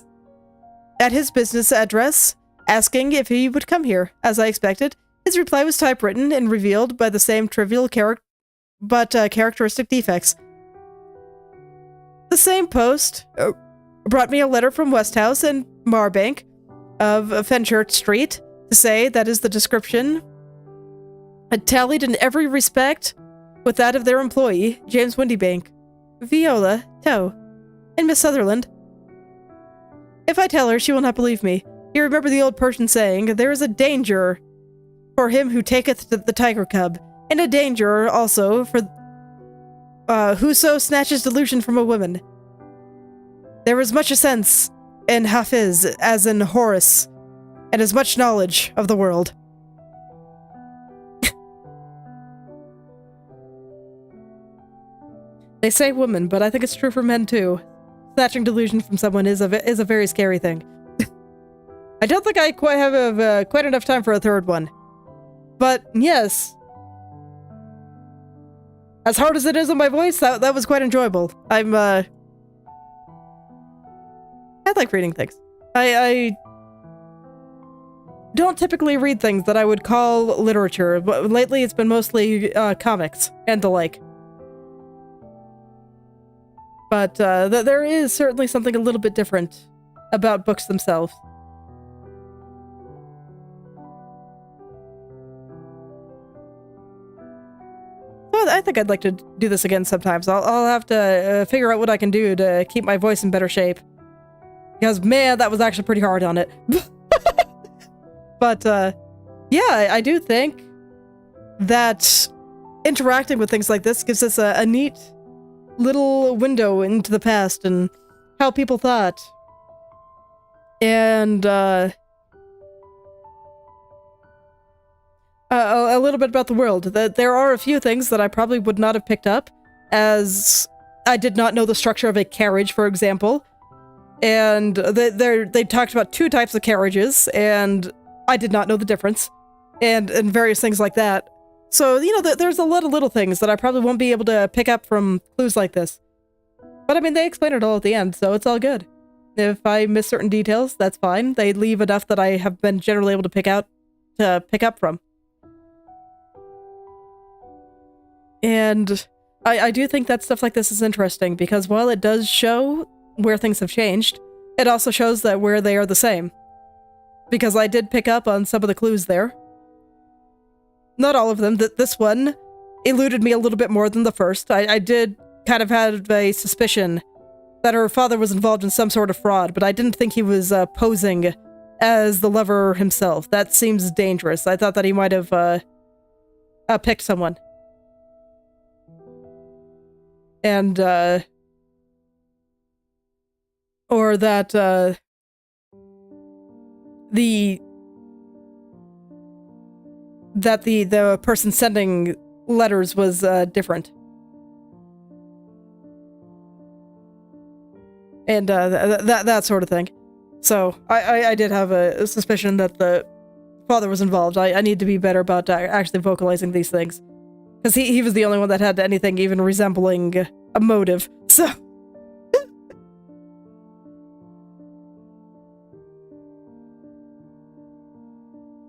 his business address, asking if he would come here. As I expected, his reply was typewritten and revealed by the same trivial characteristic defects. The same post brought me a letter from Westhouse and Marbank of Fenchurch Street to say that is the description had tallied in every respect with that of their employee, James Windybank, Viola, Toe, and Miss Sutherland. If I tell her, she will not believe me. You remember the old Persian saying, there is a danger for him who taketh the tiger cub, and a danger also for whoso snatches delusion from a woman. There is much sense in Hafiz as in Horace, and as much knowledge of the world. They say women, but I think it's true for men too. Snatching delusion from someone is a very scary thing. I don't think I quite have quite enough time for a third one. But yes, as hard as it is on my voice, that was quite enjoyable. I like reading things. I don't typically read things that I would call literature, but lately it's been mostly comics and the like. But there is certainly something a little bit different about books themselves. Well, I think I'd like to do this again sometimes. I'll have to figure out what I can do to keep my voice in better shape. Because, man, that was actually pretty hard on it. But, yeah, I do think that interacting with things like this gives us a neat little window into the past and how people thought. And, a little bit about the world. That there are a few things that I probably would not have picked up, as I did not know the structure of a carriage, for example. And they talked about two types of carriages, and I did not know the difference, and various things like that. So, you know, there's a lot of little things that I probably won't be able to pick up from clues like this. But I mean, they explain it all at the end, so it's all good. If I miss certain details, that's fine. They leave enough that I have been generally able to pick up from. And I do think that stuff like this is interesting, because while it does show where things have changed, it also shows that where they are the same. Because I did pick up on some of the clues there. Not all of them. This one eluded me a little bit more than the first. I did kind of have a suspicion that her father was involved in some sort of fraud, but I didn't think he was posing as the lover himself. That seems dangerous. I thought that he might have picked someone. And, or that, the person sending letters was, different. And, that sort of thing. So, I did have a suspicion that the father was involved. I need to be better about actually vocalizing these things. Because he was the only one that had anything even resembling a motive, so...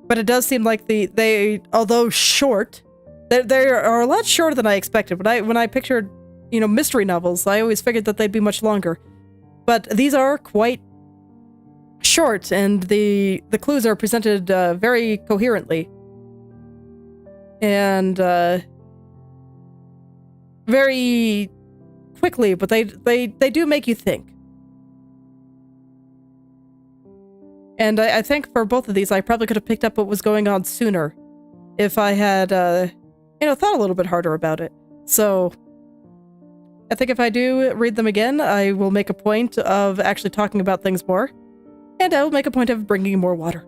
But it does seem like they although short, they are a lot shorter than I expected. When I pictured, you know, mystery novels, I always figured that they'd be much longer. But these are quite short, and the clues are presented very coherently. And, very quickly, but they do make you think. And I think for both of these, I probably could have picked up what was going on sooner if I had, you know, thought a little bit harder about it. So, I think if I do read them again, I will make a point of actually talking about things more, and I will make a point of bringing more water.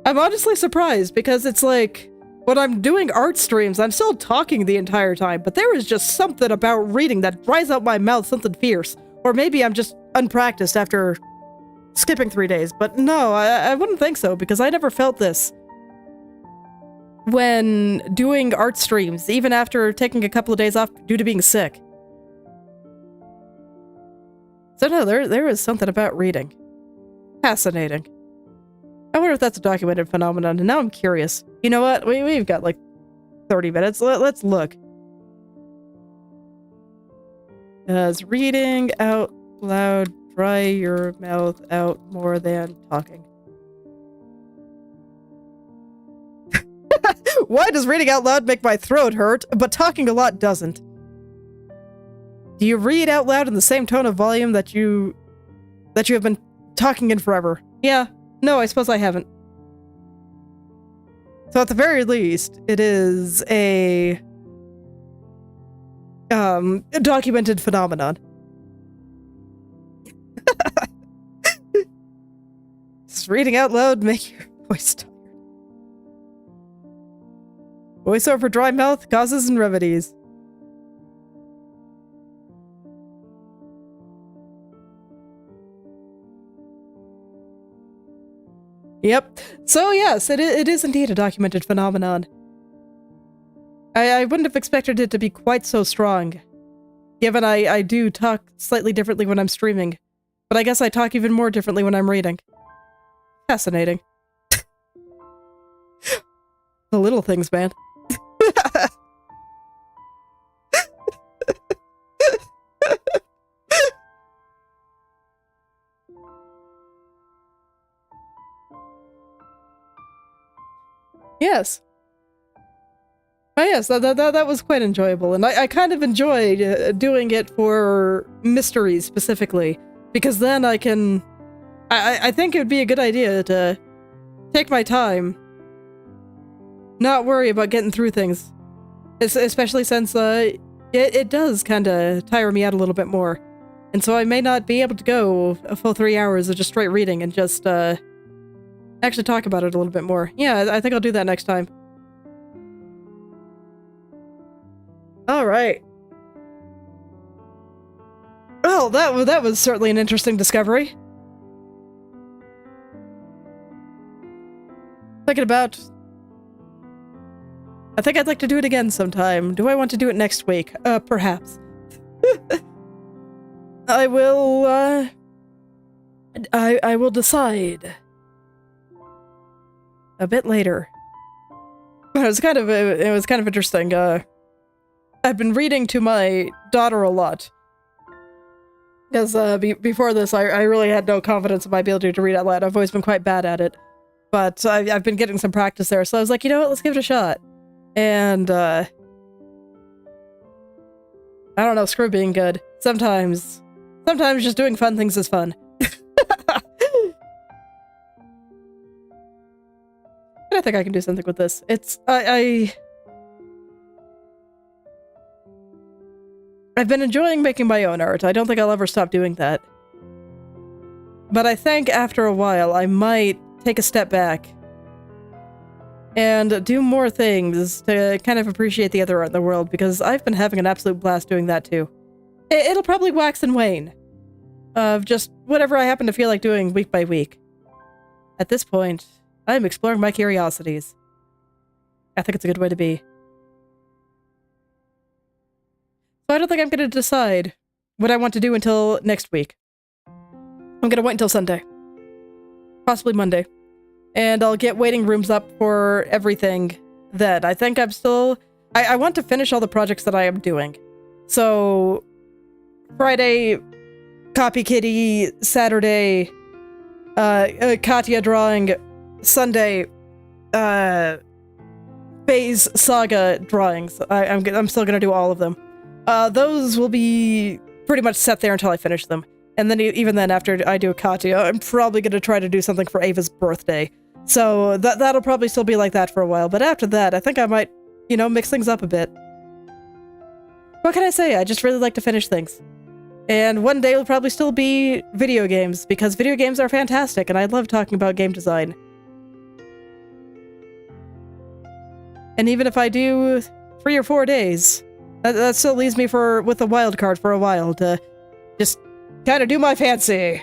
I'm honestly surprised, because it's like, when I'm doing art streams, I'm still talking the entire time, but there is just something about reading that dries out my mouth, something fierce. Or maybe I'm just unpracticed after skipping 3 days, but no, I wouldn't think so, because I never felt this when doing art streams, even after taking a couple of days off due to being sick. So no, there is something about reading. Fascinating. I wonder if that's a documented phenomenon, and now I'm curious. You know what? We've got like 30 minutes. Let's look. Does reading out loud dry your mouth out more than talking? Why does reading out loud make my throat hurt, but talking a lot doesn't? Do you read out loud in the same tone of volume that you have been talking in forever? Yeah. No, I suppose I haven't. So at the very least, it is a documented phenomenon. Does reading out loud make your voice tired? Voiceover for dry mouth, causes and remedies. Yep. So yes, it is indeed a documented phenomenon. I wouldn't have expected it to be quite so strong, given I do talk slightly differently when I'm streaming, but I guess I talk even more differently when I'm reading. Fascinating. The little things, man. Yes. Oh yes, that was quite enjoyable, and I kind of enjoyed doing it for mysteries specifically, because then I can... I think it would be a good idea to take my time, not worry about getting through things, especially since it does kind of tire me out a little bit more, and so I may not be able to go a full 3 hours of just straight reading and just actually talk about it a little bit more. Yeah, I think I'll do that next time. Alright. Well, that was certainly an interesting discovery. Thinking about... I think I'd like to do it again sometime. Do I want to do it next week? Perhaps. I will, I will decide a bit later. It was kind of interesting. I've been reading to my daughter a lot. Because before this, I really had no confidence in my ability to read out loud. I've always been quite bad at it. But I've been getting some practice there, so I was like, you know what, let's give it a shot. And, I don't know, screw being good. Sometimes just doing fun things is fun. I think I can do something with this. It's, I've been enjoying making my own art. I don't think I'll ever stop doing that. But I think after a while, I might take a step back and do more things to kind of appreciate the other art in the world, because I've been having an absolute blast doing that too. It'll probably wax and wane of just whatever I happen to feel like doing week by week. At this point, I'm exploring my curiosities. I think it's a good way to be. So I don't think I'm going to decide what I want to do until next week. I'm going to wait until Sunday. Possibly Monday. And I'll get waiting rooms up for everything then. I think I'm still... I want to finish all the projects that I am doing. So, Friday, Copy Kitty, Saturday, Katya drawing, Sunday, Phase Saga drawings. I'm still gonna do all of them. Those will be pretty much set there until I finish them. And then even then, after I do Katya, I'm probably gonna try to do something for Ava's birthday. So that'll probably still be like that for a while. But after that, I think I might, you know, mix things up a bit. What can I say? I just really like to finish things. And one day will probably still be video games, because video games are fantastic, and I love talking about game design. And even if I do 3 or 4 days, that still leaves me with a wild card for a while to just kind of do my fancy.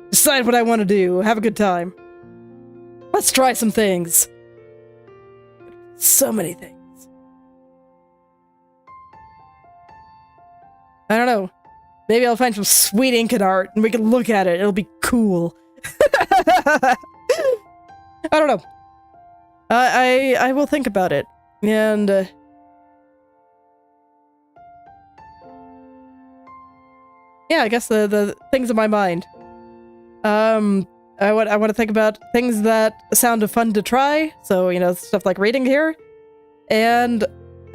Decide what I want to do, have a good time. Let's try some things. So many things. I don't know. Maybe I'll find some sweet Incan art and we can look at it. It'll be cool. I don't know. I will think about it. And yeah, I guess the things in my mind. I want to think about things that sound fun to try. So, you know, stuff like reading here. And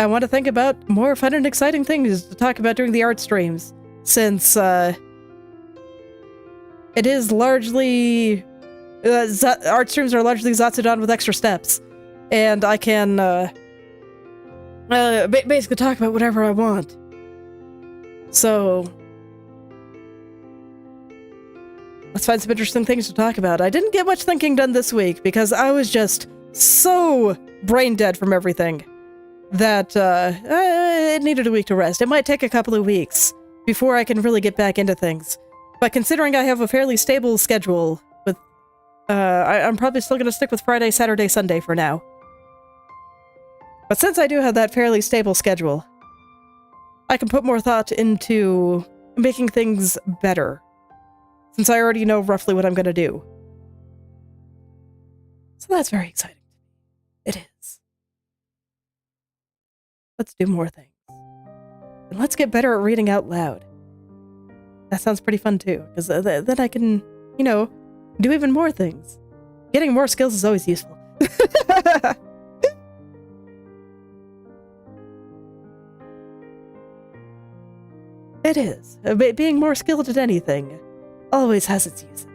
I want to think about more fun and exciting things to talk about during the art streams. Since, it is largely... art streams are largely Zatsudan with extra steps. And I can, basically talk about whatever I want. So... let's find some interesting things to talk about. I didn't get much thinking done this week because I was just so brain dead from everything. that it needed a week to rest. It might take a couple of weeks before I can really get back into things. But considering I have a fairly stable schedule with, I'm probably still going to stick with Friday, Saturday, Sunday for now. But since I do have that fairly stable schedule, I can put more thought into making things better, since I already know roughly what I'm going to do. So that's very exciting. It is. Let's do more things. And let's get better at reading out loud. That sounds pretty fun too, because then I can, you know, do even more things. Getting more skills is always useful. It is. Being more skilled at anything always has its uses.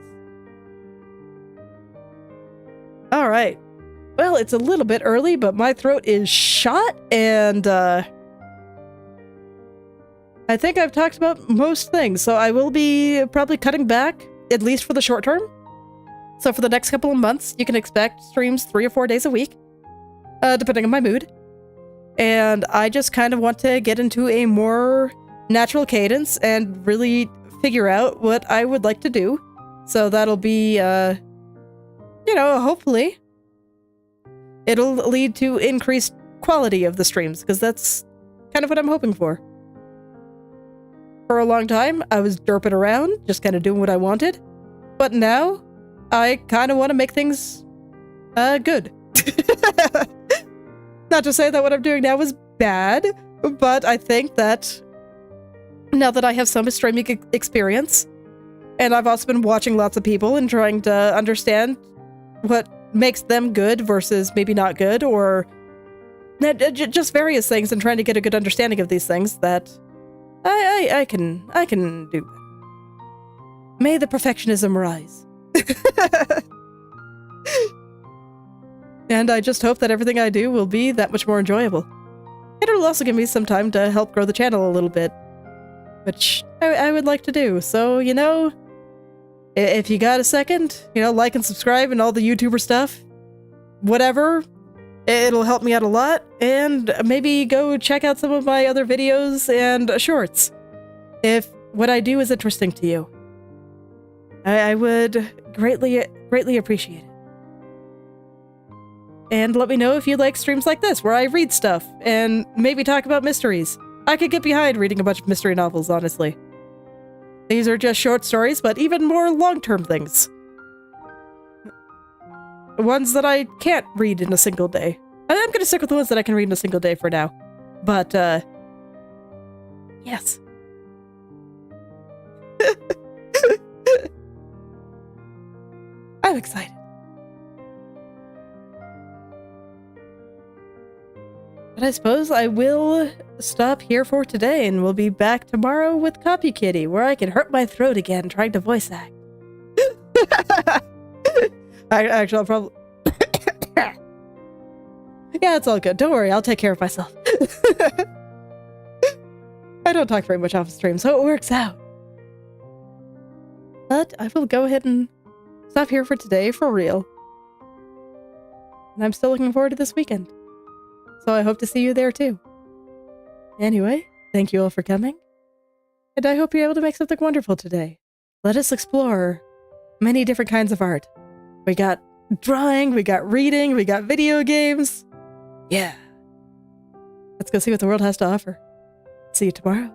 Alright. Well, it's a little bit early, but my throat is shot, and I think I've talked about most things, so I will be probably cutting back, at least for the short term. So for the next couple of months, you can expect streams 3 or 4 days a week, depending on my mood. And I just kind of want to get into a more natural cadence and really figure out what I would like to do. So that'll be, you know, hopefully it'll lead to increased quality of the streams, because that's kind of what I'm hoping for. For a long time, I was derping around, just kind of doing what I wanted. But now, I kind of want to make things, good. Not to say that what I'm doing now is bad, but I think that now that I have some streaming experience, and I've also been watching lots of people and trying to understand what makes them good versus maybe not good, or just various things, and trying to get a good understanding of these things, that I can do. May the perfectionism rise. And I just hope that everything I do will be that much more enjoyable. It'll also give me some time to help grow the channel a little bit, which I would like to do. So, you know, if you got a second, you know, like and subscribe and all the YouTuber stuff, whatever, it'll help me out a lot. And maybe go check out some of my other videos and shorts, if what I do is interesting to you. I would greatly appreciate it. And let me know if you like streams like this, where I read stuff and maybe talk about mysteries. I could get behind reading a bunch of mystery novels, honestly. These are just short stories, but even more long-term things. Ones that I can't read in a single day. I'm gonna stick with the ones that I can read in a single day for now. But, yes. I'm excited. But I suppose I will stop here for today, and we'll be back tomorrow with Copy Kitty, where I can hurt my throat again trying to voice act. Actually, I'll probably... Yeah, it's all good. Don't worry, I'll take care of myself. I don't talk very much off stream, so it works out. But I will go ahead and stop here for today, for real. And I'm still looking forward to this weekend. So I hope to see you there too. Anyway, thank you all for coming. And I hope you're able to make something wonderful today. Let us explore many different kinds of art. We got drawing, we got reading, we got video games. Yeah. Let's go see what the world has to offer. See you tomorrow.